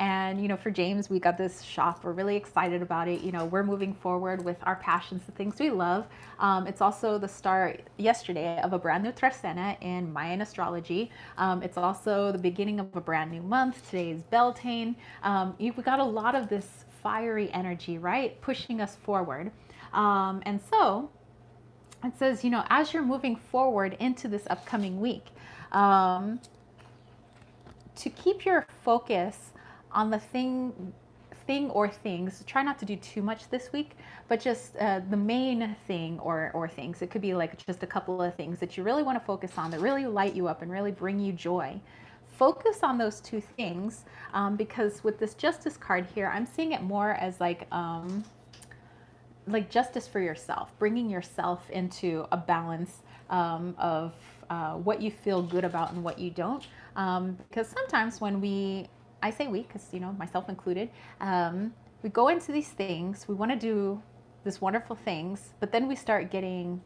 and, you know, for James, we got this shop. We're really excited about it. You know, we're moving forward with our passions, the things we love. It's also the start yesterday of a brand new Trecena in Mayan astrology. It's also the beginning of a brand new month. Today is Beltane. We got a lot of this fiery energy, right? Pushing us forward. And so it says, you know, as you're moving forward into this upcoming week, to keep your focus on the thing or things. Try not to do too much this week, but just the main thing or things. It could be like just a couple of things that you really want to focus on that really light you up and really bring you joy. Focus on those 2 things because with this Justice card here, I'm seeing it more as like justice for yourself, bringing yourself into a balance of what you feel good about and what you don't. Because sometimes when I say we, because, you know, myself included, we go into these things, we want to do this wonderful things, but then we start getting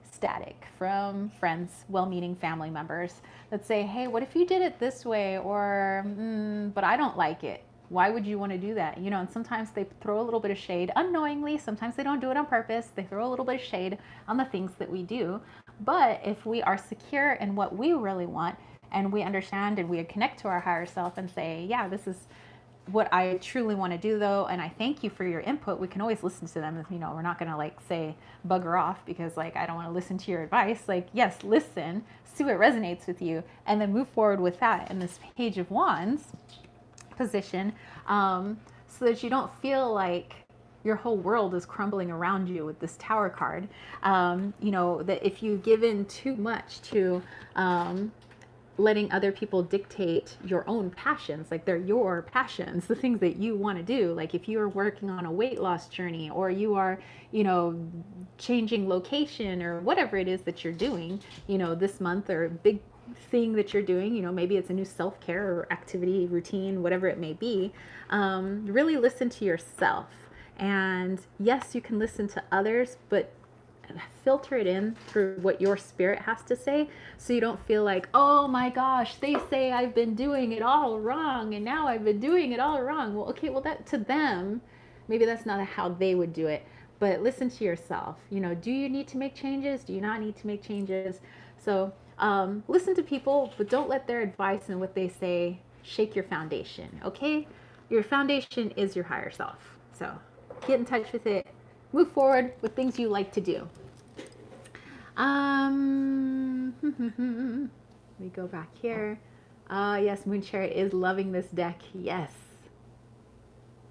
static from friends, well-meaning family members that say, hey, what if you did it this way? Or, but I don't like it. Why would you want to do that? You know, and sometimes they throw a little bit of shade unknowingly. Sometimes they don't do it on purpose. They throw a little bit of shade on the things that we do. But if we are secure in what we really want, and we understand and we connect to our higher self and say, yeah, this is what I truly want to do though, and I thank you for your input. We can always listen to them. You know, we're not going to like say bugger off because like I don't want to listen to your advice. Like, yes, listen, see what resonates with you, and then move forward with that in this Page of Wands position, so that you don't feel like your whole world is crumbling around you with this Tower card. You know, that if you give in too much to letting other people dictate your own passions, like they're your passions, the things that you want to do. Like if you are working on a weight loss journey, or you are, you know, changing location, or whatever it is that you're doing, you know, this month, or a big thing that you're doing, you know, maybe it's a new self-care or activity, routine, whatever it may be, really listen to yourself. And yes, you can listen to others, but filter it in through what your spirit has to say, so you don't feel like, oh my gosh, they say I've been doing it all wrong and now I've been doing it all wrong. Well, okay, well, that to them, maybe that's not how they would do it, but listen to yourself. You know, do you need to make changes? Do you not need to make changes? So listen to people, but don't let their advice and what they say shake your foundation, okay? Your foundation is your higher self. So Get in touch with it. Move forward with things you like to do. Let me go back here. Yes, Moon Chariot is loving this deck. Yes.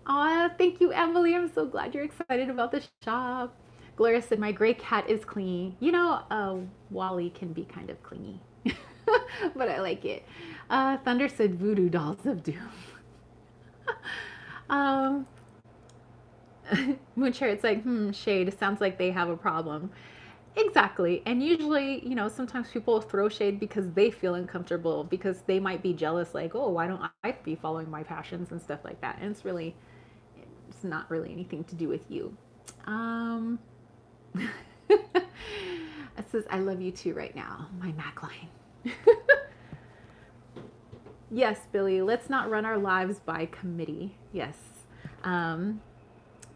Aw, thank you, Emily. I'm so glad you're excited about the shop. Gloria said, my gray cat is clingy. You know, Wally can be kind of clingy, but I like it. Thunder said, voodoo dolls of doom. Moon Chariot's like, shade. Sounds like they have a problem. Exactly. And usually, you know, sometimes people throw shade because they feel uncomfortable, because they might be jealous, like, oh, why don't I be following my passions and stuff like that. And it's not really anything to do with you. It says, I love you too right now, my Mac line. Yes, Billy, let's not run our lives by committee. Yes.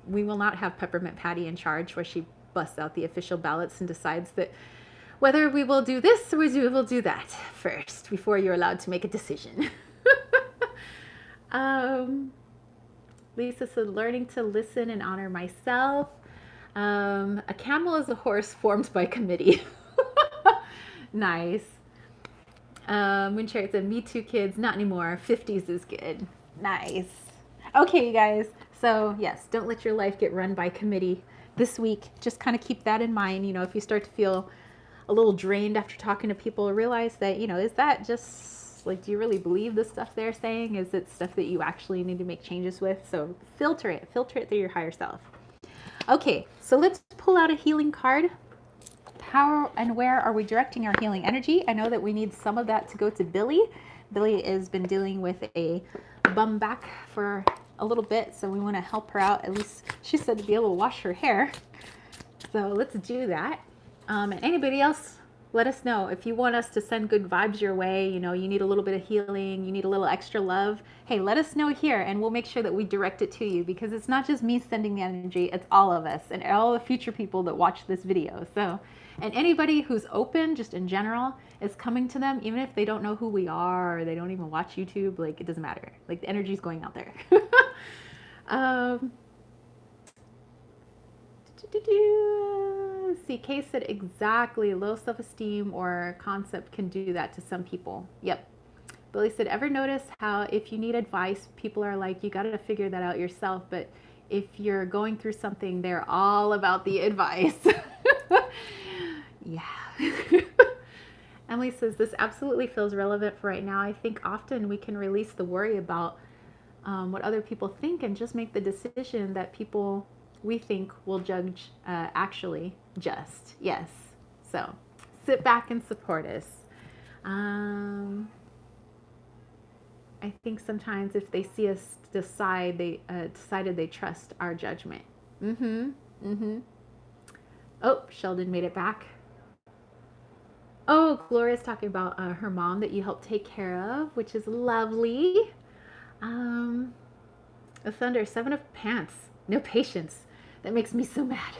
We will not have Peppermint Patty in charge where she busts out the official ballots and decides that whether we will do this or we will do that first before you're allowed to make a decision. Lisa said, learning to listen and honor myself. A camel is a horse formed by committee. Nice. Moon Chariot said, me too, kids. Not anymore. 50s is good. Nice. Okay, you guys. So yes, don't let your life get run by committee this week. Just kind of keep that in mind. You know, if you start to feel a little drained after talking to people, realize that, you know, is that just like, do you really believe the stuff they're saying? Is it stuff that you actually need to make changes with? So filter it through your higher self. Okay, so let's pull out a healing card. How and where are we directing our healing energy? I know that we need some of that to go to Billy. Billy has been dealing with a bum back for a little bit, so we want to help her out. At least she said to be able to wash her hair. So let's do that. And anybody else, let us know if you want us to send good vibes your way. You know, you need a little bit of healing, you need a little extra love. Hey, let us know here and we'll make sure that we direct it to you, because it's not just me sending the energy, it's all of us and all the future people that watch this video. So, and anybody who's open, just in general, is coming to them, even if they don't know who we are or they don't even watch YouTube, like, it doesn't matter. Like, the energy's going out there. See, Kay said exactly, low self-esteem or concept can do that to some people. Yep. Billy said, ever notice how if you need advice, people are like, you got to figure that out yourself, but if you're going through something, they're all about the advice. Yeah. Emily says, this absolutely feels relevant for right now. I think often we can release the worry about what other people think and just make the decision that people we think will judge actually just. Yes. So sit back and support us. I think sometimes if they see us decided they trust our judgment. Oh, Sheldon made it back. Oh, Gloria's talking about her mom that you helped take care of, which is lovely. A Thunder, 7 of Pants. No patience. That makes me so mad.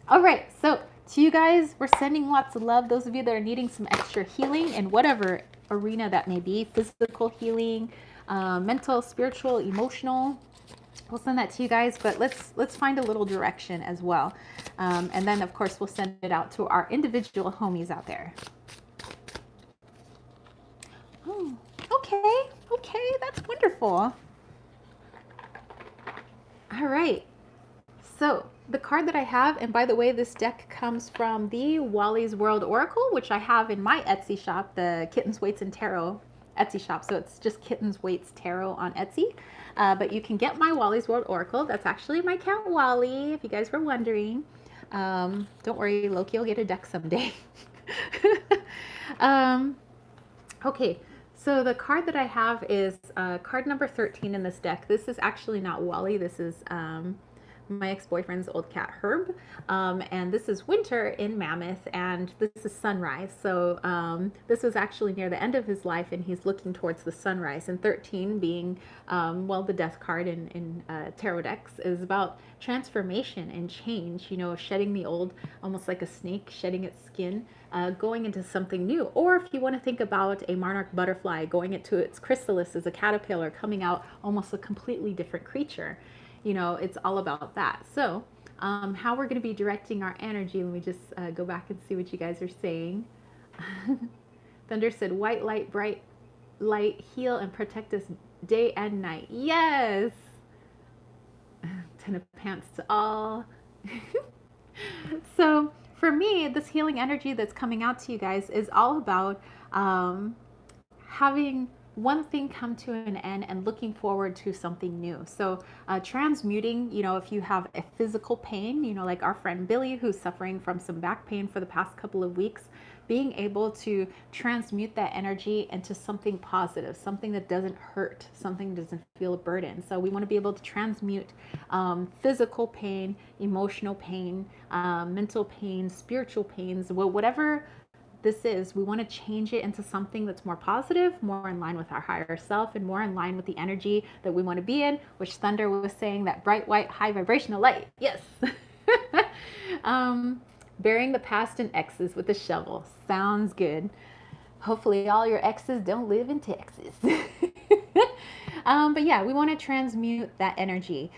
All right, so to you guys, we're sending lots of love. Those of you that are needing some extra healing in whatever arena that may be, physical healing, mental, spiritual, emotional, we'll send that to you guys, but let's find a little direction as well. And then of course we'll send it out to our individual homies out there. Oh, okay, that's wonderful. All right, so the card that I have, and by the way, this deck comes from the Wally's World Oracle, which I have in my Etsy shop, the Kittens, Weights, and Tarot Etsy shop. So it's just Kittens, Weights, Tarot on Etsy. But you can get my Wally's World Oracle. That's actually my cat Wally, if you guys were wondering. Don't worry, Loki will get a deck someday. Okay, so the card that I have is card number 13 in this deck. This is actually not Wally. This is my ex-boyfriend's old cat Herb, and this is winter in Mammoth, and this is sunrise. So this was actually near the end of his life, and he's looking towards the sunrise. And 13 being, well, the death card in tarot decks is about transformation and change. You know, shedding the old, almost like a snake shedding its skin, going into something new. Or if you want to think about a monarch butterfly going into its chrysalis as a caterpillar, coming out almost a completely different creature. You know, it's all about that. So how we're going to be directing our energy, let me just go back and see what you guys are saying. Thunder said, white light, bright light, heal and protect us day and night. Yes. 10 of pants to all. So for me, this healing energy that's coming out to you guys is all about having one thing come to an end and looking forward to something new. So transmuting, you know, if you have a physical pain, you know, like our friend Billy, who's suffering from some back pain for the past couple of weeks, being able to transmute that energy into something positive, something that doesn't hurt, something that doesn't feel a burden. So we want to be able to transmute physical pain, emotional pain, mental pain, spiritual pains, whatever this is, we want to change it into something that's more positive, more in line with our higher self, and more in line with the energy that we want to be in, which Thunder was saying, that bright, white, high vibrational light. Yes. Burying the past and exes with a shovel. Sounds good. Hopefully all your exes don't live in Texas. But yeah, we want to transmute that energy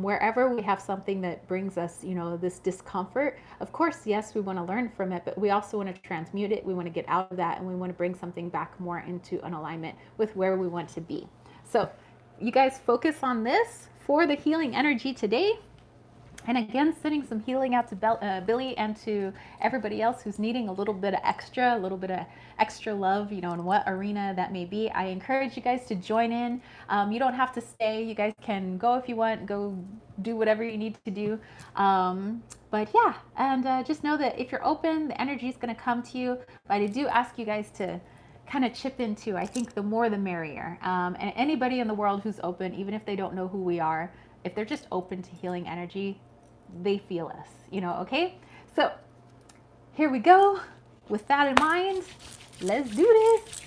wherever we have something that brings us, you know, this discomfort. Of course, yes, we want to learn from it, but we also want to transmute it. We want to get out of that, and we want to bring something back more into an alignment with where we want to be. So you guys focus on this for the healing energy today. And again, sending some healing out to Billy and to everybody else who's needing a little bit of extra love, you know, in what arena that may be. I encourage you guys to join in. You don't have to stay. You guys can go if you want, go do whatever you need to do. But yeah, and just know that if you're open, the energy is going to come to you. But I do ask you guys to kind of chip into, I think the more the merrier. And anybody in the world who's open, even if they don't know who we are, if they're just open to healing energy, they feel us, you know, okay? So here we go. With that in mind, let's do this.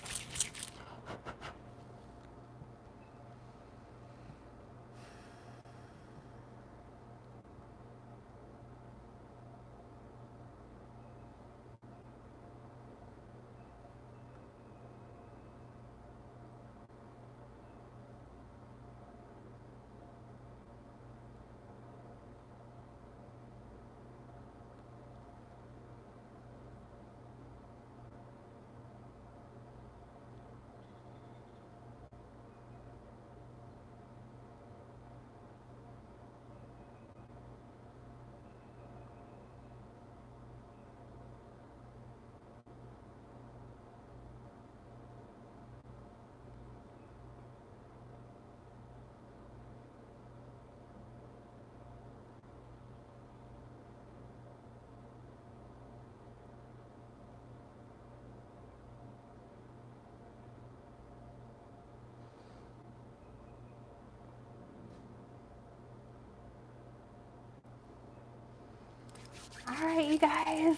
All right, you guys.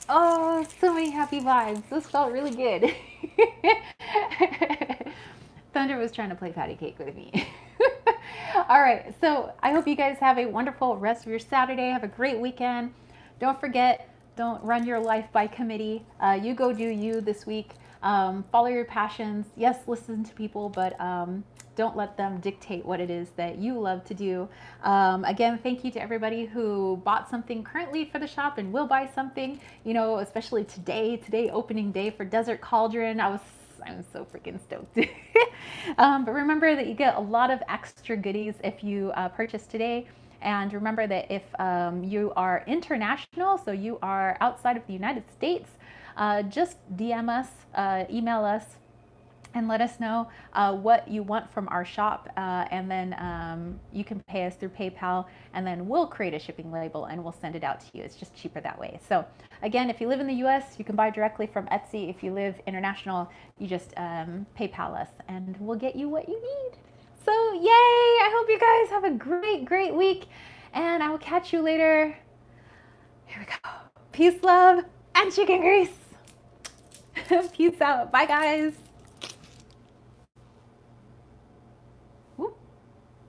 Oh, so many happy vibes. This felt really good. Thunder was trying to play patty cake with me. All right, so I hope you guys have a wonderful rest of your Saturday. Have a great weekend. Don't forget, don't run your life by committee. You go do you this week. Follow your passions. Yes, listen to people, but don't let them dictate what it is that you love to do. Again, thank you to everybody who bought something currently for the shop and will buy something, you know, especially today opening day for Desert Cauldron. I'm so freaking stoked. But remember that you get a lot of extra goodies if you purchase today. And remember that if you are international, so you are outside of the United States, just DM us, email us, and let us know what you want from our shop, and then you can pay us through PayPal, and then we'll create a shipping label and we'll send it out to you. It's just cheaper that way. So again, if you live in the US, you can buy directly from Etsy. If you live international, you just PayPal us and we'll get you what you need. So yay! I hope you guys have a great week, and I will catch you later. Here we go. Peace, love, and chicken grease. Peace out. Bye, guys.